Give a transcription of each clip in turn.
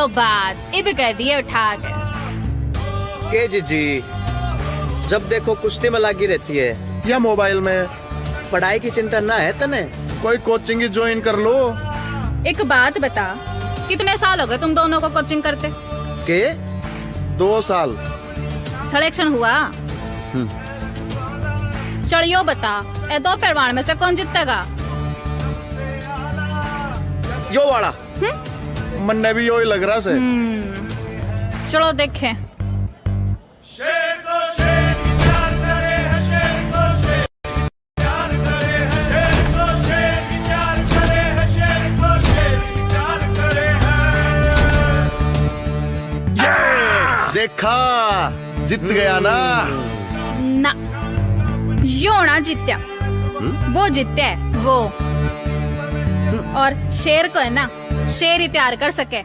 लो बात इब कह दिए उठा के जीजी जब देखो कुश्ती में लगी रहती है या मोबाइल में। पढ़ाई की चिंता ना है तने? कोई कोचिंग ही ज्वाइन कर लो। एक बात बता, कितने साल हो गए तुम दोनों को कोचिंग करते? के 2 साल। सिलेक्शन हुआ? चलियो बता, ए 2 पहलवान में से कौन जीतेगा? यो वाला। मन भी यही लग रहा से। चलो देखें। देखा जीत गया ना। ना यो ना जीत्या, वो जीत्या है वो। और शेर को है ना शेर ही तैयार कर सके,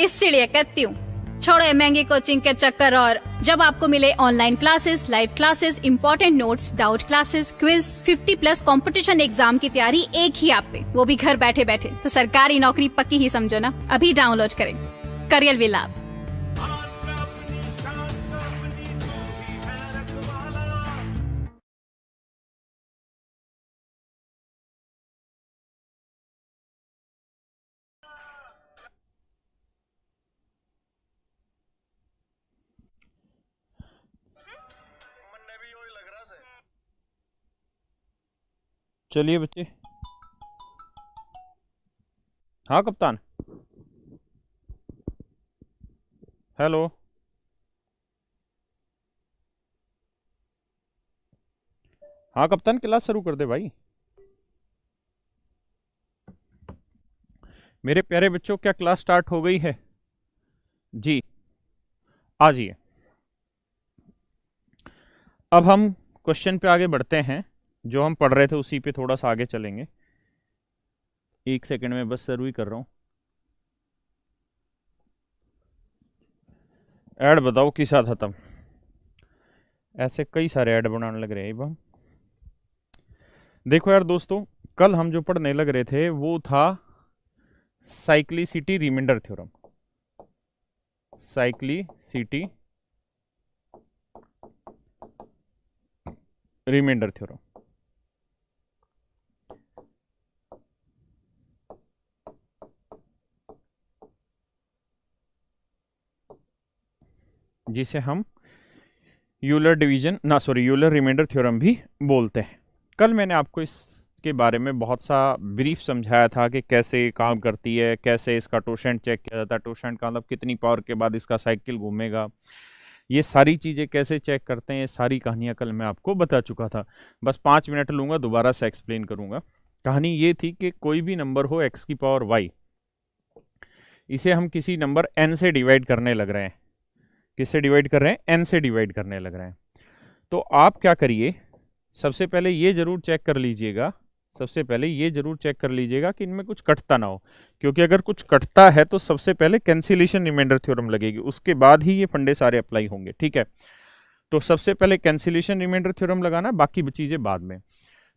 इसलिए कहती हूँ छोड़ो ये महंगी कोचिंग के चक्कर और जब आपको मिले online classes, live classes, important notes, doubt classes, quiz, 50+ competition exam की तैयारी एक ही ऐप पे, वो भी घर बैठे बैठे, तो सरकारी नौकरी पक्की ही समझो ना। अभी डाउनलोड करें करियर विल ऐप। चलिए बच्चे। हाँ कप्तान। हेलो। हाँ कप्तान, क्लास शुरू कर दे भाई। मेरे प्यारे बच्चों, क्या क्लास स्टार्ट हो गई है? जी आ जाइए। अब हम क्वेश्चन पे आगे बढ़ते हैं। जो हम पढ़ रहे थे उसी पे थोड़ा सा आगे चलेंगे। 1 सेकंड में बस शुरू ही कर रहा हूँ। ऐड बताओ किस था तब? ऐसे कई सारे ऐड बनाने लग रहे हैं अब हम। देखो यार दोस्तों, कल हम जो पढ़ने लग रहे थे वो था cyclicity remainder theorem. Cyclicity remainder theorem. जिसे हम यूलर रिमाइंडर थ्योरम भी बोलते हैं। कल मैंने आपको इसके बारे में बहुत सा ब्रीफ समझाया था कि कैसे काम करती है, कैसे इसका टोशेंट चेक किया जाता है, टोशेंट का मतलब कितनी पावर के बाद इसका साइकिल घूमेगा, ये सारी चीज़ें कैसे चेक करते हैं, ये सारी कहानियाँ कल मैं आपको बता चुका था। बस 5 मिनट लूँगा, दोबारा से एक्सप्लेन करूँगा। कहानी ये थी कि कोई भी नंबर हो x की पावर y, इसे हम किसी नंबर n से डिवाइड करने लग रहे हैं। किससे डिवाइड कर रहे हैं? n से डिवाइड करने लग रहे हैं। तो आप क्या करिए, सबसे पहले ये जरूर चेक कर लीजिएगा कि इनमें कुछ कटता ना हो, क्योंकि अगर कुछ कटता है तो सबसे पहले कैंसिलेशन रिमाइंडर थ्योरम लगेगी, उसके बाद ही ये फंडे सारे अप्लाई होंगे। ठीक है, तो सबसे पहले कैंसिलेशन रिमाइंडर थ्योरम लगाना, बाकी चीजें बाद में।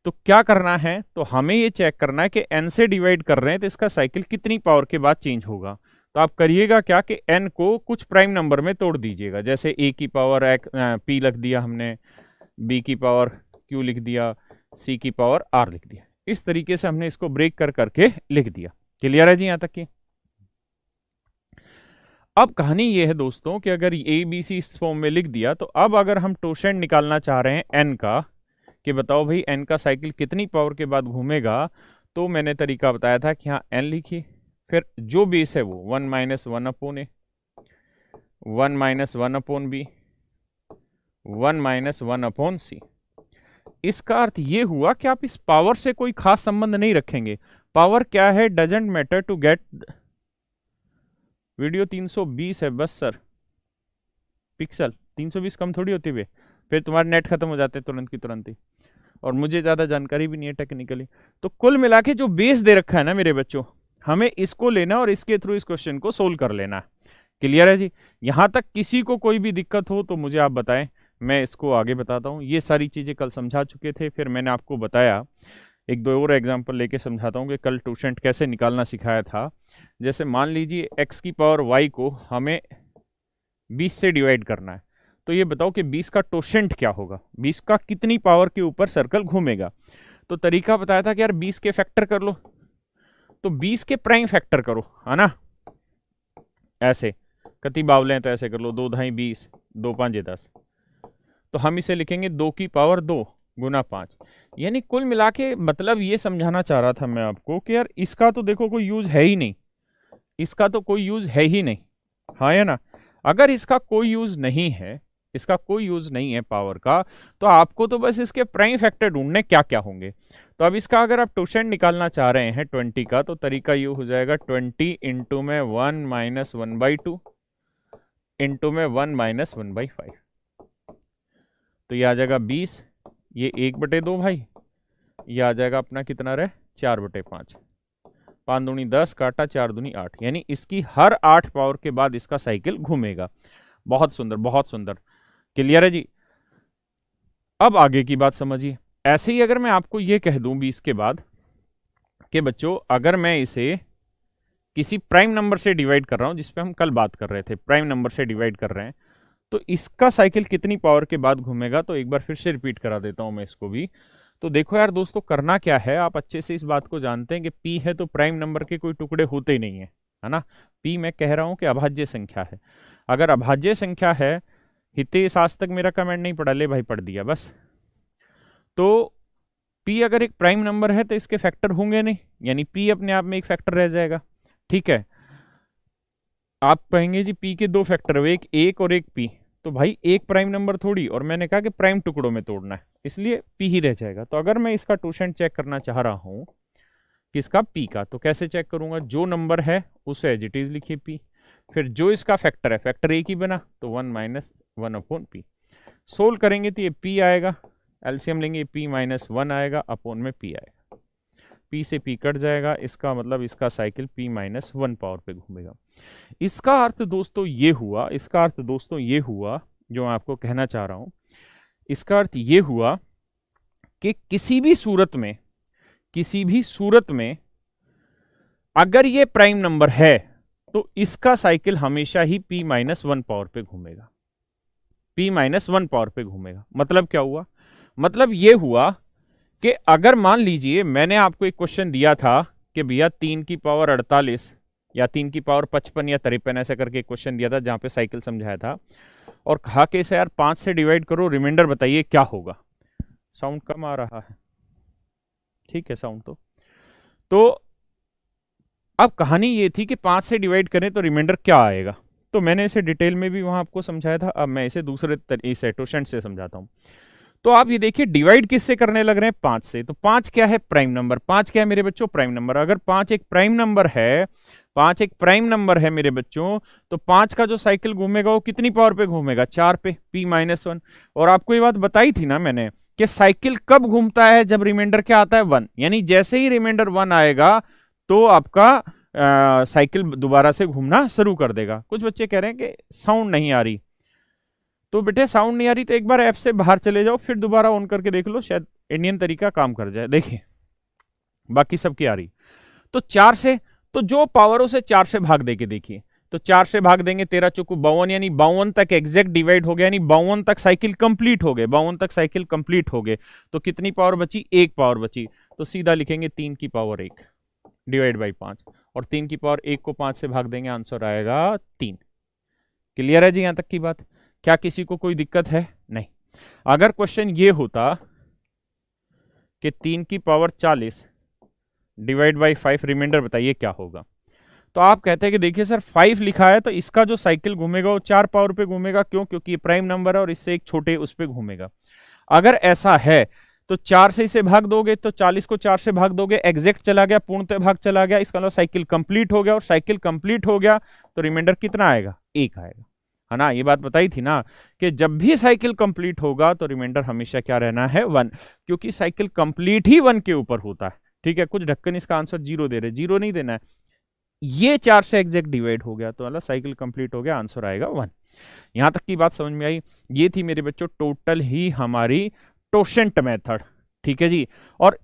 तो क्या करना है, तो हमें ये चेक करना है कि n से डिवाइड कर रहे हैं तो इसका साइकिल कितनी पावर के बाद चेंज होगा। तो आप करिएगा क्या कि n को कुछ प्राइम नंबर में तोड़ दीजिएगा। जैसे a की पावर p लिख दिया हमने, b की पावर q लिख दिया, c की पावर r लिख दिया। इस तरीके से हमने इसको ब्रेक कर करके लिख दिया। क्लियर है जी यहां तक की? अब कहानी ये है दोस्तों कि अगर ए बी सी इस फॉर्म में लिख दिया, तो अब अगर हम टोशेंट निकालना चाह रहे हैं n का, कि बताओ भाई n का साइकिल कितनी पावर के बाद घूमेगा, तो मैंने तरीका बताया था कि हाँ n लिखिए, फिर जो बेस है वो 1 - 1 upon a, 1 - 1 upon b, 1 - 1 upon c। इसका अर्थ ये हुआ कि आप इस पावर से कोई खास संबंध नहीं रखेंगे। पावर क्या है, doesn't matter to get. Video 320 है बस सर, पिक्सल 320 कम थोड़ी होती है, फिर तुम्हारे नेट खत्म हो जाते हैं तुरंत की तुरंत ही, और मुझे ज्यादा जानकारी भी नहीं है टेक्निकली। तो कुल मिला के जो बेस दे रखा है ना मेरे बच्चों, हमें इसको लेना और इसके थ्रू इस क्वेश्चन को सोल्व कर लेना। क्लियर है जी? यहां तक किसी को कोई भी दिक्कत हो तो मुझे आप बताएं, मैं इसको आगे बताता हूं। ये सारी चीजें कल समझा चुके थे। फिर मैंने आपको बताया एक दो और एग्जांपल लेके समझाता हूँ कि कल टोशेंट कैसे निकालना सिखाया था। जैसे मान लीजिए x की पावर y को हमें 20 से डिवाइड करना है, तो ये बताओ कि 20 का टोशेंट क्या होगा, 20 का कितनी पावर के ऊपर सर्कल घूमेगा। तो तरीका बताया था कि यार 20 के फैक्टर कर लो, तो 20 के प्राइम फैक्टर करो, है ना। ऐसे कति बावले हैं तो ऐसे कर लो, 2 ढाई 20, 2 5 10, तो हम इसे लिखेंगे 2 की पावर 2 गुना 5। यानी कुल मिला के मतलब ये समझाना चाह रहा था मैं आपको कि यार इसका तो देखो कोई यूज है ही नहीं, इसका तो कोई यूज है ही नहीं, हाँ या ना। अगर इसका कोई यूज नहीं है, इसका कोई यूज नहीं है पावर का, तो आपको तो बस इसके प्राइम फैक्टर ढूंढने क्या क्या होंगे। तो अब इसका अगर आप टोशेंट निकालना चाह रहे हैं 20 का, तो तरीका ये हो जाएगा 20 इंटू में 1 माइनस 1/2 इंटू में 1 माइनस 1/5, तो ये आ जाएगा 20, ये 1/2 भाई, ये आ जाएगा अपना कितना रहे 4/5, 5 दूनी 10 काटा 4 दूनी 8, यानी इसकी हर 8 पावर के बाद इसका साइकिल घूमेगा। बहुत सुंदर, बहुत सुंदर, क्लियर है जी। अब आगे की बात समझिए। ऐसे ही अगर मैं आपको ये कह दूं 20 के बाद कि बच्चों अगर मैं इसे किसी प्राइम नंबर से डिवाइड कर रहा हूं, जिसपे हम कल बात कर रहे थे, प्राइम नंबर से डिवाइड कर रहे हैं, तो इसका साइकिल कितनी पावर के बाद घूमेगा। तो एक बार फिर से रिपीट करा देता हूं मैं इसको भी। तो देखो यार दोस्तों, करना क्या है, आप अच्छे से इस बात को जानते हैं कि पी है तो प्राइम नंबर के कोई टुकड़े होते ही नहीं है, है ना। पी मैं कह रहा हूं कि अभाज्य संख्या है। अगर अभाज्य संख्या है, हितेश आज तक मेरा कमेंट नहीं पढ़ा, ले भाई पढ़ दिया बस। तो पी अगर एक प्राइम नंबर है तो इसके फैक्टर होंगे नहीं, यानी पी अपने आप में एक फैक्टर रह जाएगा, ठीक है। आप कहेंगे जी पी के 2 फैक्टर हुए, एक और एक पी, तो भाई एक प्राइम नंबर थोड़ी, और मैंने कहा कि प्राइम टुकड़ों में तोड़ना है, इसलिए पी ही रह जाएगा। तो अगर मैं इसका टोशेंट चेक करना चाह रहा हूं किसका, पी का, तो कैसे चेक करूंगा, जो नंबर है उसे एज इट इज लिखिए पी, फिर जो इसका फैक्टर है, फैक्टर एक ही बना तो 1 माइनस 1/p, सोल्व करेंगे तो ये p आएगा, एलसीएम लेंगे p माइनस 1 आएगा, अपॉन में p आएगा, p से p कट जाएगा, इसका मतलब इसका साइकिल p माइनस 1 पावर पे घूमेगा। इसका अर्थ दोस्तों ये हुआ, इसका अर्थ दोस्तों ये हुआ जो मैं आपको कहना चाह रहा हूं, इसका अर्थ ये हुआ कि किसी भी सूरत में, किसी भी सूरत में अगर ये प्राइम नंबर है तो इसका साइकिल हमेशा ही p माइनस 1 पावर पे घूमेगा, p माइनस 1 पावर पे घूमेगा। मतलब क्या हुआ, मतलब ये हुआ कि अगर मान लीजिए मैंने आपको एक क्वेश्चन दिया था कि भैया 3 की पावर 48 या 3 की पावर 55 या 53 ऐसा करके एक क्वेश्चन दिया था जहां पे साइकिल समझाया था, और कहा कि इसे यार 5 से डिवाइड करो, रिमाइंडर बताइए क्या होगा। साउंड कम आ रहा है, ठीक है साउंड तो अब कहानी ये थी कि 5 से डिवाइड करें तो रिमाइंडर क्या आएगा। तो मैंने इसे डिटेल में भी वहां आपको समझाया था, अब मैं इसे दूसरे तरीके टोशेंट से समझाता हूं। तो आप ये देखिए डिवाइड किससे करने लग रहे हैं, 5 से। तो 5 क्या है, प्राइम नंबर। 5 क्या है मेरे बच्चों, प्राइम नंबर। अगर 5 एक प्राइम नंबर है, 5 एक प्राइम नंबर है मेरे बच्चों, तो 5 का जो साइकिल घूमेगा वो कितनी पावर पे घूमेगा, 4 पे, p माइनस 1। और आपको ये बात बताई थी ना मैंने कि साइकिल कब घूमता है, जब रिमाइंडर क्या आता है 1, यानी जैसे ही रिमाइंडर 1 आएगा तो आपका साइकिल दोबारा से घूमना शुरू कर देगा। कुछ बच्चे कह रहे हैं कि साउंड नहीं आ रही, तो बेटे साउंड नहीं आ रही तो एक बार ऐप से बाहर चले जाओ, फिर दोबारा ऑन करके देख लो, शायद इंडियन तरीका काम कर जाए। देखिए बाकी सबकी आ रही। तो 4 से, तो जो पावर उसे 4 से भाग देके देखिए, तो 4 से भाग देंगे 13 चौको 52, यानी 52 तक एग्जैक्ट डिवाइड हो गया, यानी 52 तक साइकिल कंप्लीट हो गए, 52 तक साइकिल कंप्लीट हो गए। तो कितनी पावर बची, 1 पावर बची। तो सीधा लिखेंगे 3 की पावर 1 डिवाइड बाई 5, और 3 की पावर 1 को 5 से भाग देंगे, आंसर आएगा 3। क्लियर है जी यहां तक की बात, क्या किसी को कोई दिक्कत है, नहीं। अगर क्वेश्चन ये होता कि 3 की पावर 40 डिवाइड बाई 5 रिमाइंडर बताइए क्या होगा, तो आप कहते हैं कि देखिए सर 5 लिखा है तो इसका जो साइकिल घूमेगा वो 4 पावर पे घूमेगा, क्यों, क्योंकि ये प्राइम नंबर है और इससे एक छोटे उस पे घूमेगा। अगर ऐसा है तो 4 से इसे भाग दोगे, तो 40 को 4 से भाग दोगे, एग्जैक्ट चला गया, पूर्णतः भाग चला गया, इसका मतलब साइकिल कंप्लीट हो गया, और साइकिल कंप्लीट हो गया तो रिमाइंडर कितना आएगा, 1 आएगा, है ना। ये बात बताई थी ना कि जब भी साइकिल कंप्लीट होगा तो रिमाइंडर हमेशा क्या रहना है, 1, क्योंकि साइकिल कंप्लीट ही 1 के ऊपर होता है, ठीक है। कुछ ढक्कन इसका आंसर 0 दे रहे, 0 नहीं देना है, ये 4 से एग्जैक्ट डिवाइड हो गया तो मतलब साइकिल कंप्लीट हो गया, आंसर आएगा 1। यहां तक की बात समझ में आई। ये थी मेरे बच्चों टोटल ही हमारी टोशेंट मेथड, ठीक है जी। और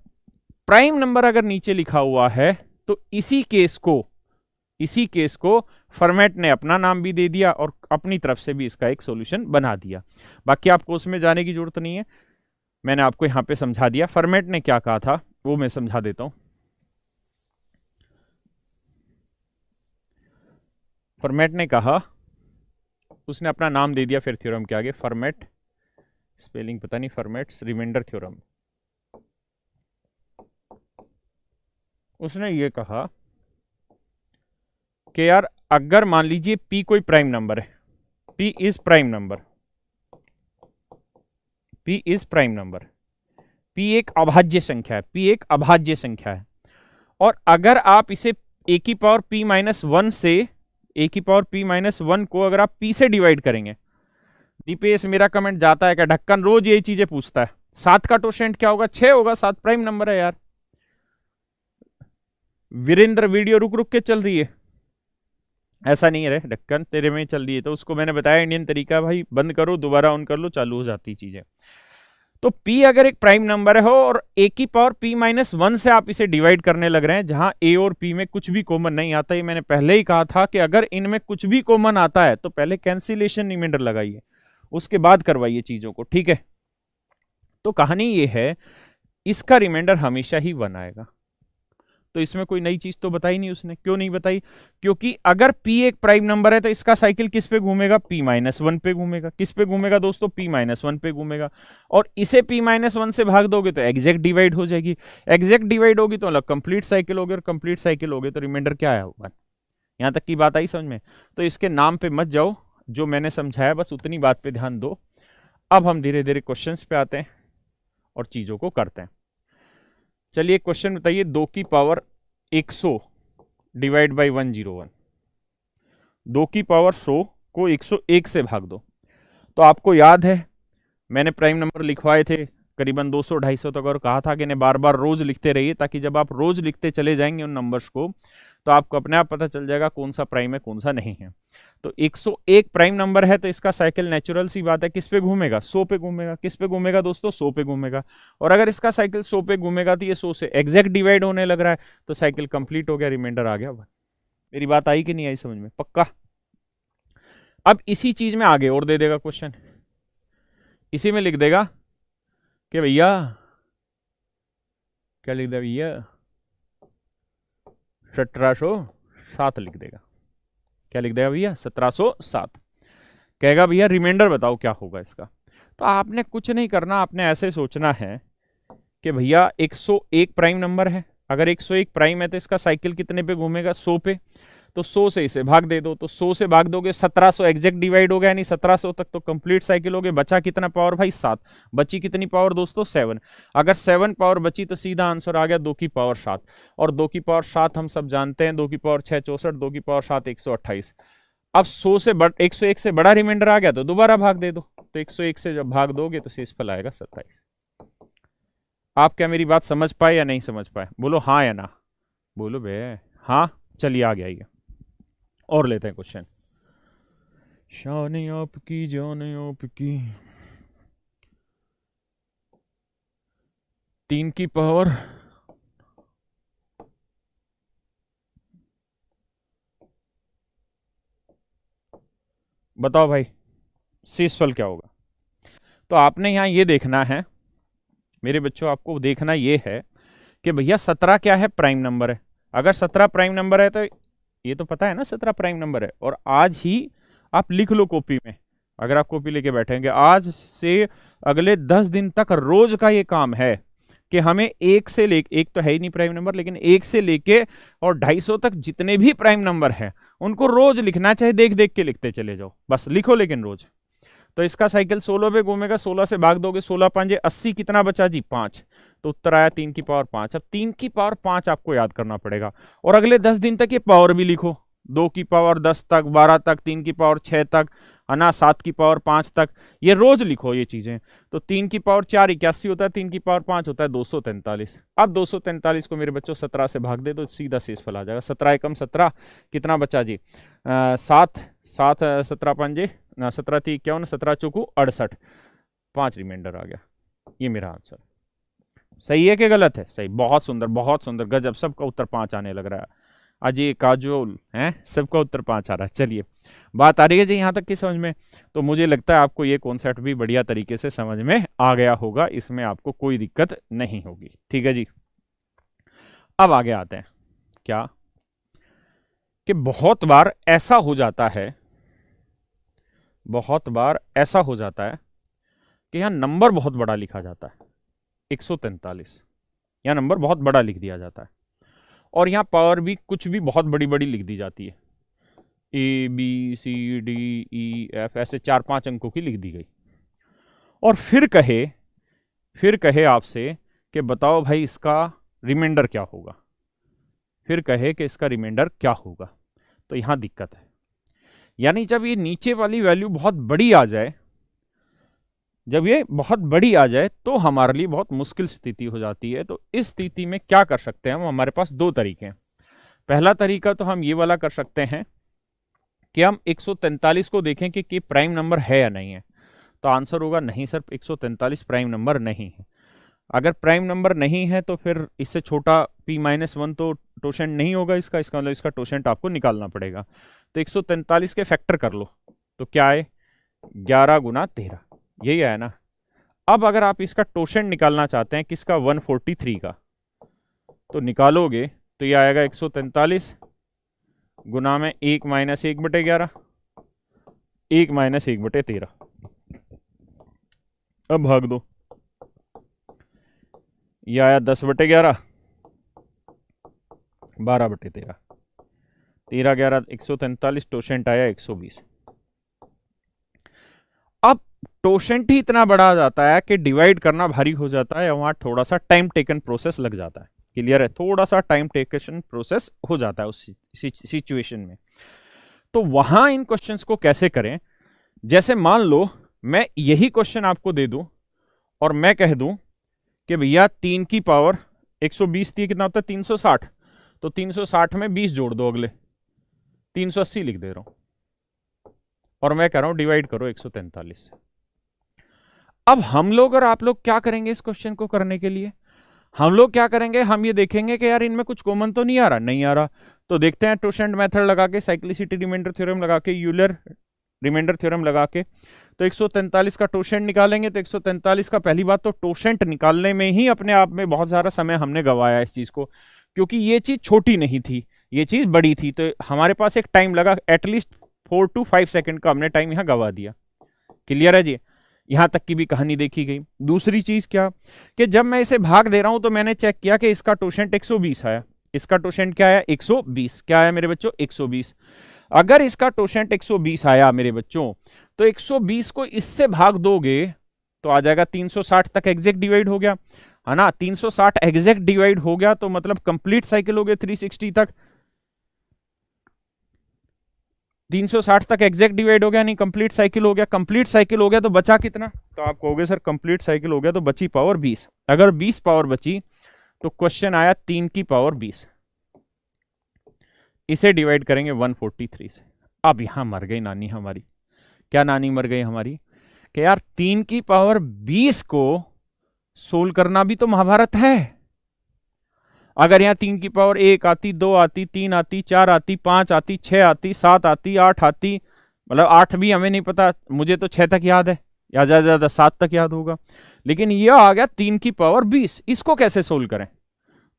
प्राइम नंबर अगर नीचे लिखा हुआ है तो इसी केस को फॉर्मेट ने अपना नाम भी दे दिया और अपनी तरफ से भी इसका एक सॉल्यूशन बना दिया। बाकी आपको उसमें जाने की जरूरत नहीं है, मैंने आपको यहां पे समझा दिया। फॉर्मेट ने क्या कहा था वो मैं समझा देता हूं। फॉर्मेट ने कहा, उसने अपना नाम दे दिया फिर थ्योरम के आगे, फॉर्मेट, स्पेलिंग पता नहीं, फॉर्मेट्स रिमाइंडर थ्योरम। उसने ये कहा कि यार अगर मान लीजिए P कोई प्राइम नंबर है, P is prime number, P is prime number, P एक अभाज्य संख्या है, P एक अभाज्य संख्या है, और अगर आप इसे a की पावर p माइनस 1 से a की पावर p माइनस 1 को अगर आप p से डिवाइड करेंगे, दीपेश मेरा कमेंट जाता है क्या, ढक्कन रोज यही चीजें पूछता है, 7 का टोशेंट क्या होगा, 6 होगा, 7 प्राइम नंबर है यार। वीरेंद्र वीडियो रुक रुक के चल रही है, ऐसा नहीं है रे ढक्कन तेरे में चल रही है, तो उसको मैंने बताया इंडियन तरीका, भाई बंद करो दोबारा ऑन कर लो, चालू हो जाती चीजें। तो p अगर एक प्राइम नंबर है हो और a की पावर p माइनस 1 से आप इसे डिवाइड करने लग रहे हैं, जहां a और p में कुछ भी कॉमन नहीं आता, ये मैंने पहले ही कहा था कि अगर इनमें कुछ भी कॉमन आता है तो पहले कैंसिलेशन रिमाइंडर लगाइए, उसके बाद करवाइए चीजों को, ठीक है। तो कहानी ये है, इसका रिमाइंडर हमेशा ही 1 आएगा। तो इसमें कोई नई चीज तो बताई नहीं उसने, क्यों नहीं बताई, क्योंकि अगर p एक प्राइम नंबर है तो इसका साइकिल किस पे घूमेगा, p माइनस 1 पे घूमेगा। किस पे घूमेगा दोस्तों, p माइनस 1 पे घूमेगा, और इसे p माइनस 1 से भाग दोगे तो एग्जैक्ट डिवाइड हो जाएगी, एग्जैक्ट डिवाइड होगी तो मतलब कंप्लीट साइकिल होगी, और कंप्लीट साइकिल होगी तो रिमाइंडर क्या आया होगा। यहां तक की बात आई समझ में। तो इसके नाम पे मत जाओ, जो मैंने समझाया बस उतनी बात पे ध्यान दो। अब हम धीरे धीरे क्वेश्चन पे आते हैं और चीजों को करते हैं। चलिए क्वेश्चन बताइए, 2 की पावर 100 डिवाइड बाई 101, 2 की पावर 100 को 101 से भाग दो। तो आपको याद है मैंने प्राइम नंबर लिखवाए थे करीबन 200-250 तक, और कहा था कि इन्हें बार बार रोज लिखते रहिए, ताकि जब आप रोज लिखते चले जाएंगे उन नंबर्स को तो आपको अपने आप पता चल जाएगा कौन सा प्राइम है कौन सा नहीं है। तो 101 प्राइम नंबर है तो इसका साइकिल नेचुरल सी बात है किस पे घूमेगा, 100 पे घूमेगा। किस पे घूमेगा दोस्तों, 100 पे घूमेगा। और अगर इसका साइकिल 100 पे घूमेगा तो ये 100 से एग्जैक्ट डिवाइड होने लग रहा है, तो साइकिल कंप्लीट हो गया, रिमाइंडर आ गया। मेरी बात आई कि नहीं आई समझ में, पक्का। अब इसी चीज में आगे और दे देगा क्वेश्चन, इसी में लिख देगा कि भैया, क्या लिख देगा भैया, 1707 लिख देगा। क्या लिख देगा भैया, 1707। कहेगा भैया रिमाइंडर बताओ क्या होगा इसका। तो आपने कुछ नहीं करना, आपने ऐसे सोचना है कि भैया 101 प्राइम नंबर है, अगर 101 प्राइम है तो इसका साइकिल कितने पे घूमेगा, 100 पे। तो 100 से इसे भाग दे दो, तो 100 से भाग दोगे 1700 एग्जैक्ट डिवाइड हो गया, यानी 1700 तक तो कंप्लीट साइकिल हो गए। बचा कितना पावर भाई, 7। बची कितनी पावर दोस्तों, 7। अगर 7 पावर बची तो सीधा आंसर आ गया 2 की पावर 7। और 2 की पावर 7 हम सब जानते हैं, 2 की पावर 6 64, 2 की पावर 7 128। अब 100 से 101 से बड़ा रिमाइंडर आ गया तो दोबारा भाग दे दो, तो 101 से जब भाग दोगे तो शेषफल आएगा 27। आप क्या मेरी बात समझ पाए या नहीं समझ पाए, बोलो हाँ या ना, बोलो बे हाँ। चलिए आ गया ये, और लेते हैं क्वेश्चन। शान आपकी जान आपकी, 3 की पावर बताओ भाई शेषफल क्या होगा। तो आपने यहां ये देखना है मेरे बच्चों, आपको देखना ये है कि भैया 17 क्या है, प्राइम नंबर है। अगर 17 प्राइम नंबर है तो ये तो पता है ना 17 प्राइम नंबर है, और आज ही आप लिख लो कॉपी में। अगर आप कॉपी लेके बैठेंगे, आज से अगले 10 दिन तक रोज का ये काम है कि हमें एक से लेके, एक तो है ही नहीं प्राइम नंबर, लेकिन 1 से लेके और 250 तक जितने भी प्राइम नंबर है उनको रोज लिखना, चाहे देख देख के लिखते चले जाओ, बस लिखो लेकिन रोज। तो इसका साइकिल 16 पे घूमेगा, 16 से भाग दोगे, 16 5 80, कितना बचा जी 5। तो उत्तर आया 3 की पावर 5। अब 3 की पावर 5 आपको याद करना पड़ेगा, और अगले 10 दिन तक ये पावर भी लिखो, 2 की पावर 10 तक, 12 तक, 3 की पावर 6 तक, है ना, 7 की पावर 5 तक, ये रोज लिखो ये चीजें। तो 3 की पावर 4 81 होता है, 3 की पावर 5 होता है 243। अब 243 को मेरे बच्चों 17 से भाग दे तो सीधा शेषफल आ जाएगा। 17 एकम 17, कितना बचा जी 7, 7 17 5 ना 17 51, 17 चौकू 68, 5 रिमाइंडर आ गया। ये मेरा आंसर। सही है कि गलत है? सही, बहुत सुंदर, बहुत सुंदर, गजब, सबका उत्तर 5 आने लग रहा है। अजय, काजोल हैं, सबका उत्तर 5 आ रहा है। चलिए, बात आ रही है जी यहाँ तक की समझ में? तो मुझे लगता है आपको ये कॉन्सेप्ट भी बढ़िया तरीके से समझ में आ गया होगा, इसमें आपको कोई दिक्कत नहीं होगी। ठीक है जी, अब आगे आते हैं। क्या कि बहुत बार ऐसा हो जाता है, बहुत बार ऐसा हो जाता है कि यहाँ नंबर बहुत बड़ा लिखा जाता है, 143, यहाँ नंबर बहुत बड़ा लिख दिया जाता है, और यहाँ पावर भी कुछ भी बहुत बड़ी बड़ी लिख दी जाती है, ABCDEF ऐसे 4-5 अंकों की लिख दी गई, और फिर कहे आपसे कि बताओ भाई इसका रिमाइंडर क्या होगा, फिर कहे कि इसका रिमाइंडर क्या होगा, तो यहां दिक्कत है। यानी जब ये नीचे वाली वैल्यू बहुत बड़ी आ जाए, जब ये बहुत बड़ी आ जाए तो हमारे लिए बहुत मुश्किल स्थिति हो जाती है। तो इस स्थिति में क्या कर सकते हैं हम? हमारे पास 2 तरीके हैं। पहला तरीका तो हम ये वाला कर सकते हैं कि हम 143 को देखें कि प्राइम नंबर है या नहीं है। तो आंसर होगा नहीं सर, 143 प्राइम नंबर नहीं है। अगर प्राइम नंबर नहीं है तो फिर इससे छोटा p-1 तो टोशेंट नहीं होगा इसका मतलब इसका टोशेंट आपको निकालना पड़ेगा। तो 143 के फैक्टर कर लो, तो क्या है? 11 गुना 13, यही है ना। अब अगर आप इसका टोशेंट निकालना चाहते हैं किसका? 143 का, तो निकालोगे तो ये आएगा 143 गुना में 1 - 1/11, 1 - 1/13। अब भाग दो, ये आया 10/11, 12/13, 13 11 143, टोशेंट आया 120। अब टोशेंट ही इतना बड़ा आ जाता है कि डिवाइड करना भारी हो जाता है, वहां थोड़ा सा टाइम टेकन प्रोसेस लग जाता है। क्लियर है? थोड़ा सा टाइम टेकन प्रोसेस हो जाता है उस सिचुएशन में। तो वहां इन क्वेश्चंस को कैसे करें? जैसे मान लो मैं यही क्वेश्चन आपको दे दूं और मैं कह दूं कि भैया 3 की पावर 120 थी, कितना होता है? 360। तो 360 में 20 जोड़ दो, अगले 380 लिख दे रहा हूं, और मैं कह रहा हूं डिवाइड करो 143 से। अब हम लोग और आप लोग क्या करेंगे इस क्वेश्चन को करने के लिए? हम लोग क्या करेंगे? हम ये देखेंगे कि यार इनमें कुछ कॉमन तो नहीं आ रहा। नहीं आ रहा तो देखते हैं टोशेंट मेथड लगा के, साइक्लिसिटी रिमाइंडर थ्योरम लगा के, यूलर रिमाइंडर थ्योरम लगा के, तो 143 का टोशेंट निकालेंगे। तो 143 का पहली बात तो टोशेंट निकालने में ही अपने आप में बहुत सारा समय हमने गंवाया इस चीज को, क्योंकि ये चीज छोटी नहीं थी, ये चीज बड़ी थी। तो हमारे पास एक टाइम लगा, एटलीस्ट 4 to 5 सेकंड का हमने टाइम यहाँ गंवा दिया। क्लियर है जी? यहां तक की भी कहानी देखी गई। दूसरी चीज क्या कि जब मैं इसे भाग दे रहा हूं तो मैंने चेक किया कि इसका टोशेंट 120 आया। इसका टोशेंट क्या आया? 120। क्या आया मेरे बच्चों? 120। अगर इसका टोशेंट 120 आया मेरे बच्चों, तो 120 को इससे भाग दोगे तो आ जाएगा 360 तक एग्जैक्ट डिवाइड हो गया, है ना। 360 एग्जैक्ट डिवाइड हो गया तो मतलब कंप्लीट साइकिल हो गया 360 तक। 360 तक एग्जैक्ट डिवाइड हो गया, नहीं कंप्लीट साइकिल हो गया। कंप्लीट साइकिल हो गया तो बचा कितना? तो आप कहोगे सर कंप्लीट साइकिल हो गया तो बची पावर 20। अगर 20 पावर बची तो क्वेश्चन आया 3 की पावर 20, इसे डिवाइड करेंगे 143 से। अब यहां मर गई नानी हमारी। क्या नानी मर गई हमारी? कि यार 3 की पावर 20 को सोल्व करना भी तो महाभारत है। अगर यहाँ 3 की पावर 1 आती, 2 आती, 3 आती, 4 आती, 5 आती, 6 आती, 7 आती, 8 आती, मतलब 8 भी हमें नहीं पता, मुझे तो 6 तक याद है, या ज्यादा ज्यादा 7 तक याद होगा। लेकिन यह आ गया 3 की पावर 20, इसको कैसे सोल्व करें?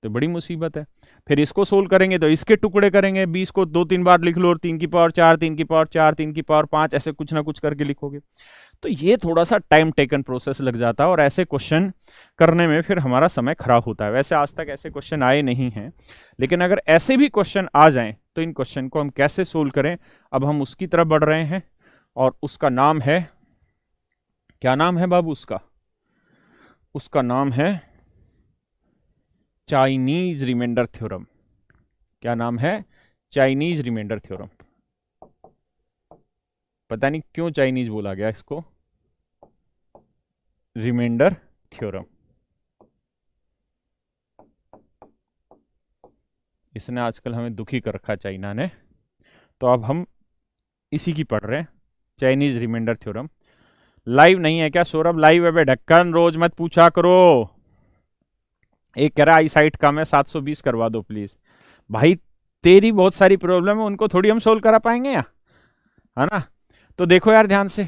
तो बड़ी मुसीबत है। फिर इसको सोल्व करेंगे तो इसके टुकड़े करेंगे, 20 को 2-3 बार लिख लो, और 3 की पावर 4, 3 की पावर 4, 3 की पावर 5, ऐसे कुछ ना कुछ करके लिखोगे। तो ये थोड़ा सा टाइम टेकन प्रोसेस लग जाता है, और ऐसे क्वेश्चन करने में फिर हमारा समय खराब होता है। वैसे आज तक ऐसे क्वेश्चन आए नहीं हैं, लेकिन अगर ऐसे भी क्वेश्चन आ जाएं तो इन क्वेश्चन को हम कैसे सोल्व करें, अब हम उसकी तरफ बढ़ रहे हैं। और उसका नाम है, क्या नाम है बाबू उसका? उसका नाम है चाइनीज रिमाइंडर थ्योरम। क्या नाम है? Chinese remainder theorem. पता नहीं क्यों चाइनीज बोला गया इसको, रिमाइंडर थ्योरम। इसने आजकल हमें दुखी कर रखा चाइना ने, तो अब हम इसी की पढ़ रहे हैं, चाइनीज रिमाइंडर थ्योरम। लाइव नहीं है क्या सौरभ? लाइव है बे ढक्कन, रोज मत पूछा करो। एक कह रहा आई साइट कम है 720 करवा दो प्लीज। भाई तेरी बहुत सारी प्रॉब्लम है, उनको थोड़ी हम सोल्व करा पाएंगे यार, है ना। तो देखो यार ध्यान से,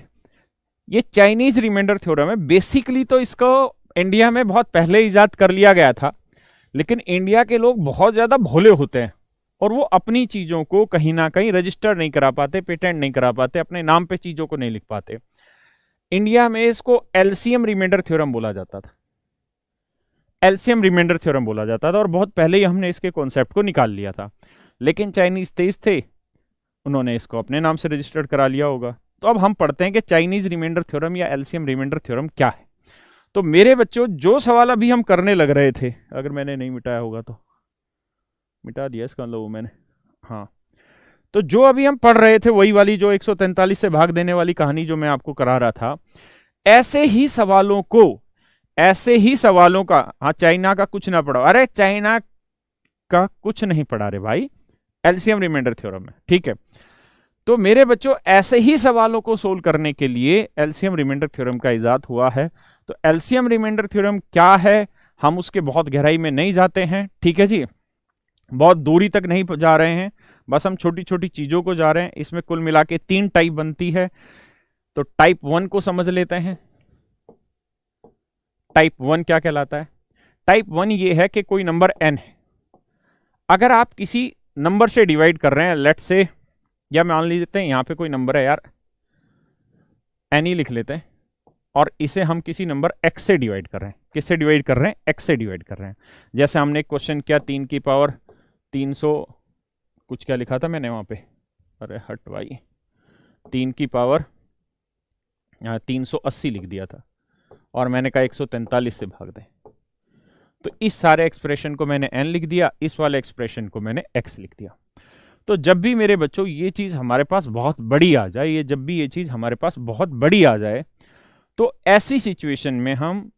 ये चाइनीज रिमाइंडर थ्योरम है। बेसिकली तो इसको इंडिया में बहुत पहले इजाद कर लिया गया था, लेकिन इंडिया के लोग बहुत ज्यादा भोले होते हैं और वो अपनी चीजों को कहीं ना कहीं रजिस्टर नहीं करा पाते, पेटेंट नहीं करा पाते, अपने नाम पे चीजों को नहीं लिख पाते। इंडिया में इसको एलसीएम रिमाइंडर थ्योरम बोला जाता था, एलसीएम रिमाइंडर थ्योरम बोला जाता था, और बहुत पहले ही हमने इसके कॉन्सेप्ट को निकाल लिया था। लेकिन चाइनीज तेज थे, उन्होंने इसको अपने नाम से रजिस्टर्ड करा लिया होगा। तो अब हम पढ़ते हैं कि चाइनीज रिमाइंडर थ्योरम या एलसीएम रिमाइंडर थ्योरम क्या है। तो मेरे बच्चों जो सवाल अभी हम करने लग रहे थे, अगर मैंने नहीं मिटाया होगा तो मिटा दिया इसका लो मैंने, हाँ। तो जो अभी हम पढ़ रहे थे वही वाली जो 143 से भाग देने वाली कहानी जो मैं आपको करा रहा था, ऐसे ही सवालों का, हाँ चाइना का कुछ ना पढ़ो, अरे चाइना का कुछ नहीं पढ़ा रे भाई, एलसीएम रिमाइंडर थ्योरम में, ठीक है। तो मेरे बच्चों ऐसे ही सवालों को सोल्व करने के लिए एलसीएम रिमाइंडर थ्योरम का इजाद हुआ है। तो एलसीएम रिमाइंडर थ्योरम क्या है, हम उसके बहुत गहराई में नहीं जाते हैं, ठीक है जी, बहुत दूरी तक नहीं जा रहे हैं, बस हम छोटी छोटी चीजों को जा रहे हैं। इसमें कुल मिला के 3 टाइप बनती है। तो टाइप 1 को समझ लेते हैं। टाइप 1 क्या कहलाता है? टाइप 1 ये है कि कोई नंबर n है, अगर आप किसी नंबर से डिवाइड कर रहे हैं, लेट से, या मान लेते हैं यहां पे कोई नंबर है यार, n ही लिख लेते हैं, और इसे हम किसी नंबर x से डिवाइड कर रहे हैं। किससे डिवाइड कर रहे हैं? x से डिवाइड कर रहे हैं। जैसे हमने एक क्वेश्चन किया 3 की पावर 300 कुछ क्या लिखा था मैंने वहां पे, अरे हट भाई, 3 की पावर 380 लिख दिया था, और मैंने कहा 143 से भाग दें। तो इस सारे एक्सप्रेशन को मैंने n लिख दिया, इस वाले एक्सप्रेशन को मैंने x लिख दिया। तो जब भी मेरे बच्चों ये चीज हमारे पास बहुत बड़ी आ जाए, जब भी ये चीज हमारे पास बहुत बड़ी आ जाए, तो ऐसी सिचुएशन में हम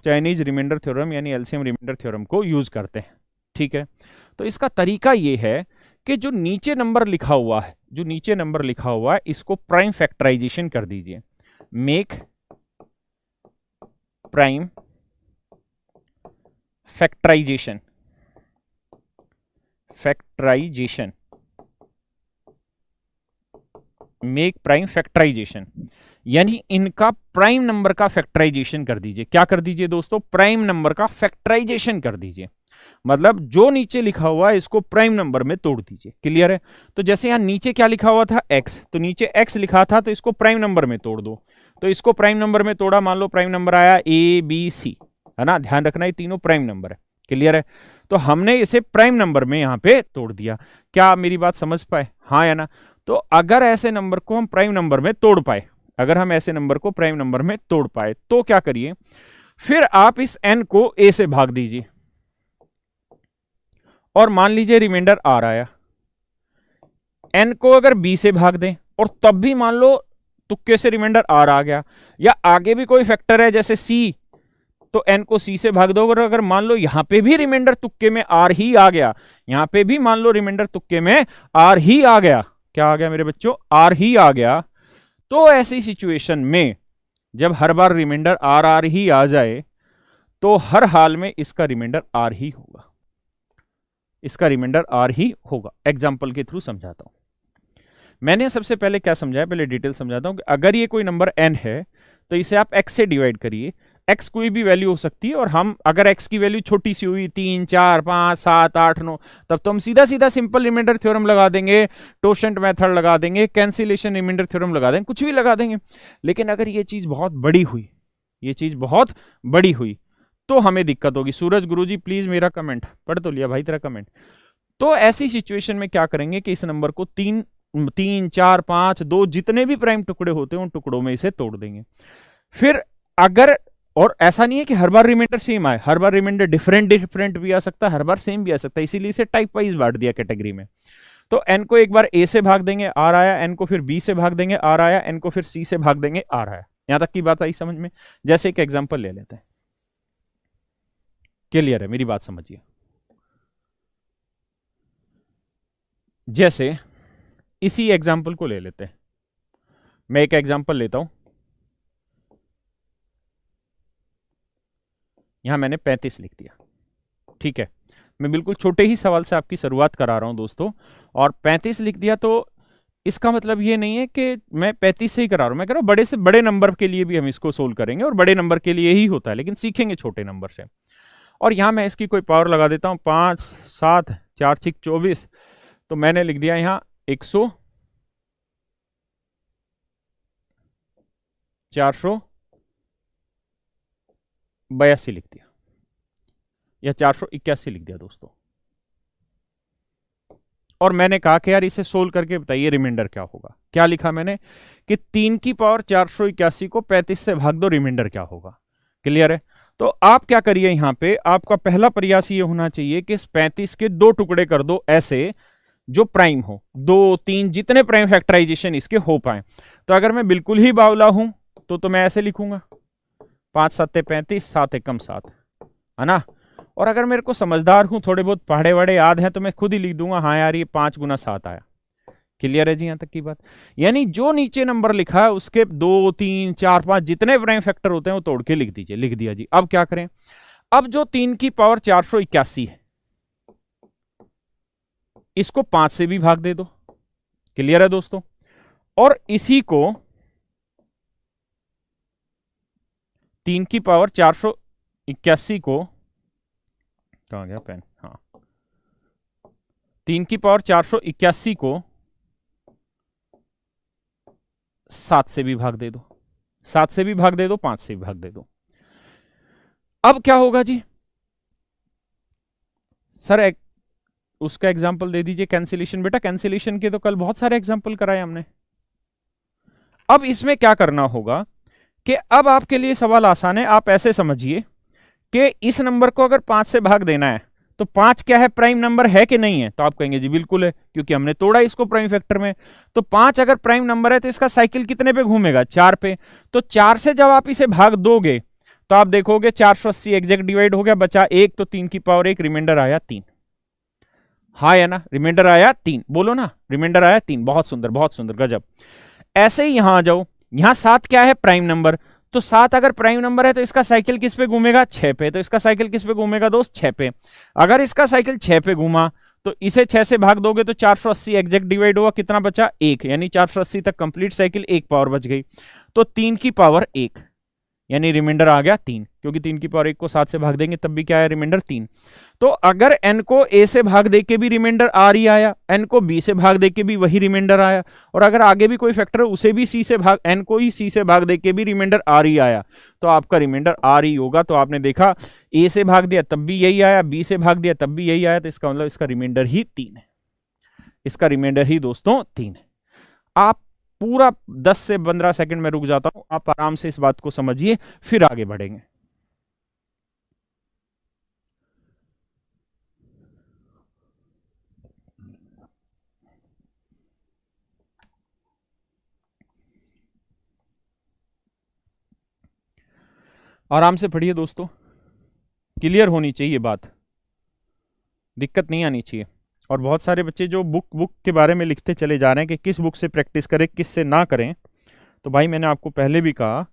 चाइनीज रिमाइंडर थ्योरम यानी एलसीएम रिमाइंडर थ्योरम को यूज करते हैं, ठीक है। तो इसका तरीका ये है कि जो नीचे नंबर लिखा हुआ है, इसको प्राइम फैक्टराइजेशन कर दीजिए। Make prime factorization, make prime factorization, यानी इनका प्राइम नंबर का फैक्टराइजेशन कर दीजिए। क्या कर दीजिए दोस्तों? प्राइम नंबर का फैक्टराइजेशन कर दीजिए। मतलब जो नीचे लिखा हुआ है इसको प्राइम नंबर में तोड़ दीजिए। क्लियर है? तो जैसे यहां नीचे क्या लिखा हुआ था? x, तो नीचे x लिखा था, तो इसको प्राइम नंबर में तोड़ दो। तो इसको प्राइम नंबर में तोड़ा, मान लो प्राइम नंबर आया a b c, है ना, ध्यान रखना ये तीनों प्राइम नंबर है। क्लियर है? तो हमने इसे प्राइम नंबर में यहां पे तोड़ दिया। क्या आप मेरी बात समझ पाए? हाँ या ना? तो अगर ऐसे नंबर को हम प्राइम नंबर में तोड़ पाए, तो क्या करिए, फिर आप इस n को a से भाग दीजिए, और मान लीजिए रिमाइंडर r आया। n को अगर b से भाग दें, और तब भी मान लो तुक्के से रिमाइंडर r आ गया, या आगे भी कोई फैक्टर है जैसे c, तो n को c से भाग दो। अगर मान लो यहां पे भी रिमाइंडर तुक्के में r ही आ गया, यहां पे भी मान लो रिमाइंडर तुक्के में r ही आ गया, क्या आ गया मेरे बच्चों? r ही आ गया। तो ऐसी सिचुएशन में जब हर बार रिमाइंडर r ही आ जाए, तो हर हाल में इसका रिमाइंडर r ही होगा। एग्जाम्पल के थ्रू समझाता हूं। मैंने सबसे पहले क्या समझाया, पहले डिटेल समझाता हूं कि अगर ये कोई नंबर n है, तो इसे आप x से डिवाइड करिए। x कोई भी वैल्यू हो सकती है, और हम अगर x की वैल्यू छोटी सी हुई 3, 4, 5, 7, 8, 9, तब तो हम सीधा सीधा सिंपल रिमाइंडर थ्योरम लगा देंगे, टोशेंट मेथड लगा देंगे, कैंसिलेशन रिमाइंडर थ्योरम लगा देंगे, कुछ भी लगा देंगे। लेकिन अगर ये चीज बहुत बड़ी हुई, तो हमें दिक्कत होगी। सूरज गुरुजी प्लीज मेरा कमेंट पढ़ तो लिया भाई, तेरा कमेंट। तो ऐसी सिचुएशन में क्या करेंगे कि इस नंबर को 3, 4, 5, 2 जितने भी प्राइम टुकड़े होते हैं उन टुकड़ों में इसे तोड़ देंगे। फिर अगर, और ऐसा नहीं है कि हर बार रिमाइंडर सेम आए, हर बार रिमाइंडर डिफरेंट भी आ सकता है, हर बार सेम भी आ सकता है, इसीलिए इसे टाइप वाइज बांट दिया कैटेगरी में। तो n को एक बार a से भाग देंगे, r आया, n को फिर b से भाग देंगे, r आया, n को फिर c से भाग देंगे, r आया। यहां तक की बात आई समझ में? जैसे एक एग्जांपल ले लेते हैं। क्लियर है? मेरी बात समझिए। जैसे इसी एग्जांपल को ले लेते हैं, मैं एक एग्जांपल लेता हूं। यहां मैंने 35 लिख दिया, ठीक है, मैं बिल्कुल छोटे ही सवाल से आपकी शुरुआत करा रहा हूं दोस्तों। और 35 लिख दिया तो इसका मतलब ये नहीं है कि मैं 35 से ही करा रहा हूं, मैं कह रहा हूं बड़े से बड़े नंबर के लिए भी हम इसको सोल्व करेंगे, और बड़े नंबर के लिए ही होता है, लेकिन सीखेंगे छोटे नंबर से। और यहां मैं इसकी कोई पावर लगा देता हूं, 5 7 4 6 24, तो मैंने लिख दिया यहां 482 लिख दिया, या 481 लिख दिया दोस्तों। और मैंने कहा कि यार इसे सोल्व करके बताइए रिमाइंडर क्या होगा। क्या लिखा मैंने कि 3 की पावर 481 को 35 से भाग दो, रिमाइंडर क्या होगा। क्लियर है? तो आप क्या करिए, यहां पे आपका पहला प्रयास ये होना चाहिए कि इस 35 के 2 टुकड़े कर दो ऐसे जो प्राइम हो, 2 3 जितने प्राइम फैक्टराइजेशन इसके हो पाए। तो अगर मैं बिल्कुल ही बावला हूं तो मैं ऐसे लिखूंगा 5 7 35 7 एकम 7, है ना। और अगर मेरे को समझदार हूं, थोड़े बहुत पढ़े वढ़े याद हैं, तो मैं खुद ही लिख दूंगा हाँ यार ये 5 गुना 7 आया। क्लियर है जी यहां तक की बात? यानी जो नीचे नंबर लिखा है उसके 2 3 4 5 जितने प्राइम फैक्टर होते हैं वो तोड़ के लिख दीजिए। लिख दिया जी। अब क्या करें, अब जो 3 की पावर 481 है इसको 5 से भी भाग दे दो। क्लियर है दोस्तों? और इसी को 3 की पावर 481 को, कहां गया पेन, हाँ, 3 की पावर 481 को 7 से भी भाग दे दो, 7 से भी भाग दे दो, 5 से भी भाग दे दो। अब क्या होगा जी, सर उसका एग्जाम्पल दे दीजिए कैंसिलेशन। बेटा कैंसिलेशन के तो कल बहुत सारे एग्जाम्पल कराए हमने। अब इसमें क्या करना होगा कि अब आपके लिए सवाल आसान है। आप ऐसे समझिए कि इस नंबर को अगर 5 से भाग देना है तो 5 क्या है, प्राइम नंबर है कि नहीं है? तो आप कहेंगे जी बिल्कुल है, क्योंकि हमने तोड़ा इसको प्राइम फैक्टर में। तो 5 अगर प्राइम नंबर है तो इसका साइकिल कितने पे घूमेगा, 4 पे। तो 4 से जब आप इसे भाग दोगे तो आप देखोगे 480 एग्जैक्ट डिवाइड हो गया, बचा 1, तो 3 की पावर 1, रिमाइंडर आया 3। हाँ या ना, रिमाइंडर आया 3, बोलो ना, रिमाइंडर आया 3। बहुत सुंदर गजब। ऐसे ही यहां आ जाओ, यहां 7 क्या है, प्राइम नंबर। तो 7 अगर प्राइम नंबर है तो इसका साइकिल किस पे घूमेगा, 6 पे। तो इसका साइकिल किस पे घूमेगा दोस्त, 6 पे। अगर इसका साइकिल 6 पे घूमा तो इसे 6 से भाग दोगे तो 480 एग्जैक्ट डिवाइड हुआ, कितना बचा, 1। यानी 480 तक कंप्लीट साइकिल, 1 पावर बच गई। तो 3 की पावर 1, यानी रिमाइंडर आ गया 3, क्योंकि 3 की पावर 1 को 7 से भाग देंगे तब भी क्या है, रिमाइंडर 3। तो अगर n को a से भाग दे के भी रिमाइंडर r ही आया, n को b से भाग दे के भी वही रिमाइंडर आया, और अगर आगे भी कोई फैक्टर है उसे भी c से भाग, n को ही c से भाग दे के भी रिमाइंडर r ही आया, तो आपका रिमाइंडर r ही होगा। तो आपने देखा a से भाग दिया तब भी यही आया, b से भाग दिया तब भी यही आया, तो इसका मतलब इसका रिमाइंडर ही 3 है। इसका रिमाइंडर ही दोस्तों 3 है। आप पूरा 10 से 15 सेकंड में रुक जाता हूं, आप आराम से इस बात को समझिए, फिर आगे बढ़ेंगे। आराम से पढ़िए दोस्तों, क्लियर होनी चाहिए बात, दिक्कत नहीं आनी चाहिए। और बहुत सारे बच्चे जो बुक के बारे में लिखते चले जा रहे हैं कि किस बुक से प्रैक्टिस करें, किस से ना करें, तो भाई मैंने आपको पहले भी कहा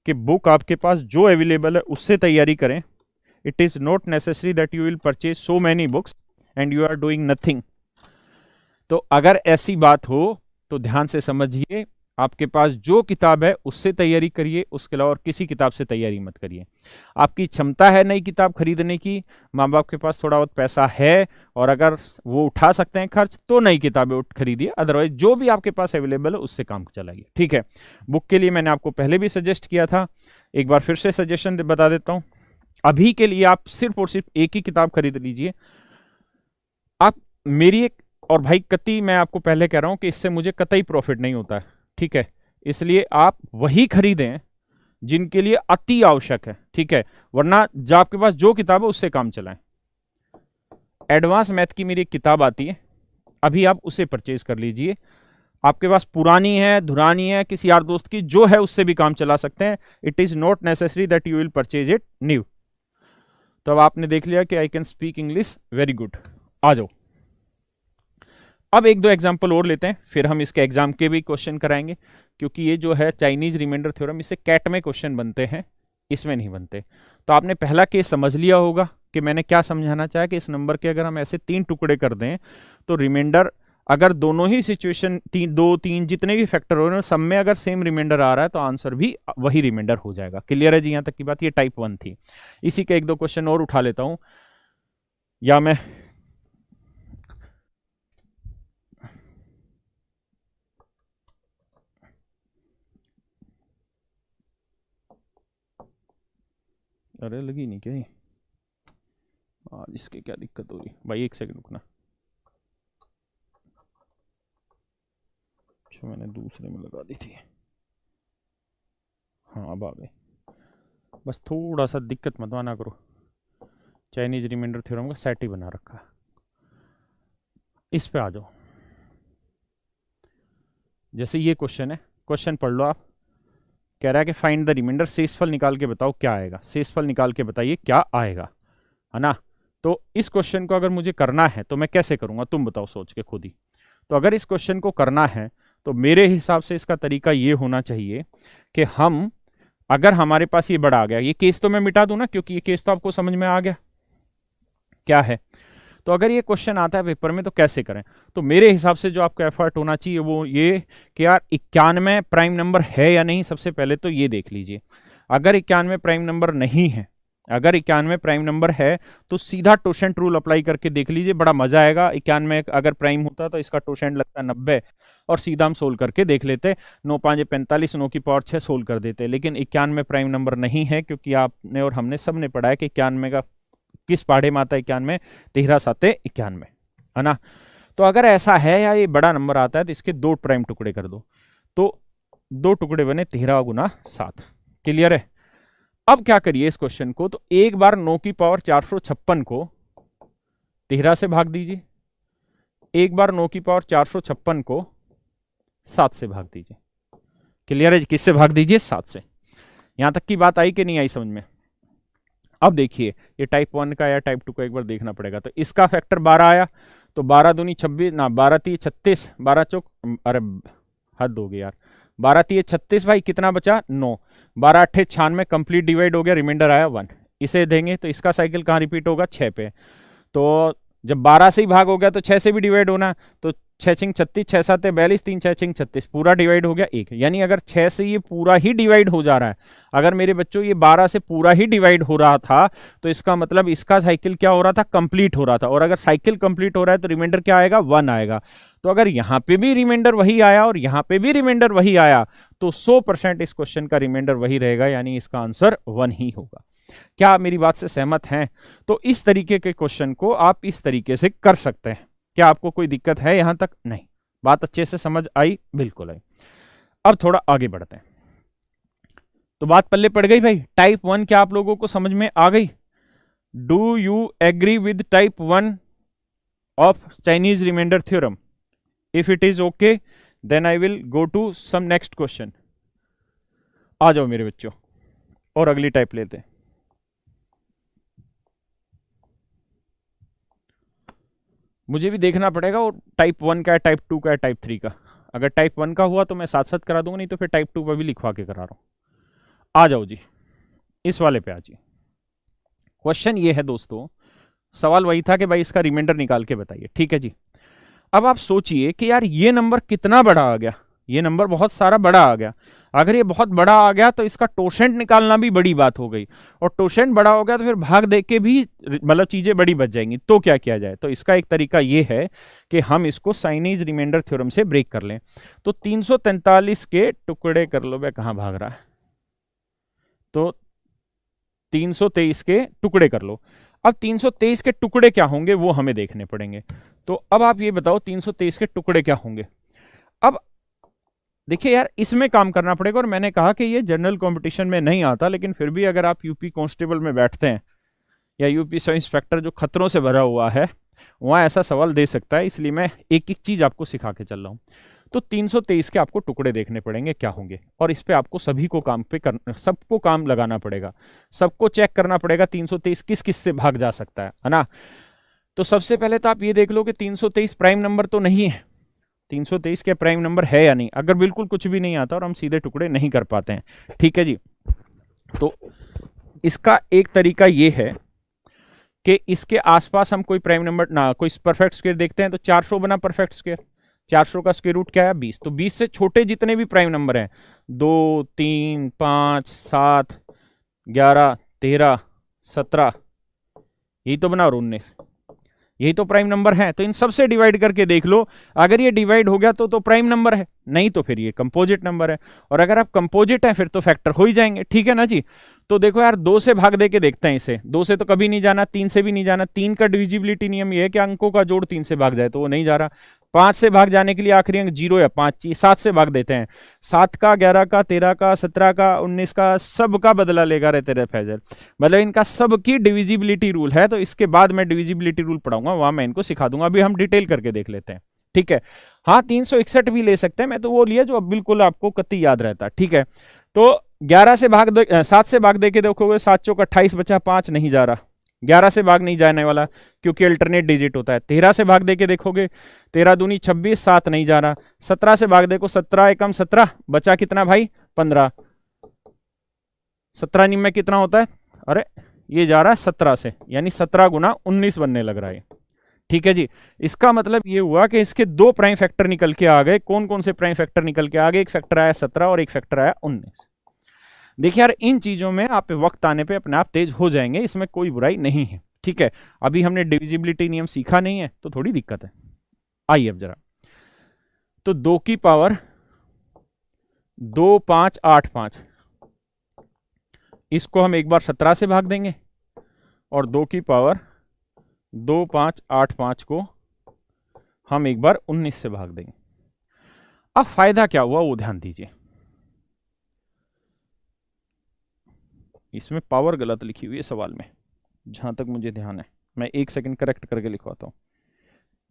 कि बुक आपके पास जो अवेलेबल है उससे तैयारी करें। It is not necessary that you will purchase so many books and you are doing nothing. तो अगर ऐसी बात हो तो ध्यान से समझिए, आपके पास जो किताब है उससे तैयारी करिए, उसके अलावा और किसी किताब से तैयारी मत करिए। आपकी क्षमता है नई किताब खरीदने की, माँ बाप के पास थोड़ा बहुत पैसा है और अगर वो उठा सकते हैं खर्च, तो नई किताबें खरीदिए, अदरवाइज जो भी आपके पास अवेलेबल है उससे काम चलाइए। ठीक है, बुक के लिए मैंने आपको पहले भी सजेस्ट किया था, एक बार फिर से सजेशन बता देता हूँ। अभी के लिए आप सिर्फ और सिर्फ एक ही किताब खरीद लीजिए। आप मेरी एक, और भाई कतई मैं आपको पहले कह रहा हूं कि इससे मुझे कतई प्रॉफिट नहीं होता है, ठीक है, इसलिए आप वही खरीदें जिनके लिए अति आवश्यक है, ठीक है, वरना जो आपके पास जो किताब है उससे काम चलाएं। एडवांस मैथ की मेरी एक किताब आती है, अभी आप उसे परचेज कर लीजिए। आपके पास पुरानी है, धुरानी है, किसी यार दोस्त की जो है उससे भी काम चला सकते हैं। It is not necessary that you will purchase it new. तो अब आपने देख लिया कि I can speak English very good. आ जाओ, अब एक दो एग्जाम्पल और लेते हैं, फिर हम इसके एग्जाम के भी क्वेश्चन कराएंगे, क्योंकि ये जो है चाइनीज रिमाइंडर थ्योरम, इससे कैट में क्वेश्चन बनते हैं, इसमें नहीं बनते। तो आपने पहला केस समझ लिया होगा कि मैंने क्या समझाना चाहा कि इस नंबर के अगर हम ऐसे 3 टुकड़े कर दें तो रिमाइंडर अगर दोनों ही सिचुएशन 2 3 जितने भी फैक्टर हो रहे हैं सब में अगर सेम रिमाइंडर आ रहा है तो आंसर भी वही रिमाइंडर हो जाएगा। क्लियर है जी यहां तक की बात? ये टाइप 1 थी। इसी के 1-2 क्वेश्चन और उठा लेता हूं, या मैं अरे लगी नहीं क्या ये? आज इसके क्या दिक्कत हो रही भाई? 1 सेकंड रुकना। अच्छा मैंने दूसरे में लगा दी थी। हाँ अब आ गई। बस थोड़ा सा दिक्कत मत माना करो, चाइनीज रिमाइंडर थ्योरम का सेट ही बना रखा। इस पे आ जाओ। जैसे ये क्वेश्चन है, क्वेश्चन पढ़ लो आप। कह रहा है कि फाइंड द रिमाइंडर, शेषफल निकाल के बताओ क्या आएगा। शेषफल निकाल के बताइए क्या आएगा, है ना। तो इस क्वेश्चन को अगर मुझे करना है तो मैं कैसे करूंगा, तुम बताओ सोच के खुद ही। तो अगर इस क्वेश्चन को करना है तो मेरे हिसाब से इसका तरीका ये होना चाहिए कि हम, अगर हमारे पास ये बड़ा आ गया, ये केस तो मैं मिटा दूं ना क्योंकि ये केस तो आपको समझ में आ गया क्या है। तो अगर ये क्वेश्चन आता है पेपर में तो कैसे करें, तो मेरे हिसाब से जो आपका एफर्ट होना चाहिए वो ये कि यार 91 प्राइम नंबर है या नहीं। सबसे पहले तो ये देख लीजिए, अगर 91 प्राइम नंबर नहीं है, अगर 91 प्राइम नंबर है तो सीधा टोशेंट रूल अप्लाई करके देख लीजिए, बड़ा मजा आएगा। 91 अगर प्राइम होता तो इसका टोशेंट लगता 90 और सीधा हम सोल्व करके देख लेते। 9 5 45, 9 की पावर 6 सोल्व कर देते। लेकिन 91 प्राइम नंबर नहीं है क्योंकि आपने और हमने सब ने पढ़ा है कि 91 का किस पाढ़े में आता है 91, 13 7 91, है ना। तो अगर ऐसा है या ये बड़ा नंबर आता है तो इसके 2 प्राइम टुकड़े कर दो, तो 2 टुकड़े बने 13 गुना 7। क्लियर है? अब क्या करिए इस क्वेश्चन को, तो एक बार 9 की पावर 456 को 13 से भाग दीजिए, एक बार 9 की पावर 456 को 7 से भाग दीजिए। क्लियर है? किससे भाग दीजिए? 7 से। यहां तक की बात आई कि नहीं आई समझ में? अब देखिए ये टाइप 1 का या टाइप 2 का एक बार देखना पड़ेगा। तो इसका फैक्टर 12 आया, तो 12 दूनी 26 ना, 12 3 36, 12 चौक, अरे हद हो गई यार, 12 3 36 भाई, कितना बचा 9, 12 8 96, कंप्लीट डिवाइड हो गया, रिमाइंडर आया 1। इसे देंगे तो इसका साइकिल कहाँ रिपीट होगा? 6 पे। तो जब 12 से ही भाग हो गया तो 6 से भी डिवाइड होना, तो 6 6 36, 6 7 42, 3 6 6 36, पूरा डिवाइड हो गया 1। यानी अगर 6 से ये पूरा ही डिवाइड हो जा रहा है, अगर मेरे बच्चों ये 12 से पूरा ही डिवाइड हो रहा था तो इसका मतलब इसका साइकिल क्या हो रहा था? कंप्लीट हो रहा था। और अगर साइकिल कंप्लीट हो रहा है तो रिमाइंडर क्या आएगा? 1 आएगा। तो अगर यहां पे भी रिमाइंडर वही आया और यहां पे भी रिमाइंडर वही आया तो 100% इस क्वेश्चन का रिमाइंडर वही रहेगा, यानी इसका आंसर 1 ही होगा। क्या आप मेरी बात से सहमत हैं? तो इस तरीके के क्वेश्चन को आप इस तरीके से कर सकते हैं। क्या आपको कोई दिक्कत है यहां तक? नहीं, बात अच्छे से समझ आई? बिल्कुल आई। अब थोड़ा आगे बढ़ते हैं। तो बात पल्ले पड़ गई भाई। टाइप 1 क्या आप लोगों को समझ में आ गई? Do you agree with type 1 of Chinese remainder theorem? If it is okay then I will go to some next question. आ जाओ मेरे बच्चों और अगली टाइप लेते हैं। मुझे भी देखना पड़ेगा और टाइप 1 का है, टाइप 2 का है, टाइप 3 का। अगर टाइप 1 का हुआ तो मैं साथ साथ करा दूंगा, नहीं तो फिर टाइप 2 पर भी लिखवा के करा रहा हूं। आ जाओ जी, इस वाले पे आ जाइए। क्वेश्चन ये है दोस्तों, सवाल वही था कि भाई इसका रिमाइंडर निकाल के बताइए। ठीक है जी। अब आप सोचिए कि यार ये नंबर कितना बड़ा आ गया, ये नंबर बहुत सारा बड़ा आ गया। अगर ये बहुत बड़ा आ गया तो इसका टोशेंट निकालना भी बड़ी बात हो गई, और टोशेंट बड़ा हो गया तो फिर भाग दे के भी मतलब चीजें बड़ी बच जाएंगी। तो क्या किया जाए? तो इसका एक तरीका ये है कि हम इसको चाइनीज रिमाइंडर थ्योरम से ब्रेक कर लें। तो 343 के टुकड़े कर लो। वह कहां भाग रहा है? तो 323 के टुकड़े कर लो। अब 323 के टुकड़े क्या होंगे वो हमें देखने पड़ेंगे। तो अब आप ये बताओ 323 के टुकड़े क्या होंगे। अब देखिए यार, इसमें काम करना पड़ेगा, और मैंने कहा कि ये जनरल कंपटीशन में नहीं आता, लेकिन फिर भी अगर आप यूपी कांस्टेबल में बैठते हैं या यूपी सब इंस्पेक्टर जो खतरों से भरा हुआ है वहां ऐसा सवाल दे सकता है, इसलिए मैं एक एक चीज आपको सिखा के चल रहा हूं। तो 323 के आपको टुकड़े देखने पड़ेंगे क्या होंगे, और इस पे आपको सभी को काम पे सबको काम लगाना पड़ेगा, सबको चेक करना पड़ेगा 323 किस किस से भाग जा सकता है ना। तो सबसे पहले तो आप ये देख लो कि 323 प्राइम नंबर तो नहीं है। 323 के प्राइम नंबर है या नहीं? अगर बिल्कुल कुछ भी नहीं आता और हम सीधे टुकड़े नहीं कर पाते हैं, ठीक है जी, तो इसका एक तरीका ये है कि इसके आसपास हम कोई प्राइम नंबर ना कोई परफेक्ट स्क्वायर देखते हैं तो 400 बना परफेक्ट स्क्वायर। 400 का स्क्वायर रूट क्या है 20। तो 20 से छोटे जितने भी प्राइम नंबर हैं 2 3 5 7 11 13 17 यही तो बना, और 19 यही तो प्राइम नंबर है। तो इन सब से डिवाइड करके देख लो, अगर ये डिवाइड हो गया तो प्राइम नंबर है, नहीं तो फिर ये कंपोजिट नंबर है। और अगर आप कंपोजिट है फिर तो फैक्टर हो ही जाएंगे, ठीक है ना जी। तो देखो यार 2 से भाग दे के देखते हैं इसे। 2 से तो कभी नहीं जाना, 3 से भी नहीं जाना। 3 का डिविजिबिलिटी नियम ये है कि अंकों का जोड़ 3 से भाग जाए, तो वो नहीं जा रहा। 5 से भाग जाने के लिए आखिरी अंक 0 या 5 चाहिए। 7 से भाग देते हैं, 7 का 11 का 13 का 17 का 19 का सब का बदला लेगा रे तेरे फैजल। मतलब इनका सब की डिविजिबिलिटी रूल है। तो इसके बाद मैं डिविजिबिलिटी रूल पढ़ाऊंगा, वहां मैं इनको सिखा दूंगा। अभी हम डिटेल करके देख लेते हैं, ठीक है। हाँ 361 भी ले सकते हैं, मैं तो वो लिया जो अब बिल्कुल आपको कतई याद रहता, ठीक है। तो 11 से भाग 7 से भाग दे के देखोगे 7 चौक 28 बचा, 5 नहीं जा रहा। 11 से भाग नहीं जाने वाला क्योंकि अल्टरनेट डिजिट होता है। 13 से भाग दे के देखोगे 13 दूनी 26, 7 नहीं जा रहा। 17 से भाग देखो 17 एकम 17 बचा कितना भाई 15। 17 निम में कितना होता है, अरे ये जा रहा है 17 से, यानी 17 गुना 19 बनने लग रहा है, ठीक है जी। इसका मतलब ये हुआ कि इसके 2 प्राइम फैक्टर निकल के आ गए। कौन कौन से प्राइम फैक्टर निकल के आ गए, एक फैक्टर आया 17 और एक फैक्टर आया 19। देखिए यार इन चीजों में आप वक्त आने पे अपने आप तेज हो जाएंगे, इसमें कोई बुराई नहीं है, ठीक है। अभी हमने डिविजिबिलिटी नियम सीखा नहीं है तो थोड़ी दिक्कत है। आइए अब जरा, तो 2 की पावर 2 5 8 5 इसको हम एक बार 17 से भाग देंगे, और 2 की पावर 2 5 8 5 को हम एक बार 19 से भाग देंगे। अब फायदा क्या हुआ वो ध्यान दीजिए। इसमें पावर गलत लिखी हुई है सवाल में, जहां तक मुझे ध्यान है। मैं 1 सेकंड करेक्ट करके लिखवाता हूं।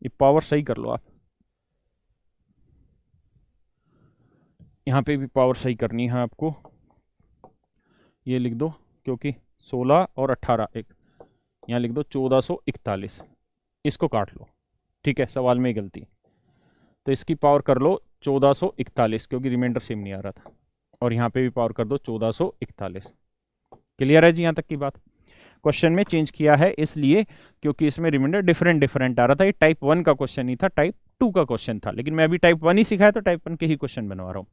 ये पावर सही कर लो आप, यहां पे भी पावर सही करनी है आपको। ये लिख दो क्योंकि 16 और 18 एक, यहां लिख दो 1441, इसको काट लो, ठीक है। सवाल में ही गलती, तो इसकी पावर कर लो 1441 क्योंकि रिमाइंडर सेम नहीं आ रहा था, और यहां पे भी पावर कर दो 1441। क्लियर है जी यहां तक की बात। क्वेश्चन में चेंज किया है इसलिए क्योंकि इसमें रिमाइंडर डिफरेंट आ रहा था। ये टाइप 1 का क्वेश्चन नहीं था, टाइप 2 का क्वेश्चन था, लेकिन मैं अभी टाइप 1 ही सिखाया तो टाइप 1 के ही क्वेश्चन बनवा रहा हूं।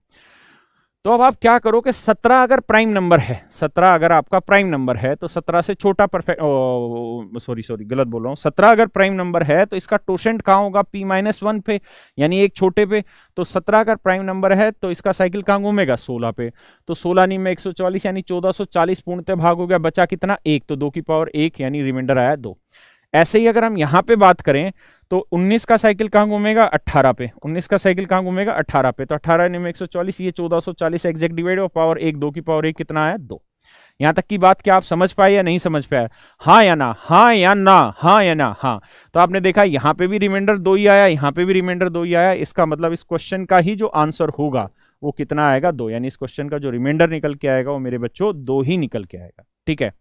तो अब आप क्या करो कि 17 अगर प्राइम नंबर है, 17 अगर आपका प्राइम नंबर है तो 17 से छोटा परफेक्ट सॉरी गलत बोल रहा हूं। 17 अगर प्राइम नंबर है तो इसका टोशेंट कहां होगा, p-1 पे, यानी एक छोटे पे। तो 17 अगर प्राइम नंबर है तो इसका साइकिल कहां घूमेगा 16 पे। तो 16 नी में 144 यानी 1440 पूर्णतः भाग हो गया, बचा कितना 1, तो 2 की पावर 1 यानी रिमाइंडर आया 2। ऐसे ही अगर हम यहां पे बात करें तो 19 का साइकिल कहां घूमेगा 18 पे। 19 का साइकिल कहां घूमेगा 18 पे, तो 18 में 144, ये 1440 एग्जैक्ट डिवाइड और पावर 1, 2 की पावर 1 कितना आया 2। यहां तक की बात क्या आप समझ पाए या नहीं समझ पाए, हाँ या ना, हाँ या ना, हाँ या ना, हाँ। तो आपने देखा यहां पे भी रिमाइंडर 2 ही आया, यहां पे भी रिमाइंडर 2 ही आया। इसका मतलब इस क्वेश्चन का ही जो आंसर होगा वो कितना आएगा 2, यानी इस क्वेश्चन का जो रिमाइंडर निकल के आएगा वो मेरे बच्चों 2 ही निकल के आएगा, ठीक है।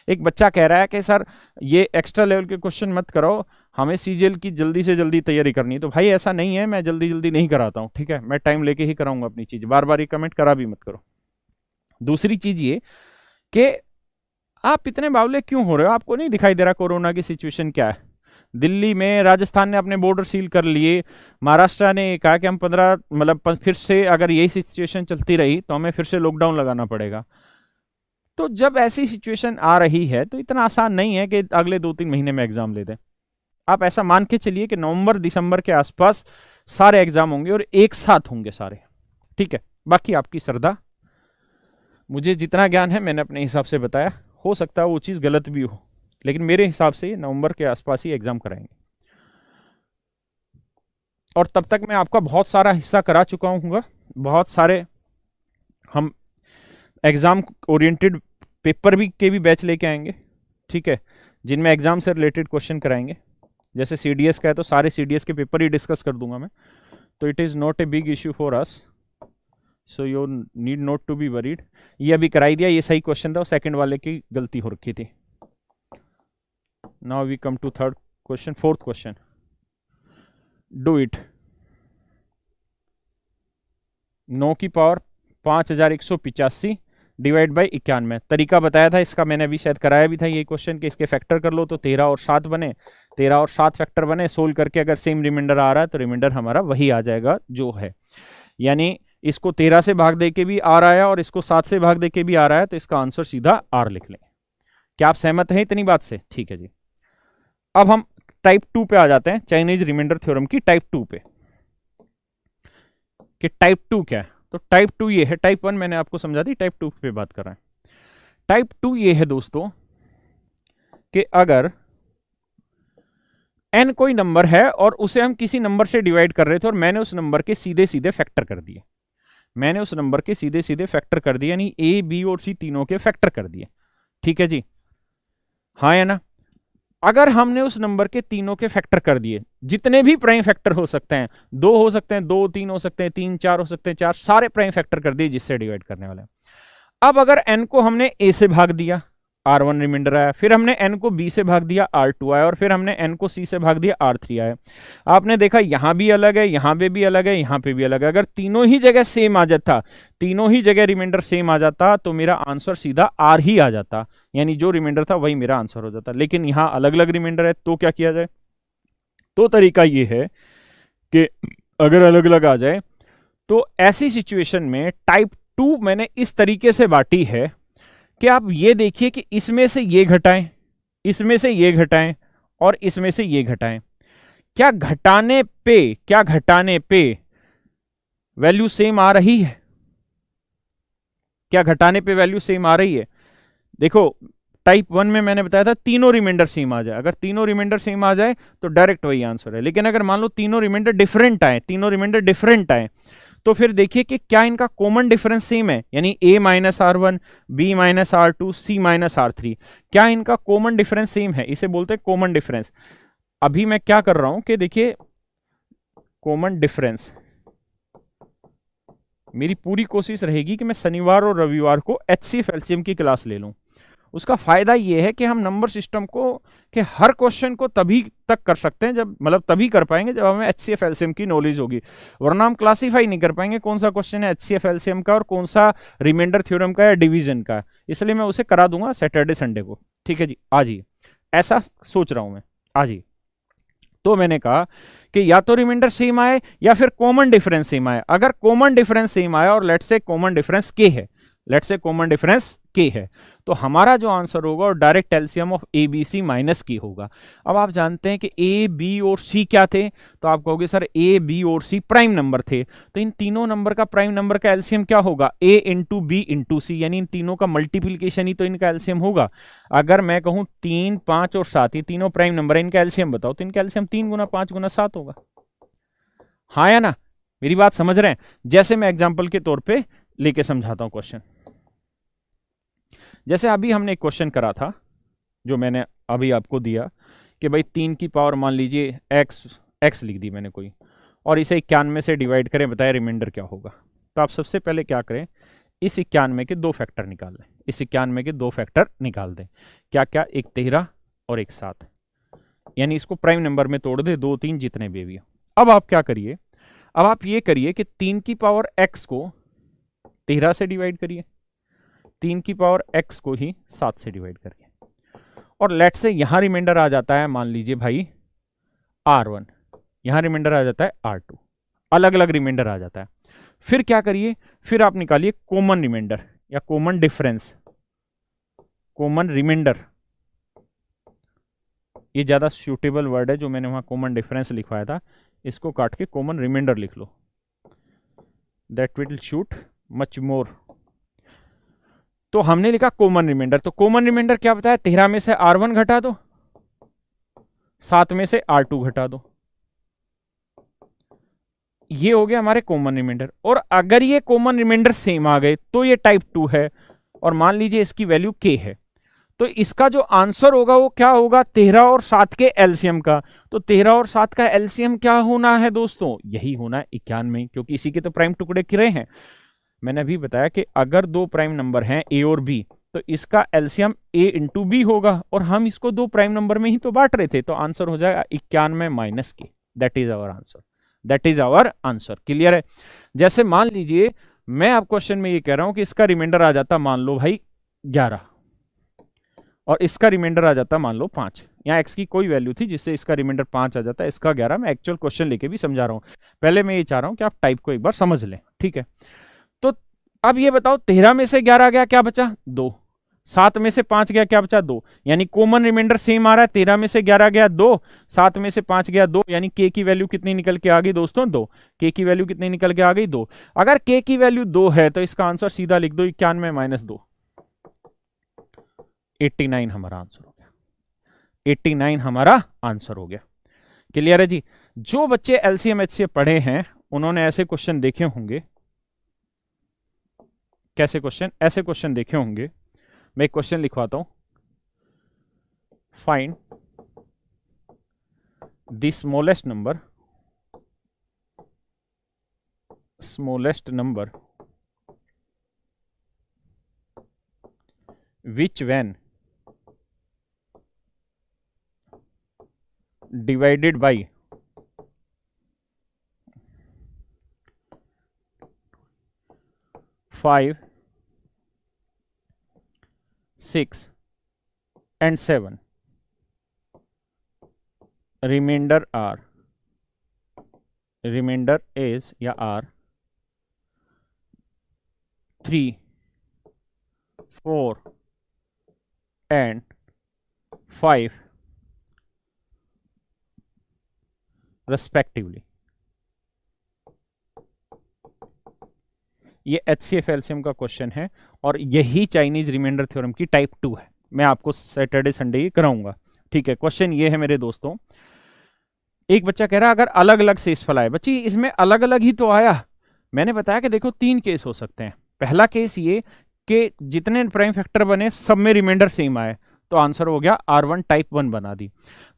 एक बच्चा कह रहा है कि सर ये एक्स्ट्रा लेवल के क्वेश्चन मत कराओ, हमें सीजीएल की जल्दी से जल्दी तैयारी करनी है। तो भाई ऐसा नहीं है, मैं जल्दी जल्दी नहीं कराता हूं, ठीक है। मैं टाइम लेके ही कराऊंगा अपनी चीज, बार बार ये कमेंट करा भी मत करो। दूसरी चीज ये कि आप इतने बावले क्यों हो रहे हो, आपको नहीं दिखाई दे रहा कोरोना की सिचुएशन क्या है। दिल्ली में, राजस्थान ने अपने बॉर्डर सील कर लिए, महाराष्ट्र ने कहा कि हम 15 मतलब फिर से अगर यही सिचुएशन चलती रही तो हमें फिर से लॉकडाउन लगाना पड़ेगा। तो जब ऐसी सिचुएशन आ रही है तो इतना आसान नहीं है कि अगले 2-3 महीने में एग्जाम ले दें। आप ऐसा मान के चलिए कि नवंबर दिसंबर के आसपास सारे एग्जाम होंगे और एक साथ होंगे सारे, ठीक है। बाकी आपकी श्रद्धा, मुझे जितना ज्ञान है मैंने अपने हिसाब से बताया, हो सकता है वो चीज गलत भी हो, लेकिन मेरे हिसाब से नवंबर के आसपास ही एग्जाम कराएंगे। और तब तक मैं आपका बहुत सारा हिस्सा करा चुका हूँ, बहुत सारे हम एग्जाम ओरिएंटेड पेपर के भी बैच लेके आएंगे, ठीक है, जिनमें एग्जाम से रिलेटेड क्वेश्चन कराएंगे। जैसे सीडीएस का है तो सारे सीडीएस के पेपर ही डिस्कस कर दूंगा मैं, तो it is not a big issue for us, so you need not to be worried. ये अभी कराई दिया, ये सही क्वेश्चन था, सेकंड वाले की गलती हो रखी थी। Now we come to third question, fourth question, do it. 9 की पावर 5185 डिवाइड बाई 91। तरीका बताया था इसका, मैंने अभी शायद कराया भी था ये क्वेश्चन कि इसके फैक्टर कर लो तो 13 और 7 बने, 13 और 7 फैक्टर बने, सोल्व करके अगर सेम रिमाइंडर आ रहा है तो रिमाइंडर हमारा वही आ जाएगा जो है। यानी इसको 13 से भाग दे के भी आ रहा है और इसको 7 से भाग दे के भी आ रहा है, तो इसका आंसर सीधा R लिख लें। क्या आप सहमत हैं इतनी बात से? ठीक है जी। अब हम टाइप 2 पे आ जाते हैं, चाइनीज रिमाइंडर थ्योरम की टाइप 2 पे, कि टाइप 2 क्या है। तो टाइप 2 ये है, टाइप 1 मैंने आपको समझा दी, टाइप 2 पे बात कर रहे हैं। टाइप 2 ये है दोस्तों कि अगर n कोई नंबर है और उसे हम किसी नंबर से डिवाइड कर रहे थे और मैंने उस नंबर के सीधे सीधे फैक्टर कर दिए, मैंने उस नंबर के सीधे सीधे फैक्टर कर दिए, यानी A, B और C तीनों के फैक्टर कर दिए। ठीक है जी, हाँ या ना? अगर हमने उस नंबर के तीनों के फैक्टर कर दिए, जितने भी प्राइम फैक्टर हो सकते हैं, 2 हो सकते हैं, 2 3 हो सकते हैं, 3 4 हो सकते हैं, 4 सारे प्राइम फैक्टर कर दिए जिससे डिवाइड करने वाले हैं। अब अगर n को हमने a से भाग दिया, R1 रिमाइंडर आया, फिर हमने n को b से भाग दिया, R2 आया, और फिर हमने n को c से भाग दिया, R3 आया। आपने देखा यहां भी अलग है, यहां पे भी अलग है, यहां पे भी अलग है। अगर तीनों ही जगह सेम आ जाता, तीनों ही जगह रिमाइंडर सेम आ जाता, तो मेरा आंसर सीधा R ही आ जाता, यानी जो रिमाइंडर था वही मेरा आंसर हो जाता। लेकिन यहां अलग अलग रिमाइंडर है, तो क्या किया जाए? तो तरीका ये है कि अगर अलग अलग आ जाए तो ऐसी सिचुएशन में टाइप 2 मैंने इस तरीके से बांटी है कि आप ये देखिए कि इसमें से ये घटाएं, इसमें से ये घटाएं और इसमें से ये घटाएं। क्या घटाने पे वैल्यू सेम आ रही है? क्या घटाने पे वैल्यू सेम आ रही है? देखो टाइप 1 में मैंने बताया था तीनों रिमाइंडर सेम आ जाए, अगर तीनों रिमाइंडर सेम आ जाए तो डायरेक्ट वही आंसर है। लेकिन अगर मान लो तीनों रिमाइंडर डिफरेंट आए, तो फिर देखिए कि क्या इनका कॉमन डिफरेंस सेम है, यानी a minus R1, b minus R2, c minus R3, क्या इनका कॉमन डिफरेंस सेम है? इसे बोलते हैं कॉमन डिफरेंस। अभी मैं क्या कर रहा हूं कि देखिए कॉमन डिफरेंस, मेरी पूरी कोशिश रहेगी कि मैं शनिवार और रविवार को HCF एलसीएम की क्लास ले लूं। उसका फायदा यह है कि हम नंबर सिस्टम को के हर क्वेश्चन को तभी तक कर सकते हैं, जब मतलब तभी कर पाएंगे जब हमें HCF एलसीएम की नॉलेज होगी, वरना हम क्लासीफाई नहीं कर पाएंगे कौन सा क्वेश्चन है HCF एलसीएम का और कौन सा रिमाइंडर थ्योरम का या डिवीजन का। इसलिए मैं उसे करा दूंगा सैटरडे संडे को। ठीक है जी, आ जाइए, ऐसा सोच रहा हूं मैं, आ जाइए। तो मैंने कहा कि या तो रिमाइंडर सेम आए या फिर कॉमन डिफरेंस सेम आए। अगर कॉमन डिफरेंस सेम आया और लेट्स से कॉमन डिफरेंस के है, तो हमारा जो आंसर होगा वो direct LCM of A B C minus की होगा। अब आप जानते हैं कि ए बी और सी क्या थे, तो आप कहोगे सर ए बी और सी प्राइम नंबर थे, तो इन तीनों नंबर का प्राइम नंबर का एलसीएम क्या होगा? ए इंटू बी इंटू सी, यानी इन तीनों का मल्टीप्लीकेशन ही तो इनका एलसीएम होगा। अगर मैं कहूं 3, 5 और 7 ये तीनों प्राइम नंबर है, इनका एलसीएम बताओ, तो इनका एलसीएम 3 गुना 5 गुना 7 होगा। हाँ या ना? मेरी बात समझ रहे हैं? जैसे मैं एग्जाम्पल के तौर पर लेके समझाता हूं क्वेश्चन। जैसे अभी हमने एक क्वेश्चन करा था जो मैंने अभी आपको दिया कि भाई 3 की पावर मान लीजिए x लिख दी मैंने कोई, और इसे 91 से डिवाइड करें, बताए रिमाइंडर क्या होगा। तो आप सबसे पहले क्या करें, इस 91 के 2 फैक्टर निकाल लें, इस 91 के 2 फैक्टर निकाल दें। क्या क्या? एक 13 और एक 7, यानी इसको प्राइम नंबर में तोड़ दे, 2 3 जितने भी हो। अब आप क्या करिए, अब आप ये करिए कि 3 की पावर x को 13 से डिवाइड करिए, 3 की पावर x को ही 7 से डिवाइड करिए, और लेट से यहां रिमाइंडर आ जाता है, मान लीजिए भाई R1, यहां रिमाइंडर आ जाता है R2, अलग अलग रिमाइंडर आ जाता है। फिर क्या करिए, फिर आप निकालिए कॉमन रिमाइंडर या कॉमन डिफरेंस, कॉमन रिमाइंडर, ये ज्यादा सूटेबल वर्ड है, जो मैंने वहां कॉमन डिफरेंस लिखवाया था, इसको काट के कॉमन रिमाइंडर लिख लो, that will shoot much more. तो हमने लिखा कॉमन रिमाइंडर, तो कॉमन रिमाइंडर क्या बताया? 13 में से R1 घटा दो, 7 में से R2 घटा दो, ये हो गया हमारे कॉमन रिमाइंडर। और अगर ये कॉमन रिमाइंडर सेम आ गए तो ये टाइप 2 है, और मान लीजिए इसकी वैल्यू k है, तो इसका जो आंसर होगा वो क्या होगा? 13 और 7 के एलसीएम का। तो 13 और 7 का एलसीएम क्या होना है दोस्तों? यही होना है 91, क्योंकि इसी के तो प्राइम टुकड़े किरे हैं। मैंने अभी बताया कि अगर 2 प्राइम नंबर हैं a और b, तो इसका एलसीएम a इंटू बी होगा, और हम इसको 2 प्राइम नंबर में ही तो बांट रहे थे, तो आंसर हो जाएगा 91 माइनस के। That is our answer, that is our answer. Clear है? जैसे मान लीजिए मैं आप क्वेश्चन में ये कह रहा हूं कि इसका रिमाइंडर आ जाता मान लो भाई 11 और इसका रिमाइंडर आ जाता मान लो 5। यहाँ x की कोई वैल्यू थी जिससे इसका रिमाइंडर 5 आ जाता है, इसका 11। मैं एक्चुअल क्वेश्चन लेके भी समझा रहा हूँ, पहले मैं ये चाह रहा हूँ कि आप टाइप को एक बार समझ लें, ठीक है। तो अब ये बताओ 13 में से 11 गया, क्या बचा 2, 7 में से 5 गया, क्या बचा 2, यानी कॉमन रिमाइंडर सेम आ रहा है। 13 में से 11 गया 2, 7 में से 5 गया 2, यानी k की वैल्यू कितनी निकल के आ गई दोस्तों 2। k की वैल्यू कितनी निकल के आ गई 2। अगर k की वैल्यू 2 है तो इसका आंसर सीधा लिख दो 91 माइनस 2, 89 हमारा आंसर हो गया। 89 हमारा आंसर हो गया। क्लियर है जी। जो बच्चे एलसीएम एचसीएफ पढ़े हैं उन्होंने ऐसे क्वेश्चन देखे होंगे। कैसे क्वेश्चन? ऐसे क्वेश्चन देखे होंगे। मैं एक क्वेश्चन लिखवाता हूं, find the smallest number which when divided by 5, 6 and 7 remainder is या are 3, 4 and 5 respectively। ये HCF LCM का क्वेश्चन है और यही चाइनीज रिमाइंडर थ्योरम की टाइप 2 है। मैं आपको सैटरडे संडे ही कराऊंगा, ठीक है। क्वेश्चन ये है मेरे दोस्तों, एक बच्चा कह रहा है अगर अलग अलग शेष फल आए, बच्ची इसमें अलग अलग ही तो आया। मैंने बताया कि देखो 3 केस हो सकते हैं। पहला केस ये कि जितने प्राइम फैक्टर बने सब में रिमाइंडर सेम आए, तो आंसर हो गया R1 टाइप 1 बना दी।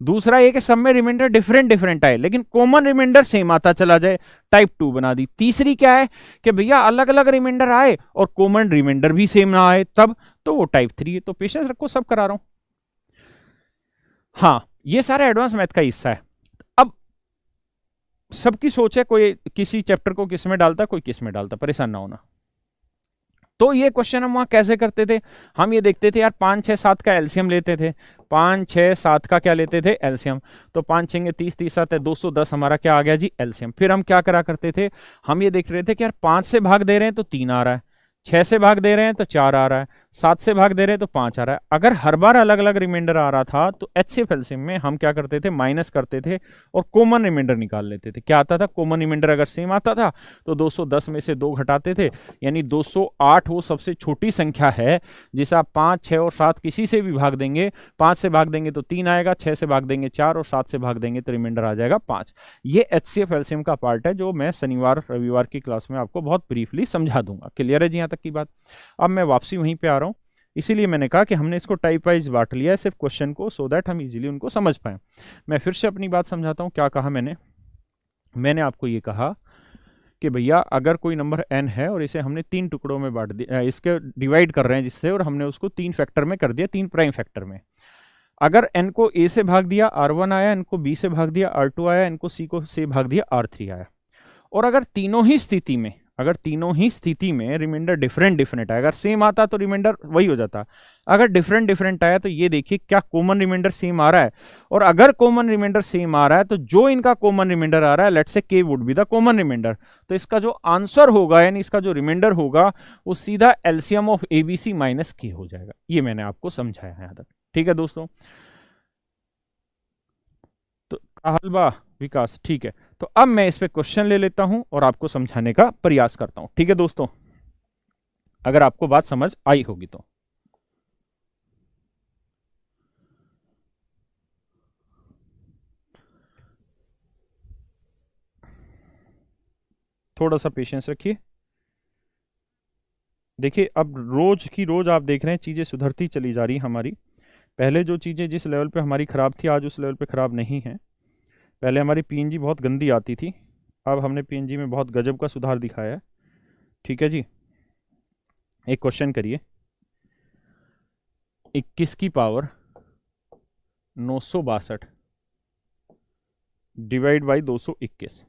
दूसरा ये कि सब में रिमाइंडर डिफरेंट आए लेकिन कॉमन रिमाइंडर सेम आता चला जाए, टाइप 2 बना दी। तीसरी क्या है कि भैया अलग अलग रिमाइंडर आए और कॉमन रिमाइंडर भी सेम ना आए, तब तो वो टाइप 3 है। तो पेशेंस रखो, सब करा रहा हूं। हाँ, ये सारा एडवांस मैथ का हिस्सा है। अब सबकी सोच है, कोई किसी चैप्टर को किस में डालता, कोई किस में डालता, परेशान ना होना। तो ये क्वेश्चन हम वहां कैसे करते थे, हम ये देखते थे यार 5, 6, 7 का एलसीएम लेते थे। 5, 6, 7 का क्या लेते थे, एलसीएम। तो 5 6 30, 30 7 है 210 हमारा क्या आ गया जी, एलसीएम। फिर हम क्या करा करते थे, हम ये देख रहे थे कि यार 5 से भाग दे रहे हैं तो 3 आ रहा है, 6 से भाग दे रहे हैं तो 4 आ रहा है, 7 से भाग दे रहे हैं तो 5 आ रहा है। अगर हर बार अलग अलग रिमाइंडर आ रहा था तो एचसीएफ एलसीएम में हम क्या करते थे, माइनस करते थे और कॉमन रिमाइंडर निकाल लेते थे। क्या आता था, कॉमन रिमाइंडर अगर सेम आता था तो 210 में से 2 घटाते थे, यानी 208 वो सबसे छोटी संख्या है जिसे आप 5, 6 और 7 किसी से भी भाग देंगे। 5 से भाग देंगे तो 3 आएगा, 6 से भाग देंगे 4 और 7 से भाग देंगे तो रिमाइंडर आ जाएगा 5। ये एचसीएफ एलसीएम का पार्ट है जो मैं शनिवार रविवार की क्लास में आपको बहुत ब्रीफली समझा दूंगा। क्लियर है जी यहाँ तक की बात। अब मैं वापसी वहीं पे आ रहा हूं, इसीलिए मैंने कहा कि हमने इसको टाइप वाइज बांट लिया है सिर्फ क्वेश्चन को, सो दैट हम इजीली उनको समझ पाए। मैं फिर से अपनी बात समझाता हूं। क्या कहा मैंने आपको ये कहा कि भैया अगर कोई नंबर n है और इसे हमने 3 टुकड़ों में बांट दिया, इसके डिवाइड कर रहे हैं जिससे, और हमने उसको 3 फैक्टर में कर दिया, 3 प्राइम फैक्टर में। अगर n को a से भाग दिया R1 आया, n को b से भाग दिया R2 आया, n को c को से भाग दिया R3 आया। और अगर तीनों ही स्थिति में रिमाइंडर डिफरेंट आया, अगर सेम आता तो रिमाइंडर वही हो जाता, अगर डिफरेंट आया तो ये देखिए क्या कॉमन रिमाइंडर सेम आ रहा है। और अगर कॉमन रिमाइंडर सेम आ रहा है तो जो इनका कॉमन रिमाइंडर आ रहा है, let's say k would be the common remainder, तो इसका जो आंसर होगा यानी इसका जो रिमाइंडर होगा वो सीधा LCM of ABC minus k हो जाएगा। ये मैंने आपको समझाया है यहाँ तक, ठीक है दोस्तों। तो हलवा विकास, ठीक है। तो अब मैं इस पे क्वेश्चन ले लेता हूं और आपको समझाने का प्रयास करता हूं, ठीक है दोस्तों। अगर आपको बात समझ आई होगी तो थोड़ा सा पेशेंस रखिए। देखिए अब रोज की रोज आप देख रहे हैं चीजें सुधरती चली जा रही हमारी। पहले जो चीजें जिस लेवल पे हमारी खराब थी आज उस लेवल पे खराब नहीं है। पहले हमारी पीएनजी बहुत गंदी आती थी, अब हमने पीएनजी में बहुत गजब का सुधार दिखाया है, ठीक है जी। एक क्वेश्चन करिए, 21 की पावर 962 डिवाइड बाई 221,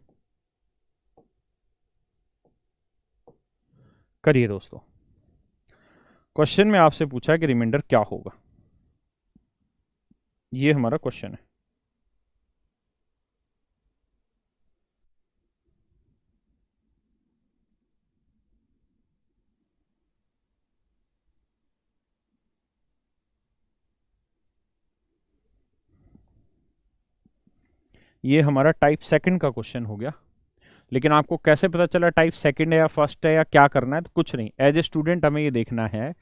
करिए दोस्तों, क्वेश्चन में आपसे पूछा है कि रिमाइंडर क्या होगा। ये हमारा क्वेश्चन है। ये हमारा टाइप सेकंड का क्वेश्चन हो गया। लेकिन आपको कैसे पता चला टाइप सेकंड है या फर्स्ट है या क्या करना है? तो कुछ नहीं, एज ए स्टूडेंट हमें ये देखना है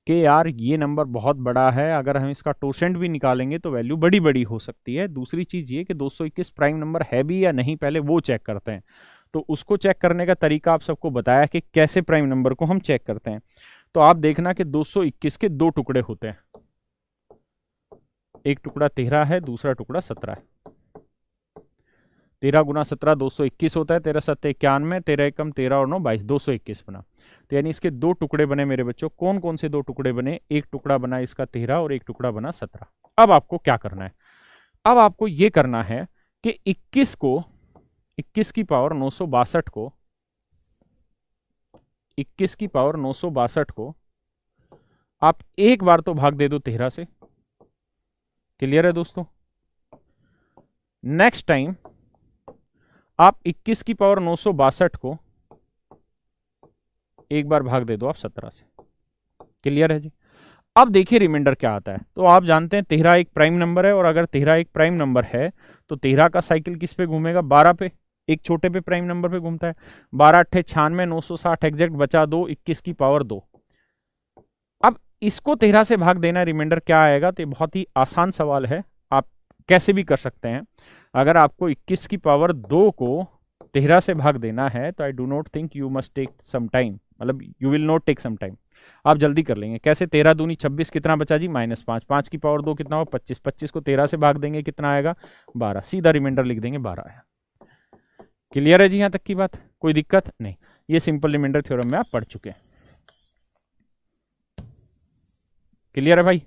कि यार ये नंबर बहुत बड़ा है, अगर हम इसका टोसेंट भी निकालेंगे तो वैल्यू बड़ी बड़ी हो सकती है। दूसरी चीज़ ये कि 221 प्राइम नंबर है भी या नहीं, पहले वो चेक करते हैं। तो उसको चेक करने का तरीका आप सबको बताया कि कैसे प्राइम नंबर को हम चेक करते हैं। तो आप देखना कि 221 के दो टुकड़े होते हैं, एक टुकड़ा 13 है, दूसरा टुकड़ा 17 है। 13 गुना 17 221 होता है, 13 सत्ते 91, 13 एकम 13 और 9 22, 221 बना। तो यानी इसके दो टुकड़े बने मेरे बच्चों। कौन कौन से दो टुकड़े बने? एक टुकड़ा बना इसका 13 और एक टुकड़ा बना 17। अब आपको क्या करना है? अब आपको ये करना है कि 21 की पावर 962 को 21 की पावर 962 को आप एक बार तो भाग दे दो 13 से। क्लियर है दोस्तों? नेक्स्ट टाइम आप 21 की पावर 962 को एक बार भाग दे दो आप 17 से। क्लियर है जी? अब देखिए रिमाइंडर क्या आता है। तो आप जानते हैं 13 एक प्राइम नंबर है, और अगर 13 एक प्राइम नंबर है तो 13 का साइकिल किस पे घूमेगा? 12 पे, एक छोटे पे प्राइम नंबर पे घूमता है। 12 अट्ठे 96, 960 एग्जैक्ट बचा 2, 21 की पावर 2। अब इसको 13 से भाग देना, रिमाइंडर क्या आएगा? तो बहुत ही आसान सवाल है, आप कैसे भी कर सकते हैं। अगर आपको 21 की पावर 2 को 13 से भाग देना है तो I do not think you must take some time, मतलब you will not take some time, आप जल्दी कर लेंगे। कैसे? 13 दूनी 26, कितना बचा जी? -5। 5 की पावर 2 कितना हो? 25। 25 को 13 से भाग देंगे, कितना आएगा? 12। सीधा रिमाइंडर लिख देंगे 12 आया। क्लियर है जी यहां तक की बात? कोई दिक्कत नहीं। ये सिंपल रिमाइंडर थ्योरम में आप पढ़ चुके हैं। क्लियर है भाई?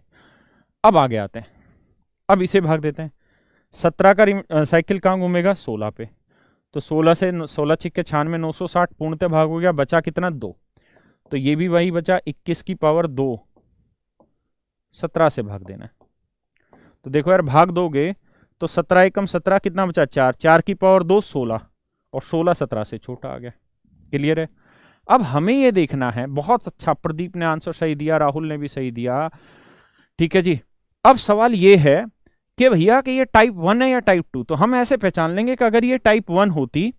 अब आगे आते हैं, अब इसे भाग देते हैं। 17 का साइकिल कहाँ घूमेगा? 16 पे। तो 16 से 16 छिक्के 96, 960 पूर्णतः भाग हो गया, बचा कितना? 2। तो ये भी वही बचा, 21 की पावर 2 17 से भाग देना है। तो देखो यार, भाग दोगे तो 17 एकम 17 कितना बचा? 4। 4 की पावर 2 16, और 16 17 से छोटा आ गया। क्लियर है? अब हमें ये देखना है, बहुत अच्छा प्रदीप ने आंसर सही दिया, राहुल ने भी सही दिया, ठीक है जी। अब सवाल ये है कि भैया कि ये टाइप 1 है या टाइप 2? तो हम ऐसे पहचान लेंगे कि अगर ये टाइप 1 होती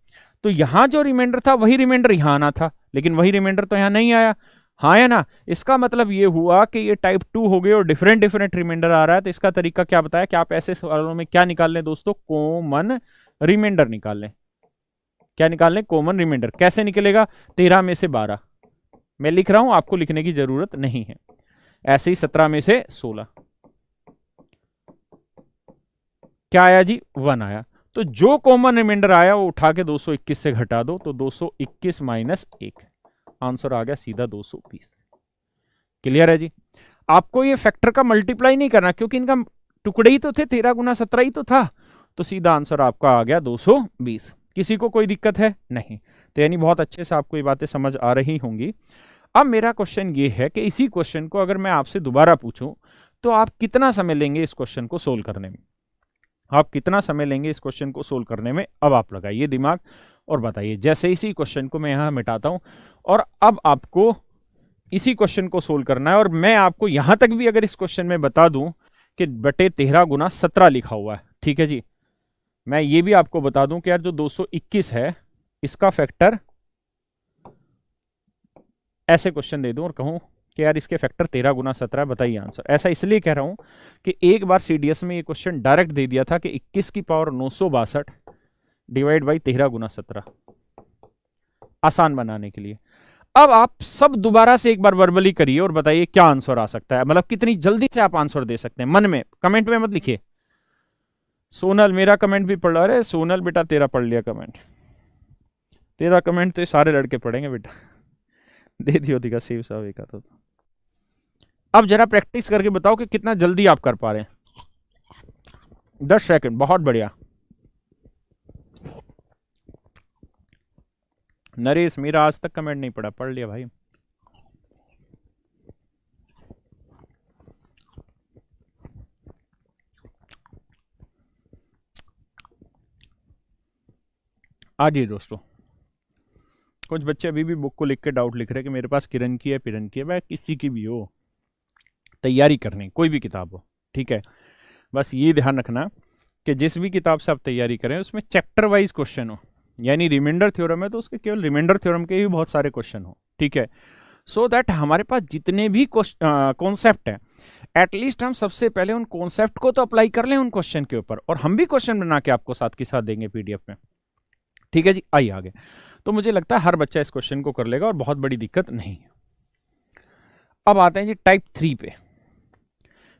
तो यहां जो रिमाइंडर था वही रिमाइंडर यहां आना था, लेकिन वही रिमाइंडर तो यहां नहीं आया। हाँ या ना? इसका मतलब ये हुआ कि ये टाइप 2 हो गए और डिफरेंट डिफरेंट रिमाइंडर आ रहा है। तो इसका तरीका क्या बताया कि आप ऐसे सवालों में क्या निकाल लें दोस्तों? कॉमन रिमाइंडर निकाल लें। क्या निकाल लें? Common remainder. कैसे निकलेगा? 13 में से 12 मैं लिख रहा हूं, आपको लिखने की जरूरत नहीं है। ऐसे ही 17 में से 16 क्या आया जी? 1 आया। तो जो कॉमन रिमाइंडर आया वो उठा के 221 से घटा दो, तो 221 माइनस 1, आंसर आ गया सीधा 220। क्लियर है जी? आपको ये फैक्टर का मल्टीप्लाई नहीं करना, क्योंकि इनका टुकड़े ही तो थे, 13 गुना 17 ही तो था। तो सीधा आंसर आपका आ गया 220। किसी को कोई दिक्कत है? नहीं। तो यानी बहुत अच्छे से आपको ये बातें समझ आ रही होंगी। अब मेरा क्वेश्चन ये है कि इसी क्वेश्चन को अगर मैं आपसे दोबारा पूछूं तो आप कितना समय लेंगे इस क्वेश्चन को सोल्व करने में? आप कितना समय लेंगे इस क्वेश्चन को सोल्व करने में? अब आप लगाइए दिमाग और बताइए। जैसे इसी क्वेश्चन को मैं यहां मिटाता हूं और अब आपको इसी क्वेश्चन को सोल्व करना है, और मैं आपको यहां तक भी अगर इस क्वेश्चन में बता दूं कि बटे 13 गुना 17 लिखा हुआ है, ठीक है जी, मैं ये भी आपको बता दूं कि यार जो 221 है इसका फैक्टर, ऐसे क्वेश्चन दे दूं और कहूं कि यार इसके फैक्टर 13 गुना 17, बताइए आंसर। ऐसा इसलिए कह रहा हूं कि एक बार सीडीएस में ये क्वेश्चन डायरेक्ट दे दिया था कि 21 की पावर 962 डिवाइड बाई 13 गुना 17, आसान बनाने के लिए। अब आप सब दोबारा से एक बार वर्बली करिए और बताइए क्या आंसर आ सकता है, मतलब कितनी जल्दी से आप आंसर दे सकते हैं। मन में, कमेंट में मत लिखिए। सोनल मेरा कमेंट भी पढ़ रहा है। सोनल बेटा तेरा पढ़ लिया कमेंट, तेरा कमेंट तो सारे लड़के पढ़ेंगे बेटा। दे दियो दिखा सेव साहब एक तो। अब जरा प्रैक्टिस करके बताओ कि कितना जल्दी आप कर पा रहे हैं। 10 सेकंड, बहुत बढ़िया। नरेश मेरा आज तक कमेंट नहीं पढ़ा, पढ़ लिया भाई। आगे दोस्तों, कुछ बच्चे अभी भी बुक को लिख के डाउट लिख रहे हैं कि मेरे पास किरण की है, पिरन की है। भाई किसी की भी हो, तैयारी करनी कोई भी किताब हो, ठीक है, बस ये ध्यान रखना कि जिस भी किताब से आप तैयारी करें उसमें चैप्टर वाइज क्वेश्चन हो। यानी रिमाइंडर थ्योरम है तो उसके केवल रिमाइंडर थ्योरम के ही बहुत सारे क्वेश्चन हो, ठीक है। सो दैट हमारे पास जितने भी कॉन्सेप्ट हैं, एटलीस्ट हम सबसे पहले उन कॉन्सेप्ट को तो अप्लाई कर लें उन क्वेश्चन के ऊपर, और हम भी क्वेश्चन बना के आपको साथ के साथ देंगे पीडीएफ में, ठीक है जी। आइए आगे। तो मुझे लगता है हर बच्चा इस क्वेश्चन को कर लेगा और बहुत बड़ी दिक्कत नहीं है। अब आते हैं जी टाइप 3 पे।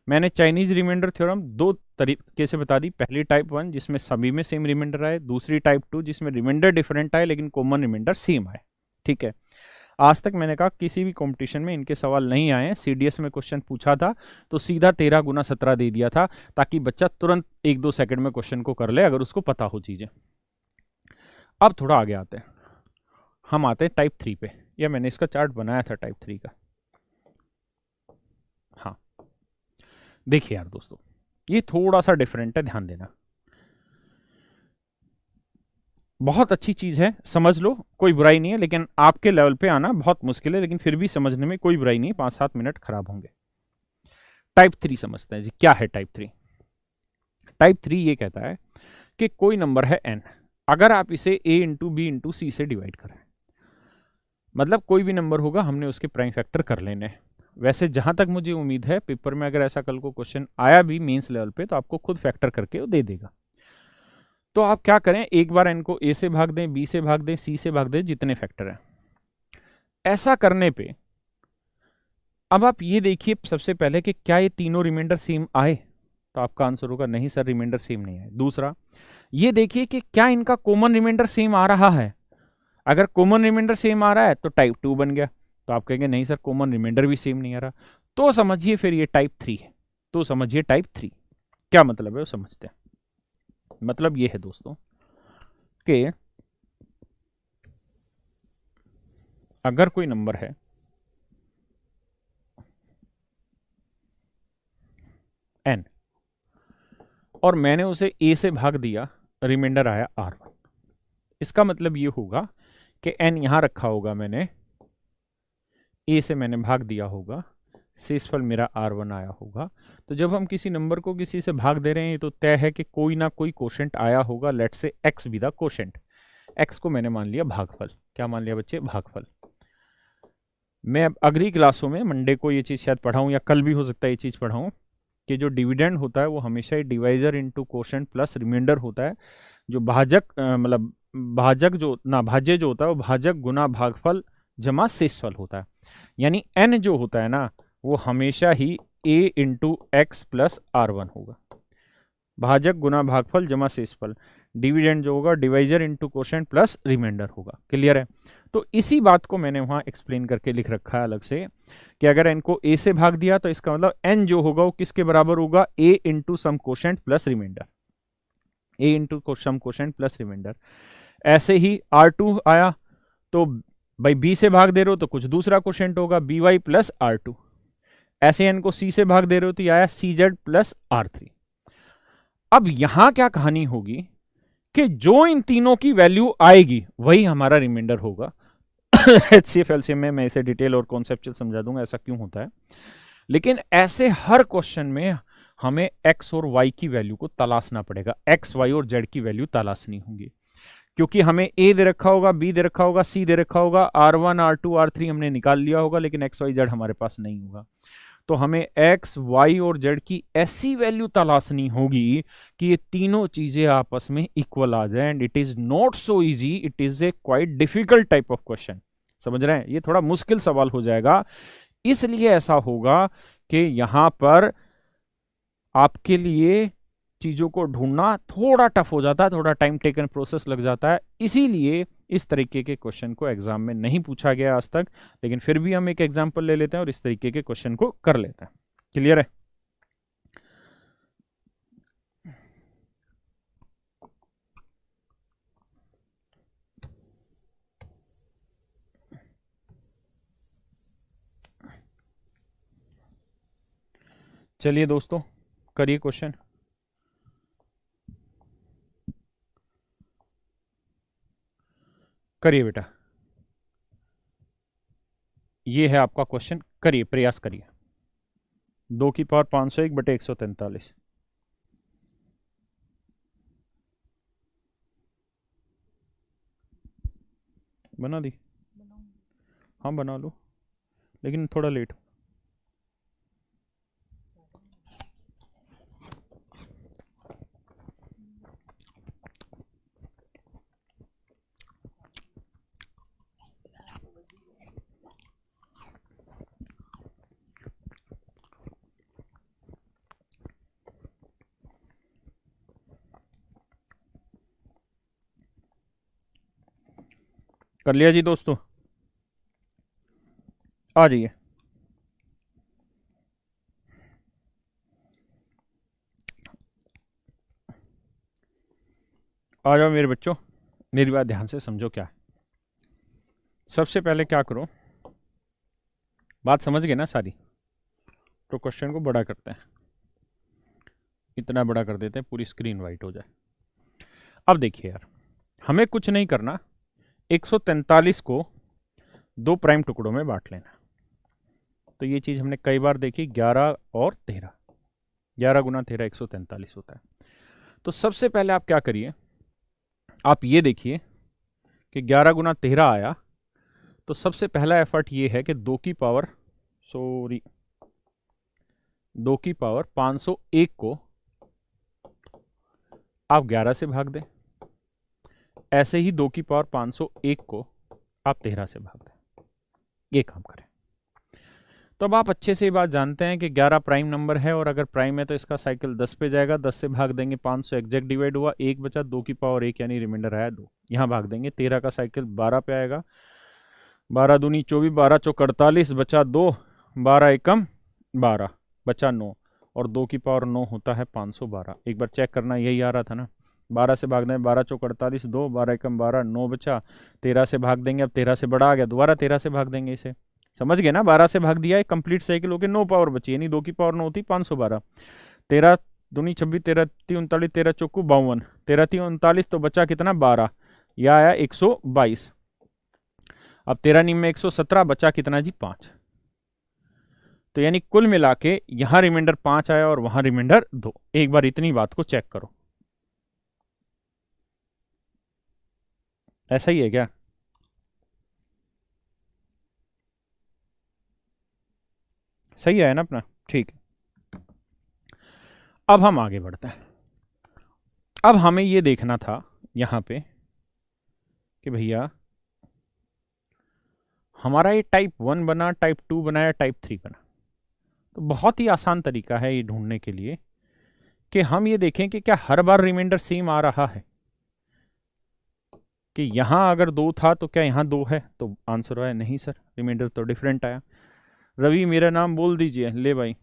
मैंने चाइनीज रिमाइंडर थ्योरम दो तरीके से बता दी। पहली टाइप 1 जिसमें सभी में सेम रिमाइंडर आए, दूसरी टाइप 2 जिसमें रिमाइंडर डिफरेंट आए लेकिन कॉमन रिमाइंडर सेम आए, ठीक है। आज तक मैंने कहा किसी भी कंपटीशन में इनके सवाल नहीं आए। सीडीएस में क्वेश्चन पूछा था तो सीधा 13 गुना 17 दे दिया था, ताकि बच्चा तुरंत 1-2 सेकंड में क्वेश्चन को कर ले अगर उसको पता हो चीजें। अब थोड़ा आगे आते हैं, हम आते हैं टाइप 3 पे। या मैंने इसका चार्ट बनाया था टाइप 3 का। हाँ देखिए यार दोस्तों, ये थोड़ा सा डिफरेंट है, ध्यान देना। बहुत अच्छी चीज है, समझ लो, कोई बुराई नहीं है, लेकिन आपके लेवल पे आना बहुत मुश्किल है, लेकिन फिर भी समझने में कोई बुराई नहीं, 5-7 मिनट खराब होंगे। टाइप 3 समझते हैं जी, क्या है टाइप 3। टाइप 3 ये कहता है कि कोई नंबर है n, अगर आप इसे a इंटू बी इंटू सी से डिवाइड करें, मतलब कोई भी नंबर होगा हमने उसके प्राइम फैक्टर कर लेने हैं। वैसे जहां तक मुझे उम्मीद है पेपर में अगर ऐसा कल को क्वेश्चन आया भी मेंस लेवल पे तो आपको खुद फैक्टर करके वो दे देगा। तो आप क्या करें, एक बार n को a से भाग दें, b से भाग दें, c से भाग दें, जितने फैक्टर हैं। ऐसा करने पे अब आप ये देखिए सबसे पहले कि क्या ये तीनों रिमाइंडर सेम आए, तो आपका आंसर होगा नहीं सर रिमाइंडर सेम नहीं आए। दूसरा ये देखिए कि क्या इनका कॉमन रिमाइंडर सेम आ रहा है। अगर कॉमन रिमाइंडर सेम आ रहा है तो टाइप 2 बन गया, तो आप कहेंगे नहीं सर कॉमन रिमाइंडर भी सेम नहीं आ रहा, तो समझिए फिर ये टाइप 3 है। तो समझिए टाइप 3 क्या मतलब है वो समझते हैं। मतलब ये है दोस्तों कि अगर कोई नंबर है n और मैंने उसे a से भाग दिया, रिमाइंडर आया r1, इसका मतलब ये होगा कि n यहां रखा होगा, मैंने a से मैंने भाग दिया होगा, शेषफल मेरा r1 आया होगा। तो जब हम किसी नंबर को किसी से भाग दे रहे हैं तो तय है कि कोई ना कोई कोशेंट आया होगा, लेट से x be the quotient. x को मैंने मान लिया भागफल। क्या मान लिया बच्चे? भागफल। मैं अब अगली क्लासों में मंडे को ये चीज़ शायद पढ़ाऊँ या कल भी हो सकता है ये चीज़ पढ़ाऊँ कि जो डिविडेंड होता है वो हमेशा ही divisor into quotient plus remainder होता है। जो भाजक मतलब भाजक जो ना भाज्य जो होता है वो भाजक गुना भागफल जमा शेषफल होता है। यानी n जो होता है ना वो हमेशा ही a into x plus r1 होगा। भाजक गुना भागफल जमा शेषफल, डिविडेंड जो होगा divisor into quotient plus remainder होगा। क्लियर है? तो इसी बात को मैंने वहां एक्सप्लेन करके लिख रखा है अलग से कि अगर n को a से भाग दिया तो इसका मतलब n जो होगा वो किसके बराबर होगा? a into some quotient plus remainder, a into some quotient plus remainder. ऐसे ही r2 आया तो भाई b से भाग दे रहे हो तो कुछ दूसरा कोशेंट होगा by प्लस r2। ऐसे n को c से भाग दे रहे हो तो ये आया cz प्लस r3। अब यहां क्या कहानी होगी कि जो इन तीनों की वैल्यू आएगी वही हमारा रिमाइंडर होगा। HCF LCM में मैं इसे डिटेल और कॉन्सेप्चुअल समझा दूंगा ऐसा क्यों होता है, लेकिन ऐसे हर क्वेश्चन में हमें x और y की वैल्यू को तलाशना पड़ेगा। x, y और z की वैल्यू तलाशनी होगी, क्योंकि हमें a दे रखा होगा, b दे रखा होगा, c दे रखा होगा, r1 r2 r3 हमने निकाल लिया होगा, लेकिन x y z हमारे पास नहीं होगा। तो हमें x, y और z की ऐसी वैल्यू तलाशनी होगी कि ये तीनों चीजें आपस में इक्वल आ जाए। And it is not so easy, it is a quite difficult type of question. समझ रहे हैं? ये थोड़ा मुश्किल सवाल हो जाएगा, इसलिए ऐसा होगा कि यहां पर आपके लिए चीजों को ढूंढना थोड़ा टफ हो जाता है, थोड़ा टाइम टेकन प्रोसेस लग जाता है। इसीलिए इस तरीके के क्वेश्चन को एग्जाम में नहीं पूछा गया आज तक, लेकिन फिर भी हम एक एग्जांपल ले लेते हैं और इस तरीके के क्वेश्चन को कर लेते हैं। क्लियर है? चलिए दोस्तों करिए क्वेश्चन। करिए बेटा, ये है आपका क्वेश्चन, करिए, प्रयास करिए। 2 की पावर 501 बटे 143। बना दी? हाँ बना लो, लेकिन थोड़ा लेट। कर लिया जी दोस्तों, आ जाइए। आ जाओ मेरे बच्चों, मेरी बात ध्यान से समझो। क्या है, सबसे पहले क्या करो, बात समझ गए ना सारी, तो क्वेश्चन को बड़ा करते हैं, इतना बड़ा कर देते हैं पूरी स्क्रीन वाइट हो जाए। अब देखिए यार, हमें कुछ नहीं करना, 143 को 2 प्राइम टुकड़ों में बांट लेना। तो ये चीज़ हमने कई बार देखी, 11 और 13, 11 गुना 13 143 होता है। तो सबसे पहले आप क्या करिए, आप ये देखिए कि 11 गुना 13 आया, तो सबसे पहला एफर्ट ये है कि 2 की पावर 501 को आप 11 से भाग दें, ऐसे ही 2 की पावर 501 को आप 13 से भाग दें, ये काम करें। तो अब आप अच्छे से ये बात जानते हैं कि 11 प्राइम नंबर है, और अगर प्राइम है तो इसका साइकिल 10 पे जाएगा, 10 से भाग देंगे 500 एग्जैक्ट डिवाइड हुआ, 1 बचा, 2 की पावर 1 यानी रिमाइंडर आया 2, यहाँ भाग देंगे। 13 का साइकिल 12 पे आएगा, 12 दूनी 24, 12 चौक 48, बचा 2, 12 एकम 12, बचा 9, और 2 की पावर 9 होता है 512। एक बार चेक करना, यही आ रहा था ना, 12 से भाग दें, 12 चौक 48, 2, 12 एकम 12, 9 बचा, 13 से भाग देंगे, अब 13 से बड़ा आ गया, दोबारा 13 से भाग देंगे इसे, समझ गए ना, 12 से भाग दिया है, कंप्लीट साइकिल होकर 9 पावर बची, यानी 2 की पावर 9 होती 512। 13 दूनी 26, 13 ती 39, 13 चौकू 52, 13 ती 39, तो बचा कितना 12, यह आया 122। अब 13 नीम में 117, बचा कितना जी 5। तो यानी कुल मिला के यहां रिमाइंडर 5 आया और वहां रिमाइंडर 2। एक बार इतनी बात को चेक करो, ऐसा ही है क्या? सही है ना अपना, ठीक है। अब हम आगे बढ़ते हैं। अब हमें यह देखना था यहां पे कि भैया हमारा ये टाइप 1 बना, टाइप 2 बना या टाइप 3 बना। तो बहुत ही आसान तरीका है ये ढूंढने के लिए कि हम ये देखें कि क्या हर बार रिमाइंडर सेम आ रहा है, कि यहां अगर 2 था तो क्या यहां 2 है, तो आंसर आया नहीं सर, रिमाइंडर तो डिफरेंट आया। रवि मेरा नाम बोल दीजिए, ले भाई।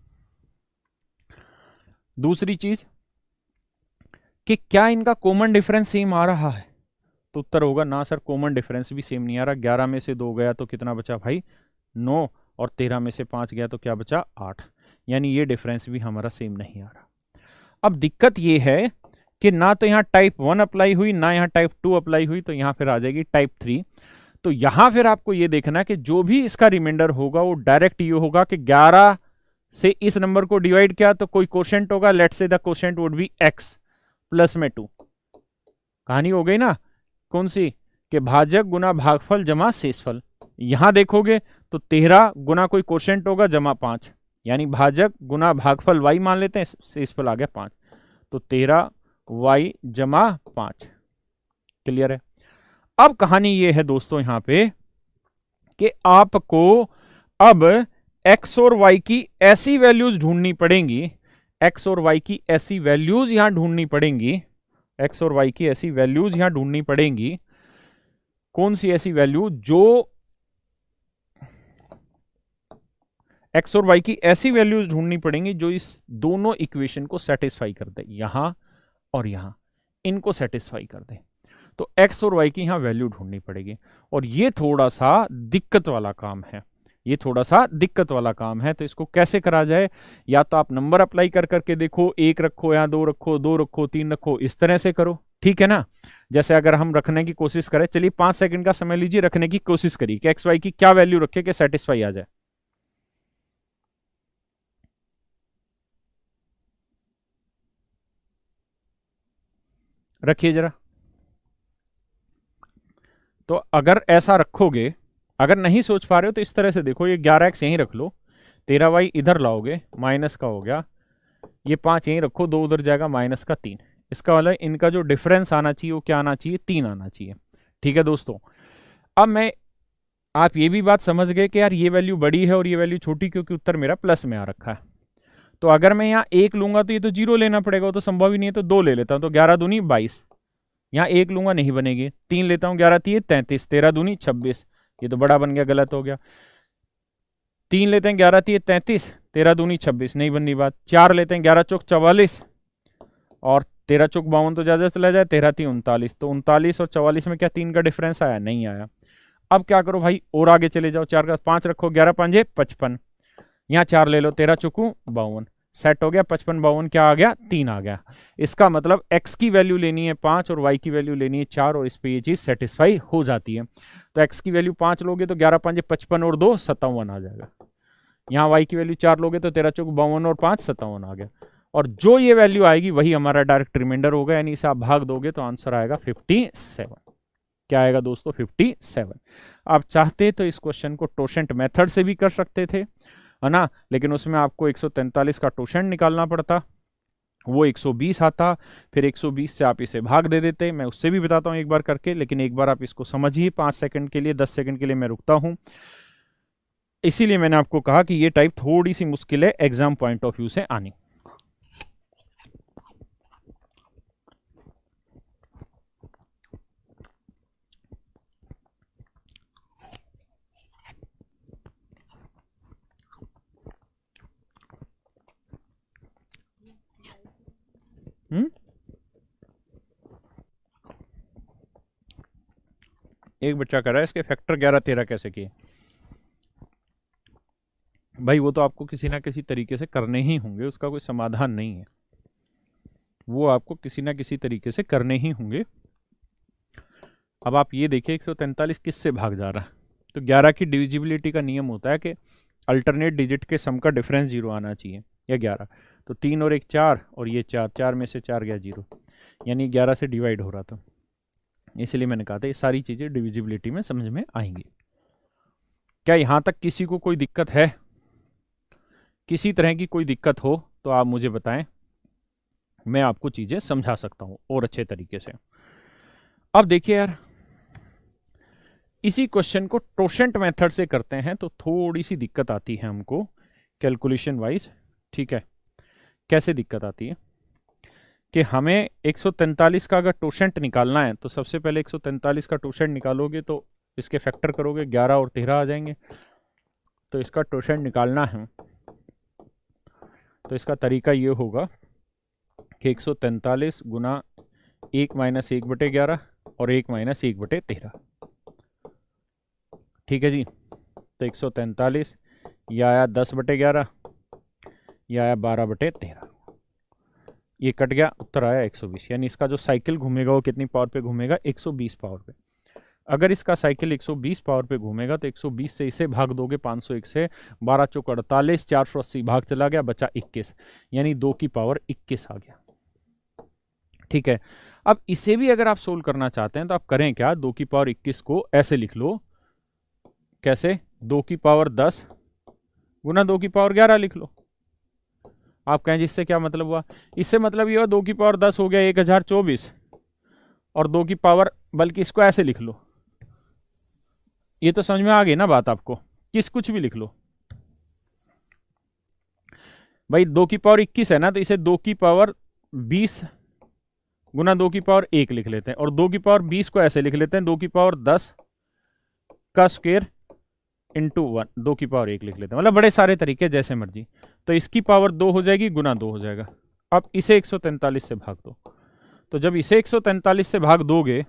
दूसरी चीज कि क्या इनका कॉमन डिफरेंस सेम आ रहा है, तो उत्तर होगा ना सर, कॉमन डिफरेंस भी सेम नहीं आ रहा। 11 में से 2 गया तो कितना बचा भाई 9, और 13 में से 5 गया तो क्या बचा 8, यानी ये डिफरेंस भी हमारा सेम नहीं आ रहा। अब दिक्कत ये है कि ना तो यहाँ टाइप 1 अप्लाई हुई, ना यहाँ टाइप 2 अप्लाई हुई, तो यहाँ फिर आ जाएगी टाइप 3। तो यहां फिर आपको ये देखना कि जो भी इसका रिमाइंडर होगा वो डायरेक्ट ये होगा कि 11 से इस नंबर को डिवाइड किया तो कोई क्वोशेंट होगा, let's say the quotient would be x plus में 2। कहानी हो गई ना, कौन सी, कि भाजक गुना भागफल जमा शेषफल। यहां देखोगे तो 13 गुना कोई क्वोशेंट होगा जमा 5, यानी भाजक गुना भागफल y मान लेते हैं, शेषफल आ गया 5, तो 13y जमा 5। क्लियर है? अब कहानी ये है दोस्तों यहां पे कि आपको अब x और y की ऐसी वैल्यूज ढूंढनी पड़ेंगी, x और y की ऐसी वैल्यूज यहां ढूंढनी पड़ेंगी, x और y की ऐसी वैल्यूज यहां ढूंढनी पड़ेंगी। कौन सी ऐसी वैल्यू, जो x और y की ऐसी वैल्यूज ढूंढनी पड़ेंगी जो इस दोनों इक्वेशन को सेटिस्फाई कर दे, यहां और यहां, इनको सेटिस्फाई कर दे। तो x और y की यहां वैल्यू ढूंढनी पड़ेगी, और ये थोड़ा सा दिक्कत वाला काम है। ये थोड़ा सा दिक्कत वाला काम है। तो इसको कैसे करा जाए, या तो आप नंबर अप्लाई कर करके देखो, 1 रखो या 2 रखो, 2 रखो, 3 रखो, इस तरह से करो, ठीक है ना। जैसे अगर हम रखने की कोशिश करें, चलिए 5 सेकंड का समय लीजिए, रखने की कोशिश करिए कि एक्स वाई की क्या वैल्यू रखे कि सेटिस्फाई आ जाए। रखिए जरा। तो अगर ऐसा रखोगे, अगर नहीं सोच पा रहे हो तो इस तरह से देखो, ये 11x यहीं रख लो, 13y इधर लाओगे, माइनस का हो गया, ये 5 यहीं रखो, 2 उधर जाएगा, माइनस का 3। इसका वाला इनका जो डिफरेंस आना चाहिए वो क्या आना चाहिए, 3 आना चाहिए, ठीक है दोस्तों। अब मैं, आप ये भी बात समझ गए कि यार ये वैल्यू बड़ी है और ये वैल्यू छोटी, क्योंकि उत्तर मेरा प्लस में आ रखा है। तो अगर मैं यहाँ 1 लूंगा तो ये तो 0 लेना पड़ेगा, वो तो संभव ही नहीं है, तो 2 ले लेता हूँ, तो 11 दूनी 22। यहाँ 1 लूंगा नहीं बनेगी, 3 लेता हूँ, 11 3 33, 13 दूनी 26, ये तो बड़ा बन गया, गलत हो गया। 3 लेते हैं, 11 3 33, 13 दूनी 26, नहीं बननी बात। 4 लेते हैं, 11 चौक 44 और 13 चौक 52, तो ज़्यादा चला जाए, 13 3 39, तो 39 और 44 में क्या 3 का डिफरेंस आया, नहीं आया। अब क्या करो भाई, और आगे चले जाओ, 4 का 5 रखो, 11 5 55, यहाँ 4 ले लो, 13 चौकू 52, सेट हो गया, 55 52 क्या आ गया, 3 आ गया। इसका मतलब x की वैल्यू लेनी है 5 और y की वैल्यू लेनी है 4, और इस पे ये चीज सेटिस्फाई हो जाती है। तो x की वैल्यू 5 लोगे तो 11 5 55 और 2 57 आ जाएगा। यहाँ y की वैल्यू 4 लोगे तो 13 चौक 52 और 5 57 आ गया। और जो ये वैल्यू आएगी वही हमारा डायरेक्ट रिमाइंडर होगा, यानी इसे आप भाग दोगे तो आंसर आएगा 57। क्या आएगा दोस्तों, 57। आप चाहते तो इस क्वेश्चन को टोशेंट मेथड से भी कर सकते थे, है ना, लेकिन उसमें आपको 143 का टोशेंट निकालना पड़ता, वो 120 आता, फिर 120 से आप इसे भाग दे देते। मैं उससे भी बताता हूँ एक बार करके, लेकिन एक बार आप इसको समझिए 5 सेकंड के लिए, 10 सेकंड के लिए मैं रुकता हूँ। इसीलिए मैंने आपको कहा कि ये टाइप थोड़ी सी मुश्किल है एग्जाम पॉइंट ऑफ व्यू से आनी। एक बच्चा कर रहा है इसके फैक्टर 11 13 कैसे किए। भाई वो तो आपको किसी ना किसी तरीके से करने ही होंगे, उसका कोई समाधान नहीं है, वो आपको किसी ना किसी तरीके से करने ही होंगे। अब आप ये देखिए 143 किस से भाग जा रहा है, तो 11 की डिविजिबिलिटी का नियम होता है कि अल्टरनेट डिजिट के सम का डिफरेंस 0 आना चाहिए, या 11, तो 3 और 1 4, और ये 4, 4 में से 4 गया 0, यानी 11 से डिवाइड हो रहा था। इसलिए मैंने कहा था ये सारी चीज़ें डिविजिबिलिटी में समझ में आएंगी। क्या यहाँ तक किसी को कोई दिक्कत है, किसी तरह की कोई दिक्कत हो तो आप मुझे बताएं, मैं आपको चीज़ें समझा सकता हूँ और अच्छे तरीके से। अब देखिए यार, इसी क्वेश्चन को टोशेंट मेथड से करते हैं तो थोड़ी सी दिक्कत आती है हमको कैलकुलेशन वाइज, ठीक है। कैसे दिक्कत आती है कि हमें 143 का अगर टोशेंट निकालना है तो सबसे पहले 143 का टोशेंट निकालोगे तो इसके फैक्टर करोगे 11 और 13 आ जाएंगे। तो इसका टोशेंट निकालना है तो इसका तरीका ये होगा कि 143 गुना 1 माइनस 1/11 और 1 माइनस 1/13, ठीक है जी। तो 143 यह आया 10/11, यह आया 12/13, ये कट गया, उत्तर आया 120। यानी इसका जो साइकिल घूमेगा वो कितनी पावर पे घूमेगा, 120 पावर पे। अगर इसका साइकिल 120 पावर पे घूमेगा तो 120 से इसे भाग दोगे 501 से, 12 चौक 48, 480 भाग चला गया, बचा 21, यानी 2 की पावर 21 आ गया, ठीक है। अब इसे भी अगर आप सोल्व करना चाहते हैं तो आप करें क्या, 2 की पावर 21 को ऐसे लिख लो, कैसे, 2 की पावर 10 गुना 2 की पावर 11 लिख लो। आप कहें जिससे क्या मतलब हुआ, इससे मतलब ये हुआ 2 की पावर 10 हो गया 1024, और 2 की पावर, बल्कि इसको ऐसे लिख लो, ये तो समझ में आ गई ना बात आपको, किस कुछ भी लिख लो भाई। 2 की पावर 21 है ना, तो इसे 2 की पावर 20 गुना 2 की पावर 1 लिख लेते हैं, और 2 की पावर 20 को ऐसे लिख लेते हैं 2 की पावर 10 का स्क्वायर इंटू 1, 2 की पावर 1 लिख लेते हैं, मतलब बड़े सारे तरीके जैसे मर्जी। तो इसकी पावर 2 हो जाएगी गुना 2 हो जाएगा। अब इसे 143 से भाग दो, तो जब इसे 143 से भाग दोगे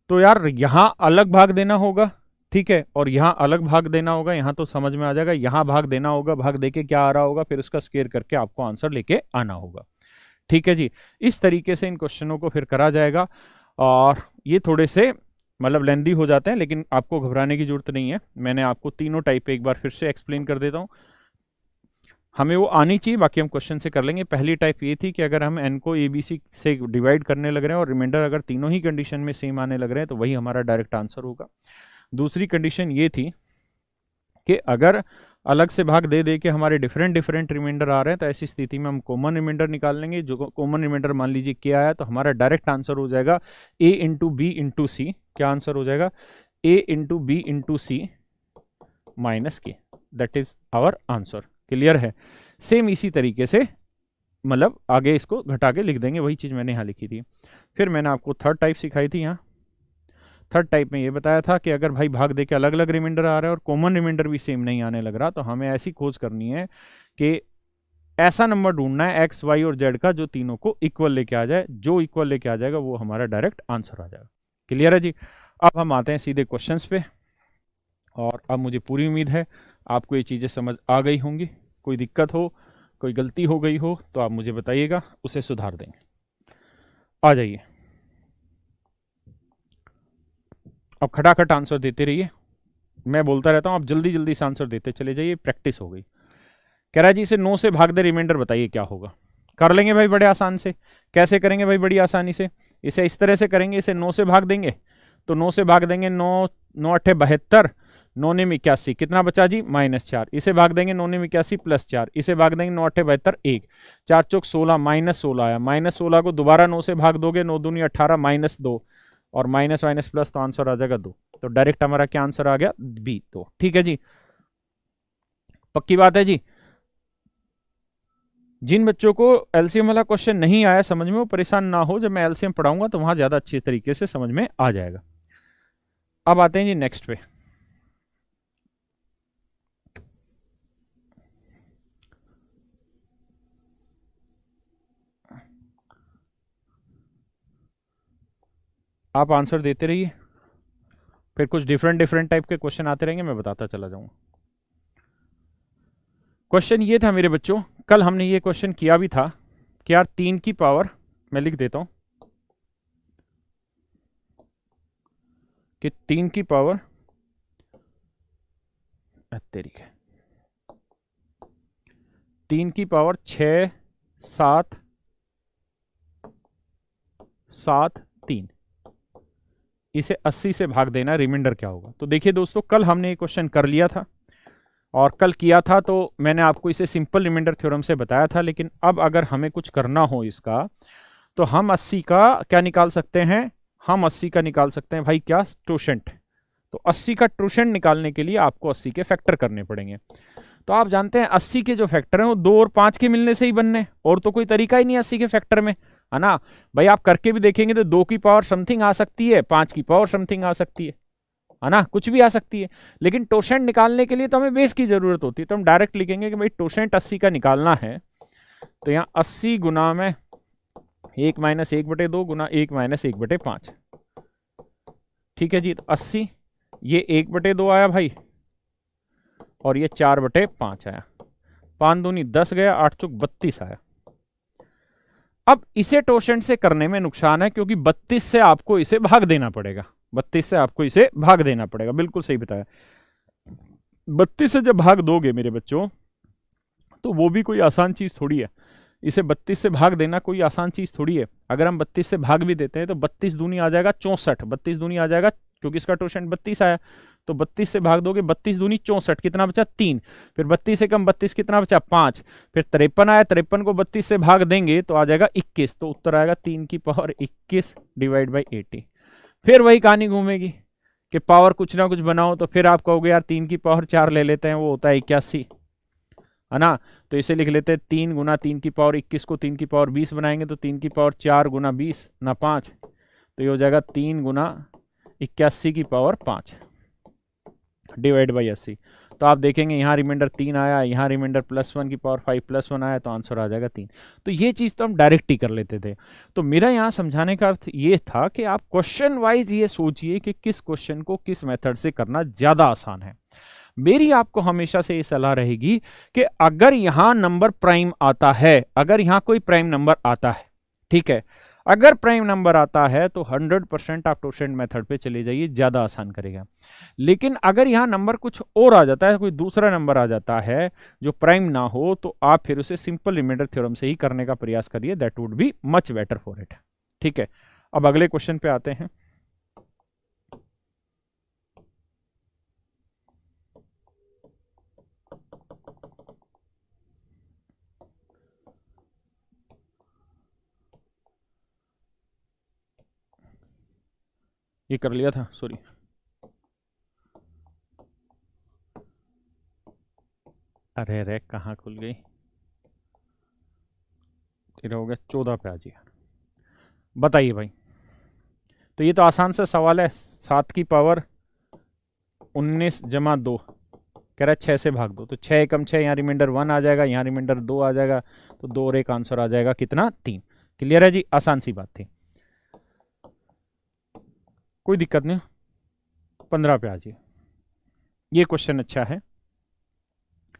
तो यार यहां अलग भाग देना होगा, ठीक है, और यहाँ अलग भाग देना होगा, यहाँ तो समझ में आ जाएगा, यहाँ भाग देना होगा, भाग देके क्या आ रहा होगा, फिर उसका स्क्वायर करके आपको आंसर लेके आना होगा। ठीक है जी, इस तरीके से इन क्वेश्चनों को फिर करा जाएगा। और ये थोड़े से मतलब लेंदी हो जाते हैं, लेकिन आपको घबराने की जरूरत नहीं है। मैंने आपको तीनों टाइप एक बार फिर से एक्सप्लेन कर देता हूँ, हमें वो आनी चाहिए, बाकी हम क्वेश्चन से कर लेंगे। पहली टाइप ये थी कि अगर हम एन को ए बी सी से डिवाइड करने लग रहे हैं और रिमाइंडर अगर तीनों ही कंडीशन में सेम आने लग रहे हैं तो वही हमारा डायरेक्ट आंसर होगा। दूसरी कंडीशन ये थी कि अगर अलग से भाग दे दे के हमारे डिफरेंट रिमाइंडर आ रहे हैं तो ऐसी स्थिति में हम कॉमन रिमाइंडर निकाल लेंगे। जो कॉमन रिमाइंडर मान लीजिए क्या आया तो हमारा डायरेक्ट आंसर हो जाएगा a into B into C. क्या आंसर हो जाएगा? a into B into C minus के, that is our answer. Clear है? सेम इसी तरीके से मतलब आगे इसको घटा के लिख देंगे, वही चीज़ मैंने यहाँ लिखी थी। फिर मैंने आपको थर्ड टाइप सिखाई थी। यहाँ थर्ड टाइप में ये बताया था कि अगर भाई भाग दे के अलग अलग रिमाइंडर आ रहा है और कॉमन रिमाइंडर भी सेम नहीं आने लग रहा तो हमें ऐसी खोज करनी है कि ऐसा नंबर ढूंढना है एक्स वाई और जेड का जो तीनों को इक्वल लेके आ जाए। जो इक्वल लेके आ जाएगा वो हमारा डायरेक्ट आंसर आ जाएगा। क्लियर है जी? अब हम आते हैं सीधे क्वेश्चंस पे, और अब मुझे पूरी उम्मीद है आपको ये चीज़ें समझ आ गई होंगी। कोई दिक्कत हो, कोई गलती हो गई हो तो आप मुझे बताइएगा, उसे सुधार देंगे। आ जाइए, अब खटाखट आंसर देते रहिए, मैं बोलता रहता हूँ, आप जल्दी जल्दी से आंसर देते चले जाइए, प्रैक्टिस हो गई। कह रहा है जी इसे 9 से भाग दे रिमाइंडर बताइए क्या होगा। कर लेंगे भाई बड़े आसान से। कैसे करेंगे भाई? बड़ी आसानी से। इसे इस तरह से करेंगे, इसे 9 से भाग देंगे तो 9 से भाग देंगे 9 9 8 72, 9 9 81, कितना बचा जी? -4। इसे भाग देंगे 9 9 81 +4, इसे भाग देंगे 9 8 72 1, 4 चौक 16, -16 आया। -16 को दोबारा 9 से भाग दोगे, 9 दूनी 18, -2 और माइनस माइनस प्लस तो आंसर आ जाएगा 2। तो डायरेक्ट हमारा क्या आंसर आ गया? बी। तो ठीक है जी, पक्की बात है जी। जिन बच्चों को एलसीएम वाला क्वेश्चन नहीं आया समझ में, वो परेशान ना हो, जब मैं एलसीएम पढ़ाऊंगा तो वहां ज्यादा अच्छी तरीके से समझ में आ जाएगा। अब आते हैं जी नेक्स्ट पे। आप आंसर देते रहिए, फिर कुछ डिफरेंट टाइप के क्वेश्चन आते रहेंगे, मैं बताता चला जाऊंगा। क्वेश्चन ये था मेरे बच्चों, कल हमने ये क्वेश्चन किया भी था कि यार 3 की पावर, मैं लिख देता हूं कि 3 की पावर तेरी है 3 की पावर 6 7 7 3, इसे 80 से भाग देना, रिमाइंडर क्या होगा। तो देखिए दोस्तों, कल हमने ये क्वेश्चन कर लिया था और कल किया था तो मैंने आपको इसे सिंपल रिमाइंडर थ्योरम से बताया था। लेकिन अब अगर हमें कुछ करना हो इसका, तो हम 80 का क्या निकाल सकते हैं? हम 80 का निकाल सकते हैं भाई क्या? ट्रोशेंट। तो 80 का ट्रोशेंट निकालने के लिए आपको 80 के फैक्टर करने पड़ेंगे। तो आप जानते हैं 80 के जो फैक्टर हैं वो 2 और 5 के मिलने से ही बनने, और तो कोई तरीका ही नहीं 80 के फैक्टर में, है ना भाई। आप करके भी देखेंगे तो 2 की पावर समथिंग आ सकती है, 5 की पावर समथिंग आ सकती है ना, कुछ भी आ सकती है। लेकिन टोशेंट निकालने के लिए तो हमें बेस की जरूरत होती है, तो हम डायरेक्ट लिखेंगे कि भाई टोशेंट 80 का निकालना है। तो यहाँ 80 गुना में 1 - 1/2 गुना 1 - 1/5, ठीक है जी। तो 80, ये 1/2 आया भाई, और ये 4/5 आया। 5 दूनी 10 गया, 8 चौक 32 आया। अब इसे टोशेंट से करने में नुकसान है, क्योंकि 32 से आपको इसे भाग देना पड़ेगा। 32 से आपको इसे भाग देना पड़ेगा, बिल्कुल सही बताया। 32 से जब भाग दोगे मेरे बच्चों, तो वो भी कोई आसान चीज थोड़ी है। इसे 32 से भाग देना कोई आसान चीज थोड़ी है। अगर हम 32 से भाग भी देते हैं तो 32 दूनी आ जाएगा 64, 32 दूनी आ जाएगा, क्योंकि इसका टोशेंट 32 आया। तो 32 से भाग दोगे, 32 दूनी 64, कितना बचा? 3। फिर 32 से कम 32 कितना बचा? 5। फिर 53 आया, 53 को 32 से भाग देंगे तो आ जाएगा 21। तो उत्तर आएगा 3 की पावर 21 डिवाइड बाई 80। फिर वही कहानी घूमेगी कि पावर कुछ ना कुछ बनाओ, तो फिर आप कहोगे यार 3 की पावर 4 ले लेते हैं, वो होता है 81, है ना। तो इसे लिख लेते हैं 3 गुना 3 की पावर 21 को 3 की पावर 20 बनाएंगे, तो 3 की पावर 4 गुना 20 ना 5, तो ये हो जाएगा 3 गुना 81 की पावर 5 डिवाइड बाई 80। तो आप देखेंगे यहाँ रिमाइंडर 3 आया, यहाँ रिमाइंडर +1 की पावर 5 +1 आया, तो आंसर आ जाएगा 3। तो ये चीज़ तो हम डायरेक्ट ही कर लेते थे। तो मेरा यहाँ समझाने का अर्थ ये था कि आप क्वेश्चन वाइज ये सोचिए कि किस क्वेश्चन को किस मेथड से करना ज़्यादा आसान है। मेरी आपको हमेशा से ये सलाह रहेगी कि अगर यहाँ नंबर प्राइम आता है, अगर यहाँ कोई प्राइम नंबर आता है, ठीक है, अगर प्राइम नंबर आता है तो 100% आप टोशेंट मेथड पे चले जाइए, ज़्यादा आसान करेगा। लेकिन अगर यहाँ नंबर कुछ और आ जाता है, कोई दूसरा नंबर आ जाता है जो प्राइम ना हो, तो आप फिर उसे सिंपल रिमाइंडर थ्योरम से ही करने का प्रयास करिए, that would be much better for it. ठीक है, अब अगले क्वेश्चन पे आते हैं। ये कर लिया था, सॉरी। अरे अरे कहाँ खुल गई, तेरा हो गया 14 पे आ जी। बताइए भाई, तो ये तो आसान सा सवाल है। 7 की पावर 19 जमा 2 कह रहा है 6 से भाग दो, तो 6 एकम 6, यहाँ रिमाइंडर 1 आ जाएगा, यहाँ रिमाइंडर 2 आ जाएगा, तो 2 और एक आंसर आ जाएगा कितना, 3। क्लियर है जी, आसान सी बात थी, कोई दिक्कत नहीं। 15 पे आ जाइए। ये क्वेश्चन अच्छा है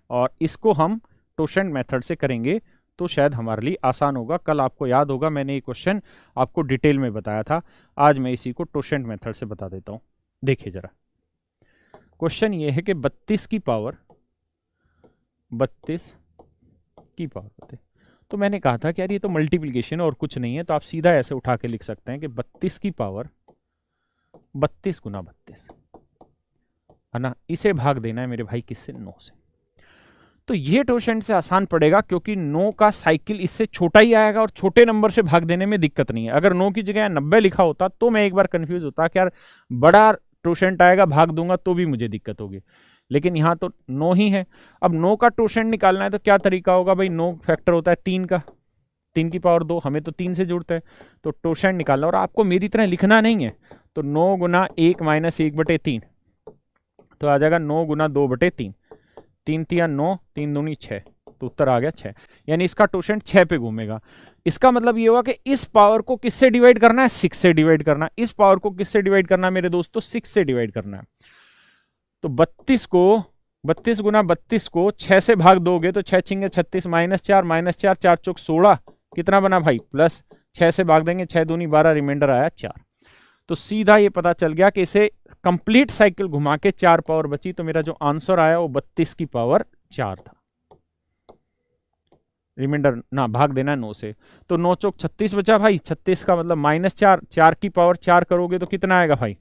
और इसको हम टोशेंट मेथड से करेंगे तो शायद हमारे लिए आसान होगा। कल आपको याद होगा मैंने ये क्वेश्चन आपको डिटेल में बताया था, आज मैं इसी को टोशेंट मेथड से बता देता हूं। देखिए जरा, क्वेश्चन ये है कि 32 की पावर तो मैंने कहा था कि यार ये तो मल्टीप्लिकेशन और कुछ नहीं है, तो आप सीधा ऐसे उठा के लिख सकते हैं कि 32 की पावर 32 गुना 32 है ना, इसे भाग देना है मेरे भाई किससे, 9 से। तो ये टोशेंट से आसान पड़ेगा क्योंकि 9 का साइकिल इससे छोटा ही आएगा और छोटे नंबर से भाग देने में दिक्कत नहीं है। अगर 9 की जगह 90 लिखा होता तो मैं एक बार कंफ्यूज होता कि यार बड़ा टोशेंट आएगा, भाग दूंगा तो भी मुझे दिक्कत होगी, लेकिन यहाँ तो 9 ही है। अब 9 का टोशेंट निकालना है तो क्या तरीका होगा भाई, 9 फैक्टर होता है 3 का, 3 की पावर 2, हमें तो 3 से जुड़ता है, तो टोशेंट निकालना। और आपको मेरी तरह लिखना नहीं है, तो 9 गुना 1 माइनस 1/3 तो आ जाएगा 9 गुना 2/3, 3 तिया 9, 3 दूनी 6, तो उत्तर आ गया 6। यानी इसका टोशेंट 6 पे घूमेगा। इसका मतलब ये होगा कि इस पावर को किससे डिवाइड करना है, 6 से डिवाइड करना है। इस पावर को किससे डिवाइड करना है मेरे दोस्तों, 6 से डिवाइड करना है। तो 32 गुना 32 को 6 से भाग दोगे तो 6 छिंगे 36, -4 4 चौक 16, कितना बना भाई, प्लस 6 से भाग देंगे 6 दूनी 12, रिमाइंडर आया 4। तो सीधा ये पता चल गया कि इसे कंप्लीट साइकिल घुमा के 4 पावर बची, तो मेरा जो आंसर आया वो 32 की पावर 4 था। रिमाइंडर ना भाग देना है 9 से, तो 9 चौक 36 बचा भाई, 36 का मतलब -4, 4 की पावर 4 करोगे तो कितना आएगा भाई।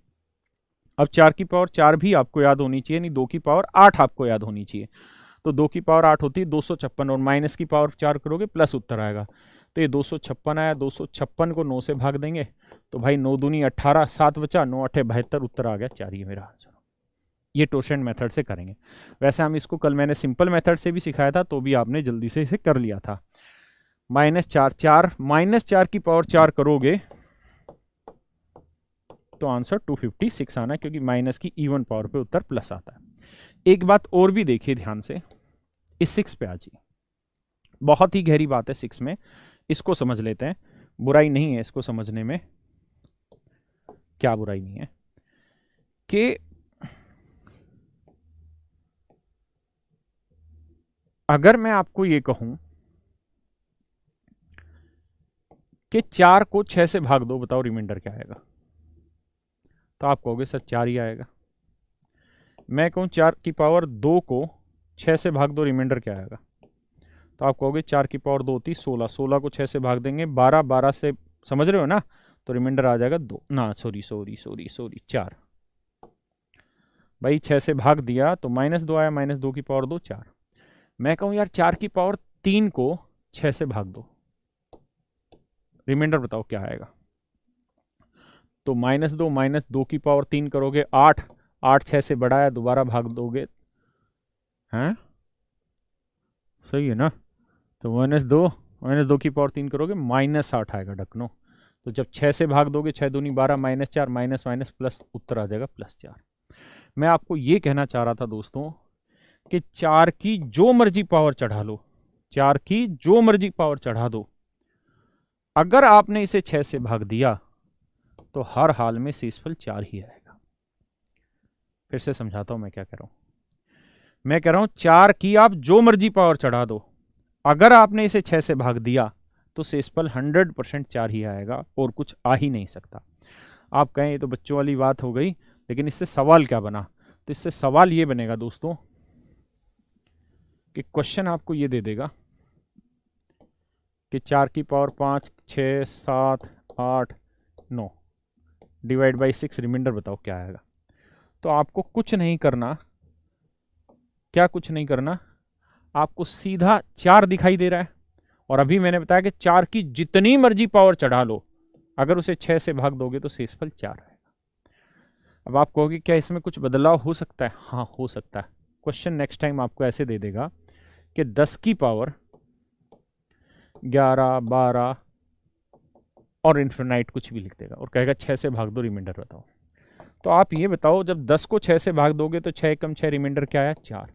अब 4 की पावर 4 भी आपको याद होनी चाहिए, नहीं 2 की पावर 8 आपको याद होनी चाहिए। तो 2 की पावर 8 होती है 256, और माइनस की पावर 4 करोगे प्लस उत्तर आएगा। तो ये 256 आया, 256 को 9 से भाग देंगे तो भाई 9 दूनी 18, 7 बचा, 9 8 72, उत्तर आ गया 4। ये मेरा आंसर। ये टोशेंट मेथड से करेंगे। वैसे हम इसको कल मैंने सिंपल मेथड से भी सिखाया था, तो भी आपने जल्दी से इसे कर लिया था। -4 की पावर 4 करोगे तो आंसर 256 आना, क्योंकि माइनस की इवन पावर पे उत्तर प्लस आता है। एक बात और भी देखिए ध्यान से, इस 6 पे आ जाइए, बहुत ही गहरी बात है 6 में, इसको समझ लेते हैं। बुराई नहीं है इसको समझने में, क्या बुराई नहीं है कि अगर मैं आपको ये कहूं कि 4 को 6 से भाग दो, बताओ रिमाइंडर क्या आएगा, तो आप कहोगे सर 4 ही आएगा। मैं कहूं 4 की पावर 2 को 6 से भाग दो, रिमाइंडर क्या आएगा, तो आप कहोगे 4 की पावर 2 होती 16, 16 को 6 से भाग देंगे 12, 12 से, समझ रहे हो ना, तो रिमाइंडर आ जाएगा 2 ना, सॉरी 4 भाई। 6 से भाग दिया तो -2 आया, -2 की पावर 2 4। मैं कहूं यार 4 की पावर 3 को 6 से भाग दो, रिमाइंडर बताओ क्या आएगा, तो -2 की पावर 3 करोगे 8, 8 6 से बड़ा है, दोबारा भाग दोगे, हैं सही है ना, तो -2 की पावर 3 करोगे -8 आएगा ढकनो। तो जब 6 से भाग दोगे 6 दूनी 12, -4 माइनस प्लस, उत्तर आ जाएगा +4। मैं आपको ये कहना चाह रहा था दोस्तों कि 4 की जो मर्जी पावर चढ़ा लो, 4 की जो मर्जी पावर चढ़ा दो, अगर आपने इसे 6 से भाग दिया तो हर हाल में शेषफल 4 ही आएगा। फिर से समझाता हूं मैं क्या कह रहा हूं। मैं कह रहा हूं 4 की आप जो मर्जी पावर चढ़ा दो, अगर आपने इसे 6 से भाग दिया तो शेषफल 100% 4 ही आएगा और कुछ आ ही नहीं सकता। आप कहें ये तो बच्चों वाली बात हो गई, लेकिन इससे सवाल क्या बना? तो इससे सवाल ये बनेगा दोस्तों कि क्वेश्चन आपको ये दे देगा कि 4 की पावर 5, 6, 7, 8, 9 डिवाइड बाई 6 रिमाइंडर बताओ क्या आएगा। तो आपको कुछ नहीं करना, क्या कुछ नहीं करना, आपको सीधा 4 दिखाई दे रहा है और अभी मैंने बताया कि 4 की जितनी मर्जी पावर चढ़ा लो, अगर उसे 6 से भाग दोगे तो शेषफल 4 आएगा। अब आप कहोगे क्या इसमें कुछ बदलाव हो सकता है? हाँ हो सकता है। क्वेश्चन नेक्स्ट टाइम आपको ऐसे दे देगा कि 10 की पावर 11, 12 और इन्फिनाइट कुछ भी लिख देगा और कहेगा 6 से भाग दो, रिमाइंडर बताओ। तो आप ये बताओ, जब 10 को 6 से भाग दोगे तो 6 कम 6 रिमाइंडर क्या आया? 4।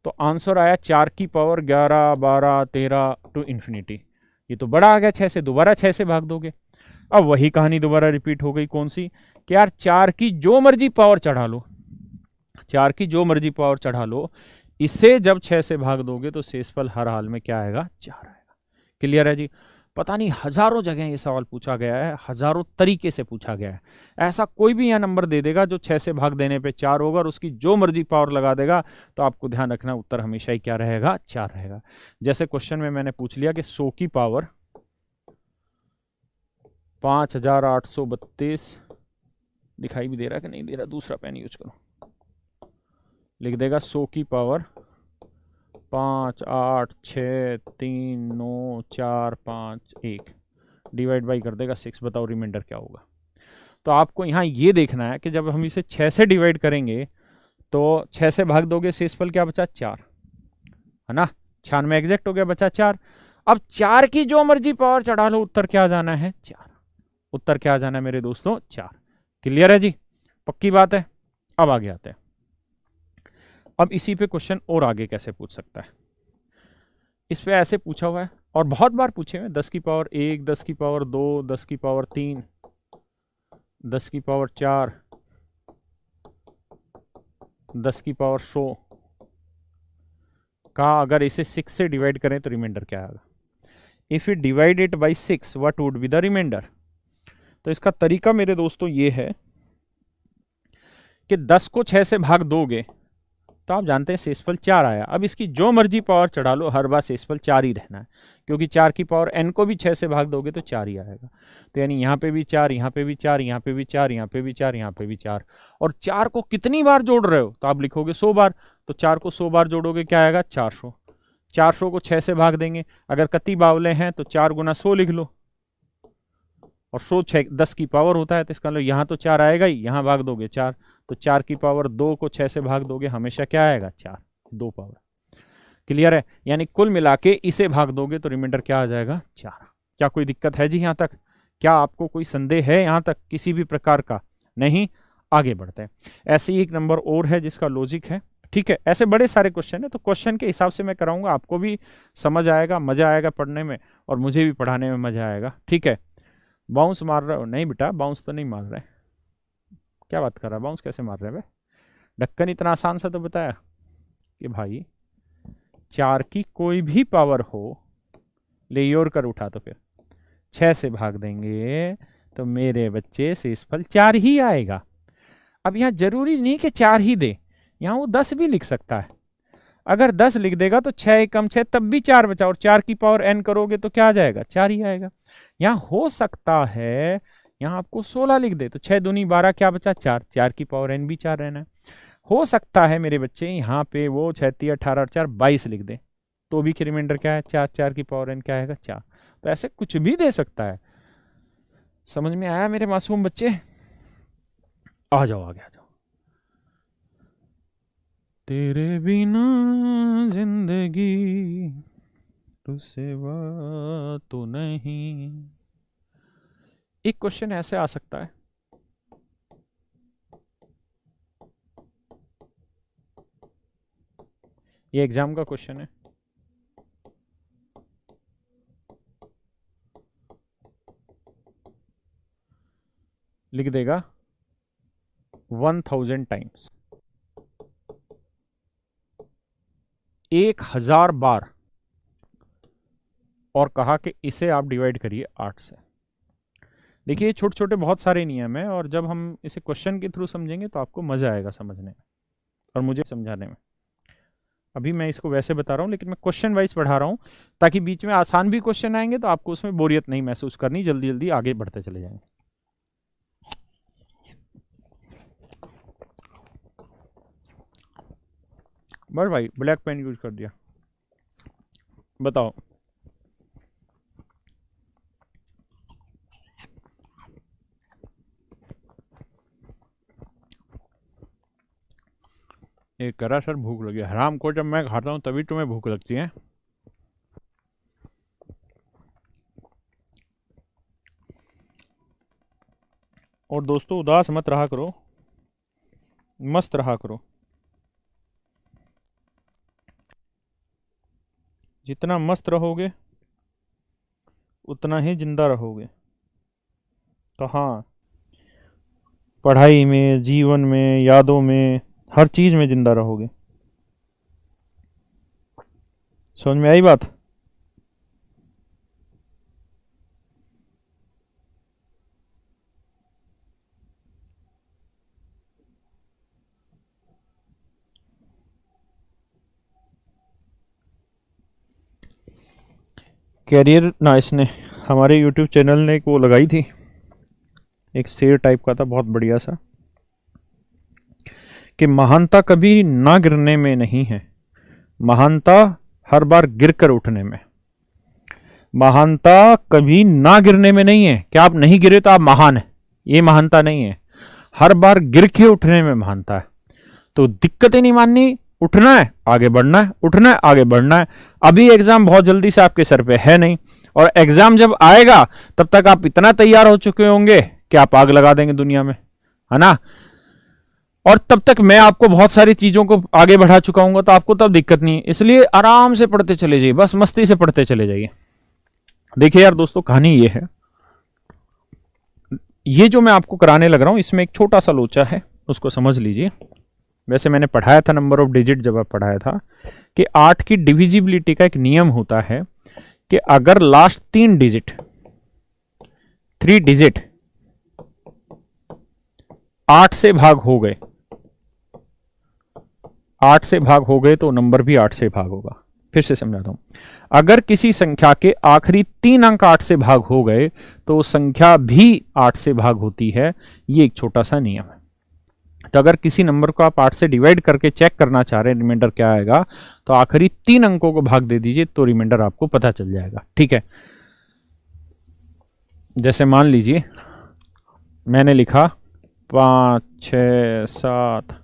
तो आंसर आया 4 की पावर 11, 12, 13 टू इन्फिनिटी। ये तो बड़ा आ गया 6 से, दोबारा 6 से भाग दोगे। अब वही कहानी दोबारा रिपीट हो गई। कौन सी? कि यार 4 की जो मर्जी पावर चढ़ा लो, 4 की जो मर्जी पावर चढ़ा लो, इसे जब 6 से भाग दोगे तो शेषफल हर हाल में क्या आएगा? 4 आएगा। क्लियर है जी? पता नहीं हजारों जगह ये सवाल पूछा गया है, हजारों तरीके से पूछा गया है। ऐसा कोई भी यह नंबर दे देगा जो 6 से भाग देने पे 4 होगा और उसकी जो मर्जी पावर लगा देगा, तो आपको ध्यान रखना उत्तर हमेशा ही क्या रहेगा? 4 रहेगा। जैसे क्वेश्चन में मैंने पूछ लिया कि 100 की पावर 5832, दिखाई भी दे रहा है कि नहीं दे रहा? दूसरा पेन यूज करो, लिख देगा 100 की पावर 5, 8, 6, 3, 9, 4, 5, 1 डिवाइड बाई कर देगा 6। बताओ रिमाइंडर क्या होगा? तो आपको यहाँ ये देखना है कि जब हम इसे 6 से डिवाइड करेंगे तो 6 से भाग दोगे, शेषफल क्या बचा? 4, है ना? 96 एग्जैक्ट हो गया, बचा 4। अब 4 की जो मर्जी पावर चढ़ा लो, उत्तर क्या आ जाना है? 4। उत्तर क्या आ जाना है मेरे दोस्तों? 4। क्लियर है जी? पक्की बात है। अब आगे आते हैं। अब इसी पे क्वेश्चन और आगे कैसे पूछ सकता है? इस पे ऐसे पूछा हुआ है और बहुत बार पूछे हुए, 10 की पावर 1, 10 की पावर 2, 10 की पावर 3, 10 की पावर 4, 10 की पावर 100 का अगर इसे 6 से डिवाइड करें तो रिमाइंडर क्या आएगा? If you divide it by 6 what would be the remainder? तो इसका तरीका मेरे दोस्तों ये है कि 10 को 6 से भाग दोगे तो आप जानते हैं शेषफल 4 आया। अब इसकी जो मर्जी पावर चढ़ा लो, हर बार शेषफल 4 ही रहना है, क्योंकि 4 की पावर n को भी 6 से भाग दोगे तो 4 ही आएगा। तो यानी यहाँ पे भी 4, यहाँ पे भी 4, यहाँ पे भी 4, यहाँ पे भी 4, यहाँ पे भी 4। और 4 को कितनी बार जोड़ रहे हो? तो आप लिखोगे 100 बार। तो 4 को 100 बार जोड़ोगे क्या आएगा? 400। 400 को 6 से भाग देंगे, अगर कति बावले हैं तो 4 गुना 100 लिख लो, और 100 10 की पावर होता है, तो इसका मतलब यहाँ तो 4 आएगा ही, यहाँ भाग दोगे 4, तो 4 की पावर 2 को 6 से भाग दोगे, हमेशा क्या आएगा? 4, 2 पावर। क्लियर है? यानी कुल मिला के इसे भाग दोगे तो रिमाइंडर क्या आ जाएगा? 4। क्या कोई दिक्कत है जी यहाँ तक? क्या आपको कोई संदेह है यहाँ तक किसी भी प्रकार का? नहीं? आगे बढ़ते हैं। ऐसे ही एक नंबर और है जिसका लॉजिक है, ठीक है? ऐसे बड़े सारे क्वेश्चन है, तो क्वेश्चन के हिसाब से मैं कराऊंगा, आपको भी समझ आएगा, मजा आएगा पढ़ने में, और मुझे भी पढ़ाने में मजा आएगा, ठीक है? बाउंस मार रहे हो? नहीं बेटा, बाउंस तो नहीं मार रहे। क्या बात कर रहा है? बाउंस कैसे मार रहे हैं? ढक्कन इतना आसान सा तो बताया कि भाई 4 की कोई भी पावर हो, ले और कर उठा, तो फिर 6 से भाग देंगे तो मेरे बच्चे शेषफल 4 ही आएगा। अब यहाँ जरूरी नहीं कि 4 ही दे, यहाँ वो 10 भी लिख सकता है। अगर 10 लिख देगा तो 6 कम 6 तब भी 4 बचा, और 4 की पावर n करोगे तो क्या आ जाएगा? 4 ही आएगा। यहाँ हो सकता है यहाँ आपको 16 लिख दे, तो 6 दूनी 12, क्या बचा? 4, 4 की पावर n भी 4 रहना है। हो सकता है मेरे बच्चे यहाँ पे वो 36, 18 और 4 22 लिख दे, तो भी रिमाइंडर क्या है? 4, 4 की पावर n क्या आएगा? 4। तो ऐसे कुछ भी दे सकता है। समझ में आया मेरे मासूम बच्चे? आ जाओ आगे आ जाओ। तेरे बिना जिंदगी तुझसे बात तो नहीं। एक क्वेश्चन ऐसे आ सकता है, ये एग्जाम का क्वेश्चन है। लिख देगा 1000 टाइम्स, 1000 बार, और कहा कि इसे आप डिवाइड करिए 8 से। देखिए छोटे छोटे बहुत सारे नियम है, और जब हम इसे क्वेश्चन के थ्रू समझेंगे तो आपको मजा आएगा समझने में और मुझे समझाने में। अभी मैं इसको वैसे बता रहा हूँ, लेकिन मैं क्वेश्चन वाइज पढ़ा रहा हूँ ताकि बीच में आसान भी क्वेश्चन आएंगे तो आपको उसमें बोरियत नहीं महसूस करनी, जल्दी जल्दी आगे बढ़ते चले जाएंगे। बस भाई ब्लैक पेन यूज कर दिया। बताओ ये करा सर भूख लगी। हराम को जब मैं खाता हूँ तभी तुम्हें भूख लगती है। और दोस्तों उदास मत रहा करो, मस्त रहा करो। जितना मस्त रहोगे उतना ही जिंदा रहोगे। कहाँ? पढ़ाई में, जीवन में, यादों में, हर चीज में जिंदा रहोगे। समझ में आई बात? कैरियर ना, इसने हमारे YouTube चैनल ने एक वो लगाई थी, एक शेर टाइप का था बहुत बढ़िया सा, कि महानता कभी ना गिरने में नहीं है, महानता हर बार गिरकर उठने में। महानता कभी ना गिरने में नहीं है, क्या आप नहीं गिरे तो आप महान है, ये महानता नहीं है। हर बार गिर के उठने में महानता है। तो दिक्कतें नहीं माननी, उठना है, आगे बढ़ना है, उठना है, आगे बढ़ना है। अभी एग्जाम बहुत जल्दी से आपके सर पे है नहीं, और एग्जाम जब आएगा तब तक आप इतना तैयार हो चुके होंगे कि आप आग लगा देंगे दुनिया में, है ना। और तब तक मैं आपको बहुत सारी चीजों को आगे बढ़ा चुका हूंगा, तो आपको तब दिक्कत नहीं है। इसलिए आराम से पढ़ते चले जाइए, बस मस्ती से पढ़ते चले जाइए। देखिए यार दोस्तों, कहानी ये है, ये जो मैं आपको कराने लग रहा हूं इसमें एक छोटा सा लोचा है, उसको समझ लीजिए। वैसे मैंने पढ़ाया था नंबर ऑफ डिजिट, जब आप पढ़ाया था कि 8 की डिविजिबिलिटी का एक नियम होता है कि अगर लास्ट 3 डिजिट 8 से भाग हो गए, 8 से भाग हो गए तो नंबर भी 8 से भाग होगा। फिर से समझाता हूं, अगर किसी संख्या के आखिरी 3 अंक 8 से भाग हो गए तो संख्या भी 8 से भाग होती है। ये एक छोटा सा नियम है। तो अगर किसी नंबर को आप 8 से डिवाइड करके चेक करना चाह रहे हैं रिमाइंडर क्या आएगा, तो आखिरी 3 अंकों को भाग दे दीजिए तो रिमाइंडर आपको पता चल जाएगा। ठीक है, जैसे मान लीजिए मैंने लिखा 5, 6, 7,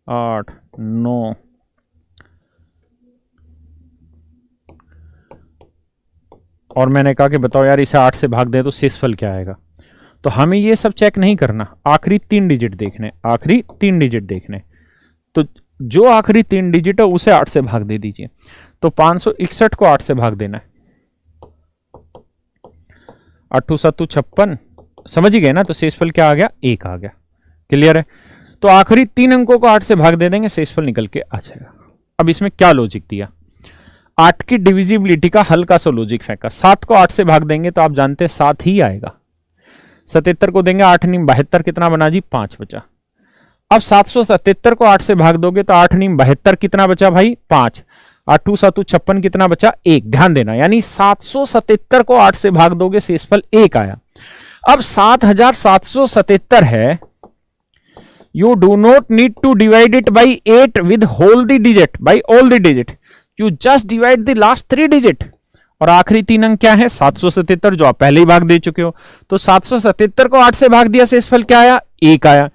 8, 9, और मैंने कहा कि बताओ यार इसे 8 से भाग दें तो शेषफल क्या आएगा। तो हमें ये सब चेक नहीं करना, आखिरी 3 डिजिट देखने, आखिरी 3 डिजिट देखने। तो जो आखिरी 3 डिजिट है उसे 8 से भाग दे दीजिए। तो 561 को 8 से भाग देना है। 8 7 56, समझ ही गए ना। तो शेषफल क्या आ गया? 1 आ गया। क्लियर है? तो आखिरी 3 अंकों को 8 से भाग दे देंगे, शेषफल निकल के आ जाएगा। अब इसमें क्या लॉजिक दिया, 8 की डिविजिबिलिटी का हल्का सा लॉजिक फेंका। 7 को 8 से भाग देंगे तो आप जानते हैं 7 ही आएगा। 77 को देंगे 8 9 72, कितना बना जी? 5 बचा। अब 777 को 8 से भाग दोगे तो 8 9 72, कितना बचा भाई? 5। 8 7 56, कितना बचा? 1। ध्यान देना, यानी 777 को 8 से भाग दोगे शेषफल 1 आया। अब 7777 है, you do not need to divide it by 8 with whole the digit, by all the digit, you just divide the last 3 digit। और आखिरी 3 अंक क्या है? 777, जो आप पहले ही भाग दे चुके हो। तो 777 को 8 से भाग दिया, शेषफल क्या आया? 1 आया।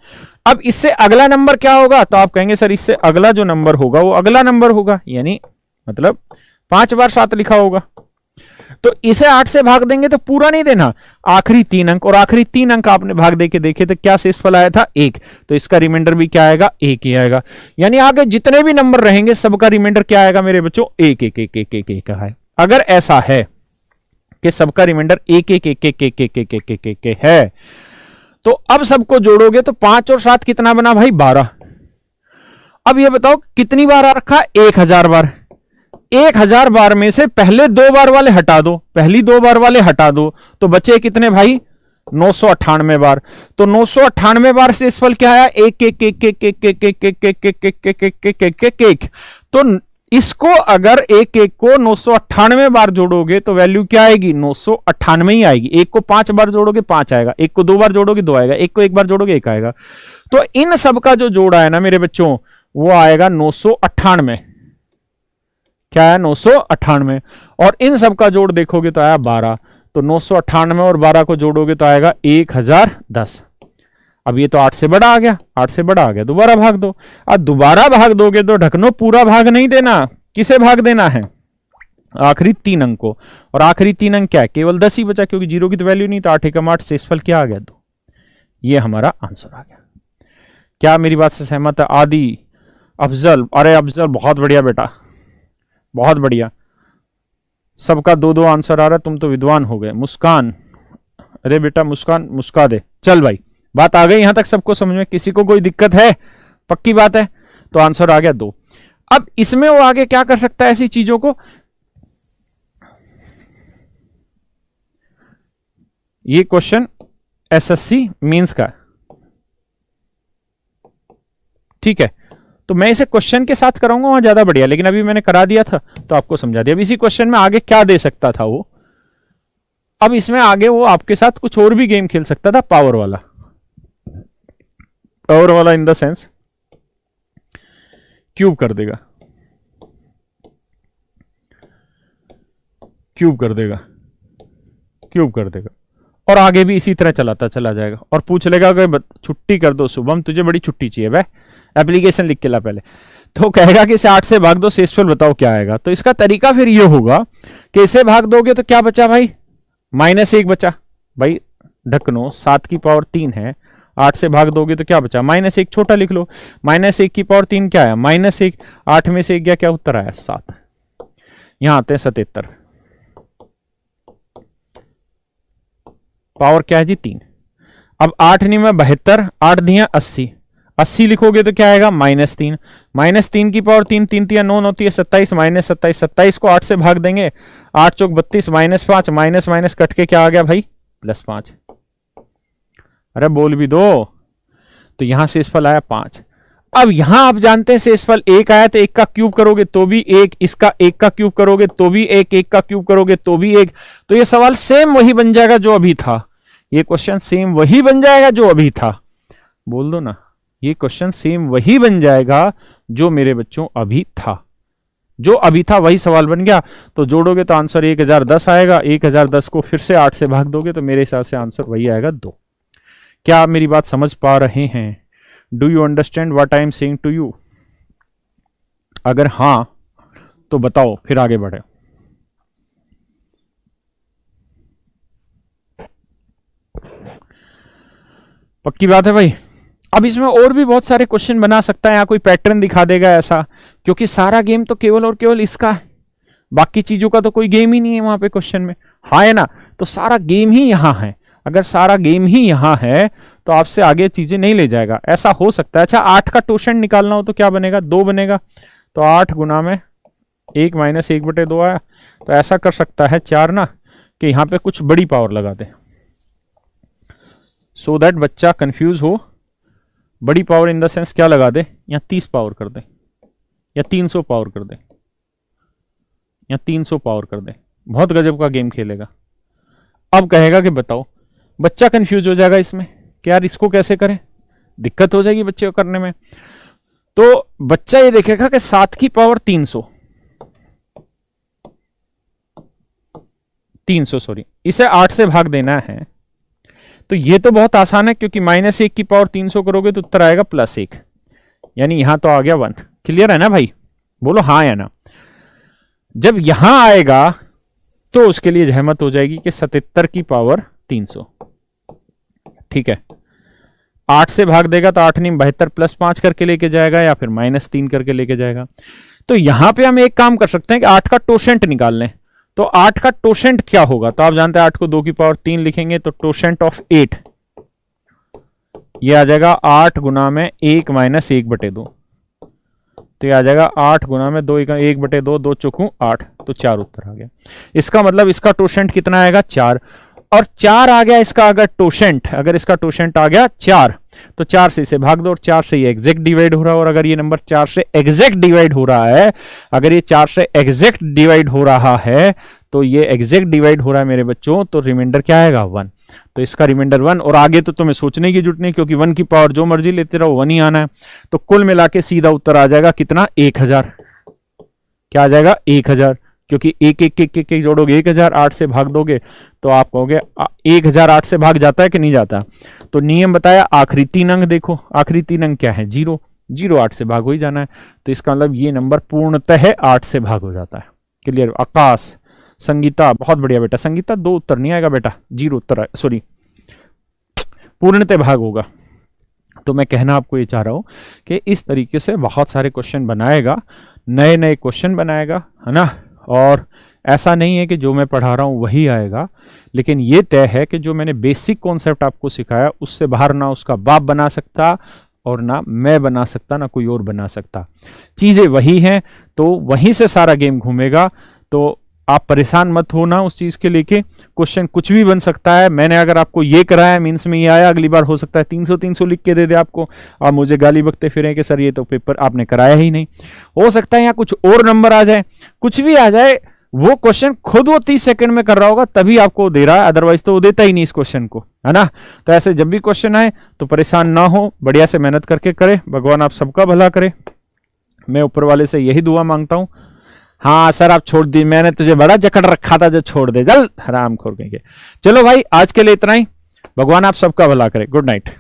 अब इससे अगला नंबर क्या होगा? तो आप कहेंगे सर इससे अगला जो नंबर होगा वो अगला नंबर होगा, यानी मतलब 5 बार 7 लिखा होगा। तो इसे 8 से भाग देंगे तो पूरा नहीं देना, आखिरी 3 अंक, और आखिरी 3 अंक आपने भाग दे के देखे तो क्या शेषफल आया था 1, तो इसका रिमाइंडर भी क्या आएगा 1 ही आएगा। यानी आगे जितने भी नंबर रहेंगे सबका रिमाइंडर क्या आएगा मेरे बच्चों 1 1 1 1 1 1 है। अगर ऐसा है कि सबका रिमाइंडर 1 1 1 1 1 1 1 1 1 1 है, तो अब सबको जोड़ोगे तो 5 और 7 कितना बना भाई 12। अब ये बताओ कितनी बार आ रखा, 1000 बार। 1000 बार में से पहले 2 बार वाले हटा दो, पहली 2 बार वाले हटा दो, तो बचे कितने भाई 998 बार। तो 998 बार से शेषफल क्या आया 1 1 1 1 1 1 1 1 1 1 1 1 1 1। तो इसको अगर 1 1 को 998 बार जोड़ोगे तो वैल्यू क्या आएगी 998 ही आएगी। 1 को 5 बार जोड़ोगे 5 आएगा, 1 को 2 बार जोड़ोगे 2 आएगा, 1 को 1 बार जोड़ोगे 1 आएगा। तो इन सब का जो जोड़ा है ना मेरे बच्चों वो आएगा 998। क्या है 998, और इन सब का जोड़ देखोगे तो आया 12। तो 998 और 12 को जोड़ोगे तो आएगा 1010। अब ये तो 8 से बड़ा आ गया, 8 से बड़ा आ गया, दोबारा भाग दो। अब दोबारा भाग दोगे तो ढकनो पूरा भाग नहीं देना, किसे भाग देना है आखिरी 3 अंक को, और आखिरी 3 अंक क्या है केवल 10 ही बचा, क्योंकि 0 की तो वैल्यू नहीं, तो 8 एकम 8 शेषफल क्या आ गया 2। ये हमारा आंसर आ गया। क्या मेरी बात से सहमत है आदि, अफजल? अरे अफजल बहुत बढ़िया बेटा, बहुत बढ़िया, सबका 2-2 आंसर आ रहा है, तुम तो विद्वान हो गए। मुस्कान, अरे बेटा मुस्कान मुस्का दे। चल भाई बात आ गई यहां तक सबको समझ में, किसी को कोई दिक्कत है? पक्की बात है, तो आंसर आ गया 2। अब इसमें वो आगे क्या कर सकता है ऐसी चीजों को, ये क्वेश्चन एसएससी मेंस का, ठीक है, तो मैं इसे क्वेश्चन के साथ कराऊंगा वहां ज्यादा बढ़िया, लेकिन अभी मैंने करा दिया था तो आपको समझा दिया। अब इसी क्वेश्चन में आगे क्या दे सकता था वो, अब इसमें आगे वो आपके साथ कुछ और भी गेम खेल सकता था, पावर वाला। पावर वाला इन द सेंस क्यूब कर देगा, क्यूब कर देगा, क्यूब कर देगा, और आगे भी इसी तरह चलाता चला जाएगा, और पूछ लेगा कि छुट्टी कर दो शुभम, तुझे बड़ी छुट्टी चाहिए भाई, एप्लीकेशन लिख के ला पहले। तो कहेगा कि इसे 8 से भाग दो, शेषफल बताओ क्या आएगा। तो इसका तरीका फिर ये होगा कि इसे भाग दोगे तो क्या बचा भाई -1 बचा। भाई ढकनो 7 की पावर 3 है, 8 से भाग दोगे तो क्या बचा -1, छोटा लिख लो। -1 की पावर 3 क्या है -1, 8 में से 1 गया, क्या उत्तर आया 7। यहां आते हैं 77, पावर क्या है जी 3। अब 8 नहीं में 72, 8 दिया 80, 80 लिखोगे तो क्या आएगा -3, -3 की पावर 3, 3 3 9 9 27, -27, 27 को 8 से भाग देंगे, 8 चौक 32, -5, माइनस माइनस कट के क्या आ गया भाई +5। अरे बोल भी दो, तो यहां शेषफल आया 5। अब यहां आप जानते हैं शेषफल 1 आया, तो 1 का क्यूब करोगे तो भी 1, इसका 1 का क्यूब करोगे तो भी 1, 1 का क्यूब करोगे तो भी 1। तो ये सवाल सेम वही बन जाएगा जो अभी था, ये क्वेश्चन सेम वही बन जाएगा जो अभी था। बोल दो ना, ये क्वेश्चन सेम वही बन जाएगा जो मेरे बच्चों अभी था, जो अभी था वही सवाल बन गया। तो जोड़ोगे तो आंसर 1010 आएगा, 1010 को फिर से 8 से भाग दोगे तो मेरे हिसाब से आंसर वही आएगा 2। क्या आप मेरी बात समझ पा रहे हैं? Do you understand what I am saying to you? अगर हां तो बताओ, फिर आगे बढ़े। पक्की बात है भाई। अब इसमें और भी बहुत सारे क्वेश्चन बना सकता है, यहाँ कोई पैटर्न दिखा देगा ऐसा, क्योंकि सारा गेम तो केवल और केवल इसका है, बाकी चीजों का तो कोई गेम ही नहीं है वहां पे क्वेश्चन में, हाँ है ना। तो सारा गेम ही यहाँ है, अगर सारा गेम ही यहाँ है तो आपसे आगे चीजें नहीं ले जाएगा, ऐसा हो सकता है। अच्छा 8 का टोशन निकालना हो तो क्या बनेगा 2 बनेगा, तो 8 गुना में 1 - 1/2 आया। तो ऐसा कर सकता है 4 ना, कि यहाँ पे कुछ बड़ी पावर लगा दे, सो दैट बच्चा कंफ्यूज हो। बड़ी पावर इन द सेंस क्या लगा दे, या 30 पावर कर दे, या 300 पावर कर दे, या 300 पावर कर दे, बहुत गजब का गेम खेलेगा। अब कहेगा कि बताओ, बच्चा कंफ्यूज हो जाएगा इसमें कि यार इसको कैसे करें, दिक्कत हो जाएगी बच्चे को करने में। तो बच्चा ये देखेगा कि 7 की पावर 300 सॉरी, इसे 8 से भाग देना है। तो ये तो बहुत आसान है, क्योंकि -1 की पावर 300 करोगे तो उत्तर आएगा +1, यानी यहां तो आ गया 1। क्लियर है ना भाई? बोलो हाँ या ना। जब यहां आएगा तो उसके लिए जहमत हो जाएगी कि 77 की पावर 300। ठीक है, 8 से भाग देगा तो 8 नहीं 72 प्लस 5 करके लेके जाएगा या फिर -3 करके लेके जाएगा। तो यहां पे हम एक काम कर सकते हैं कि 8 का टोशेंट निकाल लें। तो 8 का टोशेंट क्या होगा, तो आप जानते हैं 8 को 2 की पावर 3 लिखेंगे तो टोशेंट ऑफ 8 ये आ जाएगा 8 गुना में 1 माइनस 1/2। तो ये आ जाएगा 8 गुना में 2 1/2, 2 चौकू 8, तो 4 उत्तर आ गया। इसका मतलब इसका टोशेंट कितना आएगा 4, और 4 आ गया इसका अगर टोशेंट, अगर इसका टोशेंट आ गया 4 तो 4 से इसे भाग दो और 4 से ये एग्जैक्ट डिवाइड हो रहा है। और अगर ये नंबर 4 से एग्जैक्ट डिवाइड हो रहा है, अगर ये 4 से एग्जैक्ट डिवाइड हो रहा है तो ये एग्जैक्ट डिवाइड हो रहा है मेरे बच्चों, तो रिमाइंडर क्या आएगा 1। तो इसका रिमाइंडर 1, और आगे तो तुम्हें सोचने की जरूरत नहीं क्योंकि 1 की पावर जो मर्जी लेते रहो 1 ही आना है। तो कुल मिला के सीधा उत्तर आ जाएगा कितना 1000। क्या आ जाएगा 1000, क्योंकि एक जोड़ोगे 1000, 8 से भाग दोगे तो आप कहोगे 1000 8 से भाग जाता है कि नहीं जाता। तो नियम बताया, आखिरी 3 अंक देखो, आखिरी 3 अंक क्या है 0, 0 8 से भाग हो ही जाना है। तो इसका मतलब ये नंबर पूर्णतः 8 से भाग हो जाता है। क्लियर। आकाश, संगीता, बहुत बढ़िया बेटा। संगीता 2 उत्तर नहीं आएगा बेटा, 0 उत्तर, सॉरी पूर्णतः भाग होगा। तो मैं कहना आपको ये चाह रहा हूं कि इस तरीके से बहुत सारे क्वेश्चन बनाएगा, नए नए क्वेश्चन बनाएगा, है ना। और ऐसा नहीं है कि जो मैं पढ़ा रहा हूं वही आएगा, लेकिन ये तय है कि जो मैंने बेसिक कॉन्सेप्ट आपको सिखाया उससे बाहर ना उसका बाप बना सकता और ना मैं बना सकता, ना कोई और बना सकता। चीजें वही हैं, तो वहीं से सारा गेम घूमेगा। तो आप परेशान मत होना उस चीज के लेके, क्वेश्चन कुछ भी बन सकता है। मैंने अगर आपको ये कराया, मींस में ये आया, अगली बार हो सकता है 300 लिख के दे दे आपको, आप मुझे गाली बकते फिरें कि सर ये तो पेपर आपने कराया ही नहीं। हो सकता है यहाँ कुछ और नंबर आ जाए, कुछ भी आ जाए, वो क्वेश्चन खुद वो 30 सेकंड में कर रहा होगा तभी आपको दे रहा है, अदरवाइज तो वो देता ही नहीं इस क्वेश्चन को, है ना। तो ऐसे जब भी क्वेश्चन आए तो परेशान ना हो, बढ़िया से मेहनत करके करे। भगवान आप सबका भला करे, मैं ऊपर वाले से यही दुआ मांगता हूं। हाँ सर आप छोड़ दी, मैंने तुझे बड़ा जकड़ रखा था, जो छोड़ दे, चल हराम खोर कहेंगे। चलो भाई आज के लिए इतना ही, भगवान आप सबका भला करे। Good night.